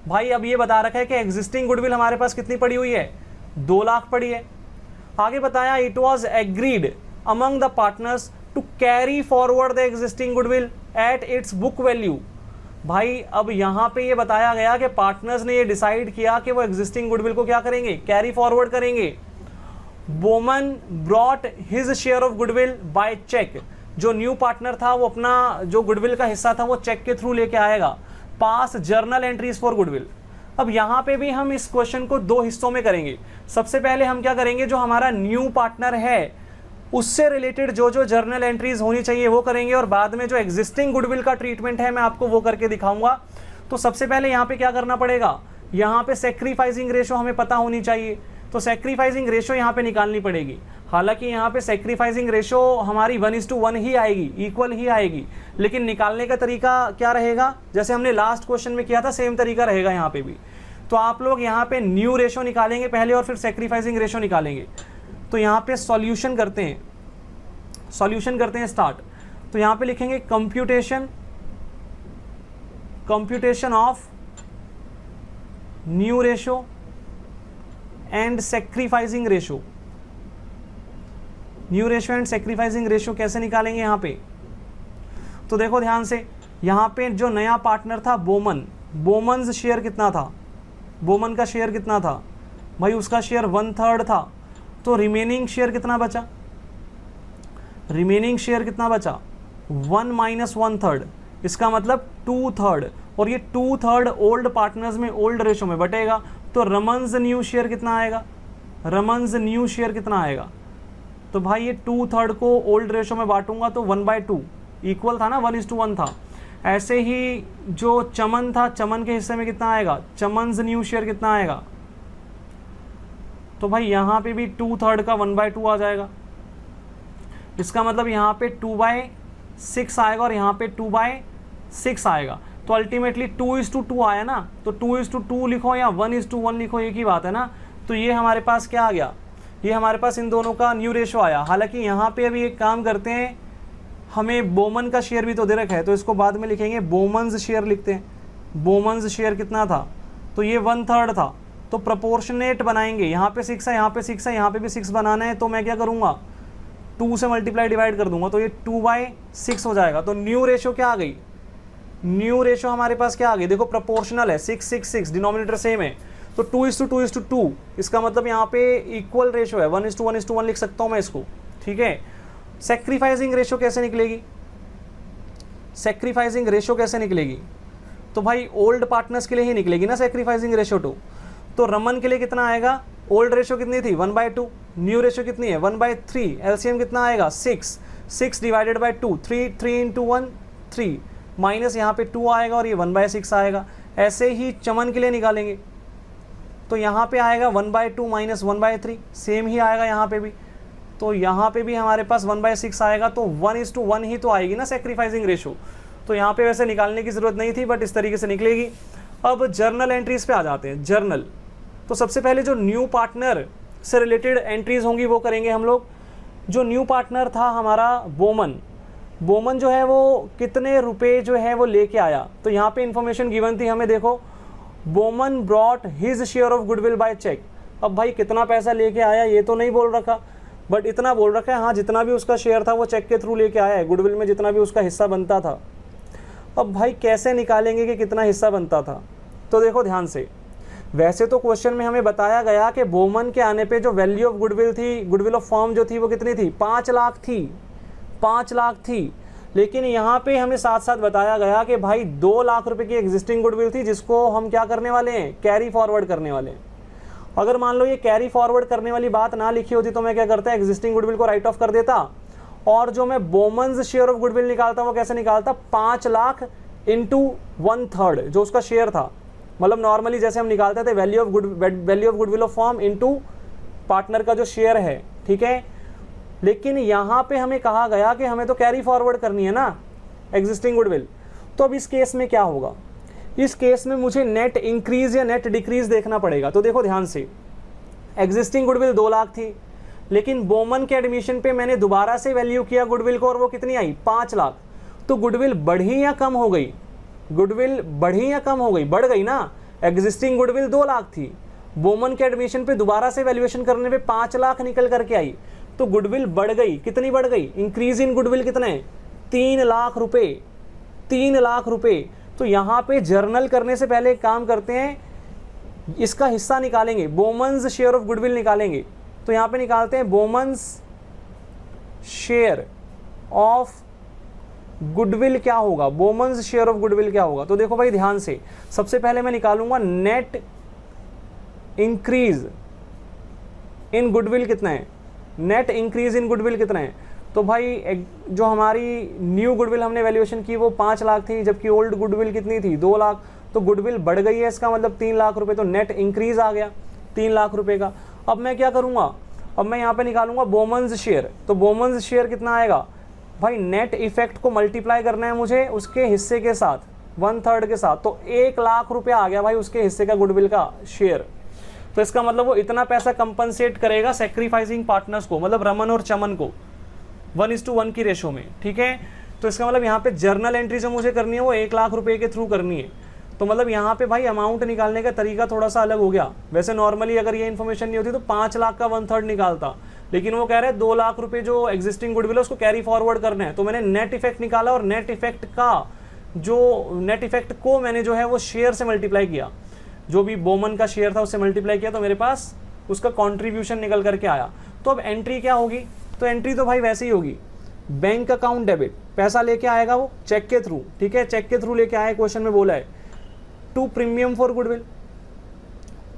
[SPEAKER 1] भाई अब ये बता रखा है कि एग्जिस्टिंग गुडविल हमारे पास कितनी पड़ी हुई है? 2 लाख पड़ी है। आगे बताया it was agreed among the partners to carry forward the existing goodwill at its book value. भाई अब यहाँ पे ये बताया गया कि पार्टनर्स ने ये डिसाइड किया कि वो एग्जिस्टिंग गुडविल को क्या करेंगे? कैरी फॉरवर्ड करेंगे। Boman brought his share of goodwill by cheque. जो न्यू पार्टनर था वो अपना जो गुडविल का हिस्सा था वो चेक के थ्रू लेके आएगा। पास जर्नल एंट्रीज फॉर गुडविल। अब यहाँ पे भी हम इस क्वेश्चन को 2 हिस्सों में करेंगे। सबसे पहले हम क्या करेंगे, जो हमारा न्यू पार्टनर है उससे रिलेटेड जो जो जर्नल एंट्रीज होनी चाहिए वो करेंगे, और बाद में जो एग्जिस्टिंग गुडविल का ट्रीटमेंट है मैं आपको वो करके दिखाऊंगा। तो सबसे पहले यहाँ पे क्या करना पड़ेगा, यहाँ पे सैक्रिफाइसिंग रेशो हमें पता होनी चाहिए, तो सैक्रिफाइसिंग रेशो यहाँ पे निकालनी पड़ेगी। हालांकि यहाँ पे सैक्रिफाइसिंग रेशो हमारी 1:1 ही आएगी, इक्वल ही आएगी, लेकिन निकालने का तरीका क्या रहेगा, जैसे हमने लास्ट क्वेश्चन में किया था सेम तरीका रहेगा यहाँ पे भी। तो आप लोग यहाँ पे न्यू रेशो निकालेंगे पहले और फिर सैक्रिफाइसिंग रेशो निकालेंगे। तो यहाँ पे सॉल्यूशन करते हैं स्टार्ट। तो यहाँ पे लिखेंगे computation of new ratio and sacrificing ratio. New ratio and sacrificing ratio कैसे निकालेंगे यहाँ पे? तो देखो ध्यान से, यहाँ पे जो नया पार्टनर था बोमन, बोमन्स शेयर कितना था? बोमन का शेयर कितना था भाई? उसका शेयर 1/3 था। तो रिमेनिंग शेयर कितना बचा? रिमेनिंग शेयर कितना बचा? 1 - 1/3, इसका मतलब 2/3, और ये 2/3 ओल्ड पार्टनर्स में ओल्ड रेशो में बटेगा। तो रमन्स न्यू शेयर कितना आएगा? रमन्स न्यू शेयर कितना आएगा? तो भाई ये 2/3 को ओल्ड रेशो में बांटूंगा तो 1/2, इक्वल था ना, 1:1 था। ऐसे ही जो चमन था, चमन के हिस्से में कितना आएगा? चमन्स न्यू शेयर कितना आएगा? तो भाई यहाँ पे भी 2/3 का 1/2 आ जाएगा। इसका मतलब यहाँ पे 2/6 आएगा और यहाँ पे 2/6 आएगा। तो अल्टीमेटली 2:2 आया ना, तो 2:2 लिखो या 1:1 लिखो, एक ही बात है ना। तो ये हमारे पास क्या आ गया? ये हमारे पास इन दोनों का न्यू रेशो आया। हालांकि यहाँ पे अभी एक काम करते हैं, हमें बोमन का शेयर भी तो दे रखा है, तो इसको बाद में लिखेंगे, बोमन्स शेयर लिखते हैं। बोमन्स शेयर कितना था? तो ये 1/3 था। तो प्रोपोर्शनेट बनाएंगे, यहाँ पे 6 है, यहाँ पे 6 है, यहाँ पे भी 6 बनाना है। तो मैं क्या करूँगा, 2 से मल्टीप्लाई डिवाइड कर दूंगा, तो ये 2/6 हो जाएगा। तो न्यू रेशो क्या आ गई? न्यू रेशो हमारे पास क्या आ गई, देखो प्रोपोर्शनल है, 6 डिनोमिनेटर सेम है, तो 2:2:2, इसका मतलब यहाँ पे इक्वल रेशो है, 1:1:1 लिख सकता हूँ मैं इसको, ठीक है। सैक्रिफाइसिंग रेशो कैसे निकलेगी, सैक्रिफाइसिंग रेशो कैसे निकलेगी, तो भाई ओल्ड पार्टनर्स के लिए ही निकलेगी ना सैक्रिफाइसिंग रेशो 2। तो रमन के लिए कितना आएगा, ओल्ड रेशो कितनी थी 1/2, न्यू रेशो कितनी है 1/3, एलसीएम कितना आएगा 6 डिवाइडेड बाई 2, 3 × 1 3, माइनस यहाँ पे 2 आएगा और ये 1/6 आएगा। ऐसे ही चमन के लिए निकालेंगे तो यहाँ पे आएगा 1/2 माइनस 1/3, सेम ही आएगा यहाँ पे भी, तो यहाँ पे भी हमारे पास 1/6 आएगा, तो 1:1 ही तो आएगी ना सैक्रिफाइसिंग रेशो। तो यहाँ पे वैसे निकालने की ज़रूरत नहीं थी, बट इस तरीके से निकलेगी। अब जर्नल एंट्रीज पे आ जाते हैं। जर्नल, तो सबसे पहले जो न्यू पार्टनर से रिलेटेड एंट्रीज होंगी वो करेंगे हम लोग। जो न्यू पार्टनर था हमारा बोमन जो है वो कितने रुपए जो है वो लेके आया, तो यहाँ पे इंफॉर्मेशन गिवन थी हमें, देखो Boman brought his share of goodwill by cheque. अब भाई कितना पैसा लेके आया ये तो नहीं बोल रखा, बट इतना बोल रखा है हाँ जितना भी उसका शेयर था वो चेक के थ्रू लेके आया है, गुडविल में जितना भी उसका हिस्सा बनता था। अब भाई कैसे निकालेंगे कि कितना हिस्सा बनता था, तो देखो ध्यान से, वैसे तो क्वेश्चन में हमें बताया गया कि बोमन के आने पे जो वैल्यू ऑफ गुडविल थी, गुडविल ऑफ फर्म जो थी वो कितनी थी 5 लाख थी, 5 लाख थी। लेकिन यहाँ पे हमें साथ साथ बताया गया कि भाई 2 लाख रुपए की एग्जिस्टिंग गुडविल थी जिसको हम क्या करने वाले हैं, कैरी फॉरवर्ड करने वाले हैं। अगर मान लो ये कैरी फॉरवर्ड करने वाली बात ना लिखी होती तो मैं क्या करता, एग्जिस्टिंग गुडविल को राइट ऑफ कर देता, और जो मैं बोमन्स शेयर ऑफ गुडविल निकालता वो कैसे निकालता, 5 लाख इंटू 1/3 जो उसका शेयर था। मतलब नॉर्मली जैसे हम निकालते the value of goodwill of firm into partner का जो शेयर है, ठीक है। लेकिन यहाँ पे हमें कहा गया कि हमें तो कैरी फॉरवर्ड करनी है ना एग्जिस्टिंग गुडविल। तो अब इस केस में क्या होगा, इस केस में मुझे नेट इंक्रीज या नेट डिक्रीज देखना पड़ेगा। तो देखो ध्यान से, एग्जिस्टिंग गुडविल 2 लाख थी, लेकिन बोमन के एडमिशन पे मैंने दोबारा से वैल्यू किया गुडविल को और वो कितनी आई 5 लाख। तो गुडविल बढ़ी या कम हो गई, गुडविल बढ़ी या कम हो गई, बढ़ गई ना। एग्जिस्टिंग गुडविल 2 लाख थी, बोमन के एडमिशन पे दोबारा से वैल्यूएशन करने पे 5 लाख निकल करके आई, तो गुडविल बढ़ गई। कितनी बढ़ गई, इंक्रीज इन गुडविल कितने 3 लाख रुपए, 3 लाख रुपए। तो यहाँ पे जर्नल करने से पहले एक काम करते हैं, इसका हिस्सा निकालेंगे, बोमन्स शेयर ऑफ गुडविल निकालेंगे। तो यहाँ पे निकालते हैं बोमन्स शेयर ऑफ गुडविल क्या होगा, बोमन्स शेयर ऑफ गुडविल क्या होगा। तो देखो भाई ध्यान से, सबसे पहले मैं निकालूंगा नेट इंक्रीज इन गुडविल कितना है, नेट इंक्रीज इन गुडविल कितना है। तो भाई जो हमारी न्यू गुडविल हमने वैल्यूएशन की वो 5 लाख थी, जबकि ओल्ड गुडविल कितनी थी 2 लाख। तो गुडविल बढ़ गई है, इसका मतलब 3 लाख रुपए, तो नेट इंक्रीज आ गया 3 लाख रुपए का। अब मैं क्या करूंगा, अब मैं यहाँ पे निकालूंगा बोमन्स शेयर। तो बोमन्स शेयर कितना आएगा भाई, नेट इफेक्ट को मल्टीप्लाई करना है मुझे उसके हिस्से के साथ 1/3 के साथ, तो 1 लाख रुपया आ गया भाई उसके हिस्से का गुडविल का शेयर। तो इसका मतलब वो इतना पैसा कंपनसेट करेगा सैक्रिफाइसिंग पार्टनर्स को, मतलब रमन और चमन को 1:1 की रेशो में, ठीक है। तो इसका मतलब यहाँ पे जर्नल एंट्री जो मुझे करनी है वो 1 लाख रुपए के थ्रू करनी है। तो मतलब यहाँ पे भाई अमाउंट निकालने का तरीका थोड़ा सा अलग हो गया। वैसे नॉर्मली अगर ये इन्फॉर्मेशन नहीं होती तो 5 लाख का 1/3 निकालता, लेकिन वो कह रहे हैं 2 लाख रुपए जो एग्जिस्टिंग गुडविल है उसको कैरी फॉरवर्ड करना है। तो मैंने नेट इफेक्ट निकाला और नेट इफेक्ट को मैंने जो है वो शेयर से मल्टीप्लाई किया, जो भी बोमन का शेयर था उससे मल्टीप्लाई किया, तो मेरे पास उसका कॉन्ट्रीब्यूशन निकल करके आया। तो अब एंट्री क्या होगी, तो एंट्री तो भाई वैसे ही होगी, बैंक अकाउंट डेबिट, पैसा लेके आएगा वो चेक के थ्रू, ठीक है, चेक के थ्रू लेके आए, क्वेश्चन में बोला है to premium for goodwill,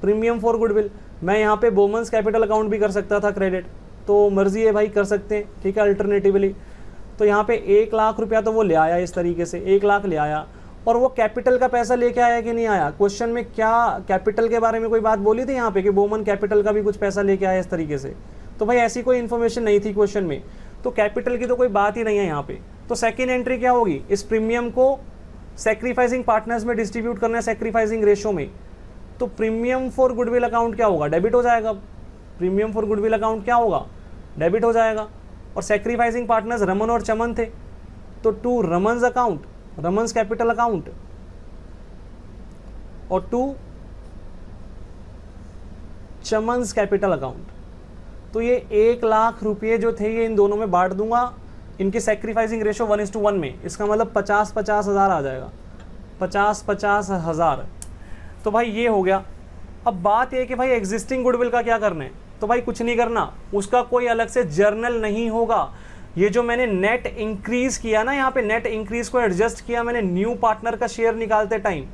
[SPEAKER 1] premium for goodwill. मैं यहाँ पे बोमन्स कैपिटल अकाउंट भी कर सकता था क्रेडिट, तो मर्जी है भाई कर सकते हैं, ठीक है, अल्टरनेटिवली। तो यहाँ पे 1 लाख रुपया तो वो ले आया इस तरीके से, 1 लाख ले आया, और वो कैपिटल का पैसा लेके आया कि नहीं आया, क्वेश्चन में क्या कैपिटल के बारे में कोई बात बोली थी यहाँ पे कि बोमन कैपिटल का भी कुछ पैसा लेके आया इस तरीके से, तो भाई ऐसी कोई इन्फॉर्मेशन नहीं थी क्वेश्चन में, तो कैपिटल की तो कोई बात ही नहीं है यहाँ पे। तो सेकेंड एंट्री क्या होगी, इस प्रीमियम को सैक्रिफाइसिंग पार्टनर्स में डिस्ट्रीब्यूट करना है सैक्रिफाइसिंग रेशो में। तो प्रीमियम फॉर गुडविल अकाउंट क्या होगा, डेबिट हो जाएगा। प्रीमियम फॉर गुडविल अकाउंट क्या होगा, डेबिट हो जाएगा। और सैक्रिफाइसिंग पार्टनर्स रमन और चमन थे, तो टू रमन्स अकाउंट, रमन्स कैपिटल अकाउंट, और टू चमन्स कैपिटल अकाउंट। तो ये 1 लाख रुपये जो थे ये इन दोनों में बांट दूंगा, इनकी सैक्रिफाइसिंग रेशो 1:1 में, इसका मतलब 50-50 हज़ार आ जाएगा। 50 हज़ार। तो भाई ये हो गया। अब बात ये कि भाई एग्जिस्टिंग गुडविल का क्या करना है, तो भाई कुछ नहीं करना, उसका कोई अलग से जर्नल नहीं होगा। ये जो मैंने नेट इंक्रीज किया ना, यहाँ पे नेट इंक्रीज को एडजस्ट किया मैंने न्यू पार्टनर का शेयर निकालते टाइम,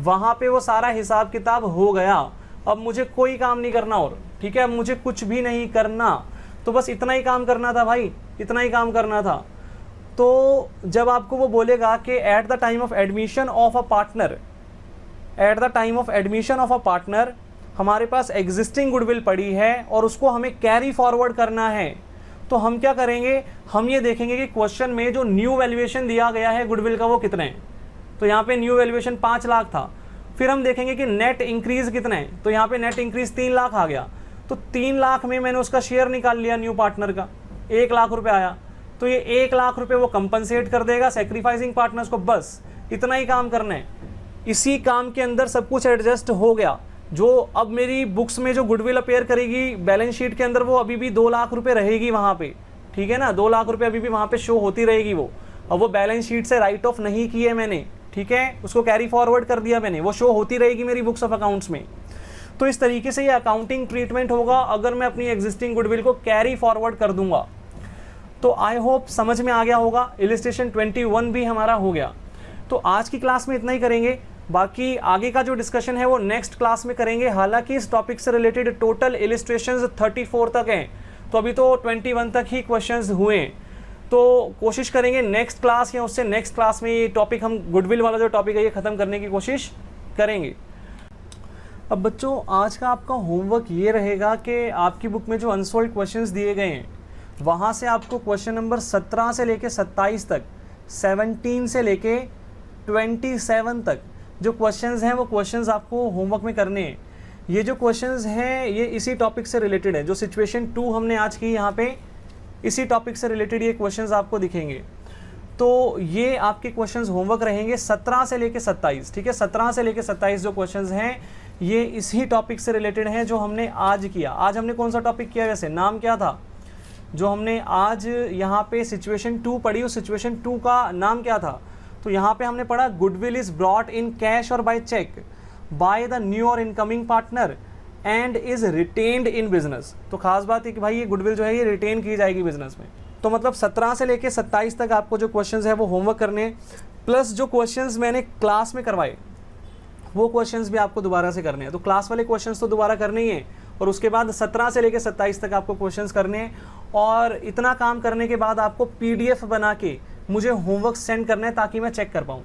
[SPEAKER 1] वहाँ पे वो सारा हिसाब किताब हो गया। अब मुझे कोई काम नहीं करना और, ठीक है, अब मुझे कुछ भी नहीं करना। तो बस इतना ही काम करना था भाई, इतना ही काम करना था। तो जब आपको वो बोलेगा कि eight the time of admission of a partner, eight the time of admission of a partner हमारे पास एग्जिस्टिंग गुडविल पड़ी है और उसको हमें कैरी फॉरवर्ड करना है, तो हम क्या करेंगे, हम ये देखेंगे कि क्वेश्चन में जो न्यू वैल्यूएशन दिया गया है गुडविल का वो कितना है। तो यहाँ पे न्यू वैल्यूएशन 5 लाख था। फिर हम देखेंगे कि नेट इंक्रीज कितना है, तो यहाँ पे नेट इंक्रीज 3 लाख आ गया। तो 3 लाख में मैंने उसका शेयर निकाल लिया न्यू पार्टनर का, 1 लाख रुपए आया। तो ये 1 लाख रुपए वो कंपनसेट कर देगा सैक्रिफाइसिंग पार्टनर्स को। बस इतना ही काम करना है। इसी काम के अंदर सब कुछ एडजस्ट हो गया। जो अब मेरी बुक्स में जो गुडविल अपेयर करेगी बैलेंस शीट के अंदर, वो अभी भी 2 लाख रुपए रहेगी वहाँ पे, ठीक है ना, 2 लाख रुपए अभी भी वहाँ पे शो होती रहेगी वो। अब वो बैलेंस शीट से राइट ऑफ नहीं किए मैंने, ठीक है, उसको कैरी फॉरवर्ड कर दिया मैंने, वो शो होती रहेगी मेरी बुक्स ऑफ अकाउंट्स में। तो इस तरीके से ये अकाउंटिंग ट्रीटमेंट होगा अगर मैं अपनी एग्जिस्टिंग गुडविल को कैरी फॉरवर्ड कर दूंगा। तो आई होप समझ में आ गया होगा। इलिस्ट्रेशन 21 भी हमारा हो गया। तो आज की क्लास में इतना ही करेंगे, बाकी आगे का जो डिस्कशन है वो नेक्स्ट क्लास में करेंगे। हालांकि इस टॉपिक से रिलेटेड टोटल इलिस्ट्रेशंस 34 तक हैं, तो अभी तो 21 तक ही क्वेश्चंस हुए। तो कोशिश करेंगे नेक्स्ट क्लास या उससे नेक्स्ट क्लास में ये टॉपिक, हम गुडविल वाला जो टॉपिक है ये ख़त्म करने की कोशिश करेंगे। अब बच्चों आज का आपका होमवर्क ये रहेगा कि आपकी बुक में जो अनसॉल्व्ड क्वेश्चंस दिए गए हैं वहाँ से आपको क्वेश्चन नंबर 17 से लेके 27 तक, 17 से लेके 27 तक जो क्वेश्चंस हैं वो क्वेश्चंस आपको होमवर्क में करने हैं। ये जो क्वेश्चंस हैं ये इसी टॉपिक से रिलेटेड है। जो सिचुएशन 2 हमने आज की यहाँ पे, इसी टॉपिक से रिलेटेड ये क्वेश्चंस आपको दिखेंगे। तो ये आपके क्वेश्चंस होमवर्क रहेंगे 17 से लेके 27, ठीक है। 17 से लेके 27 जो क्वेश्चंस हैं ये इसी टॉपिक से रिलेटेड हैं जो हमने आज किया। आज हमने कौन सा टॉपिक किया, वैसे नाम क्या था जो हमने आज यहाँ पे सिचुएशन 2 पढ़ी, उस सिचुएशन 2 का नाम क्या था? तो यहाँ पे हमने पढ़ा goodwill is brought in cash or by cheque by the new or incoming partner and is retained in business. तो खास बात है कि भाई ये गुडविल जो है ये रिटेन की जाएगी बिजनेस में। तो मतलब 17 से लेके 27 तक आपको जो क्वेश्चंस है वो होमवर्क करने हैं, प्लस जो क्वेश्चंस मैंने क्लास में करवाए वो क्वेश्चंस भी आपको दोबारा से करने हैं। तो क्लास वाले क्वेश्चंस तो दोबारा करने ही हैं, और उसके बाद 17 से लेके 27 तक आपको क्वेश्चंस करने हैं। और इतना काम करने के बाद आपको PDF बना के मुझे होमवर्क सेंड करना है ताकि मैं चेक कर पाऊँ।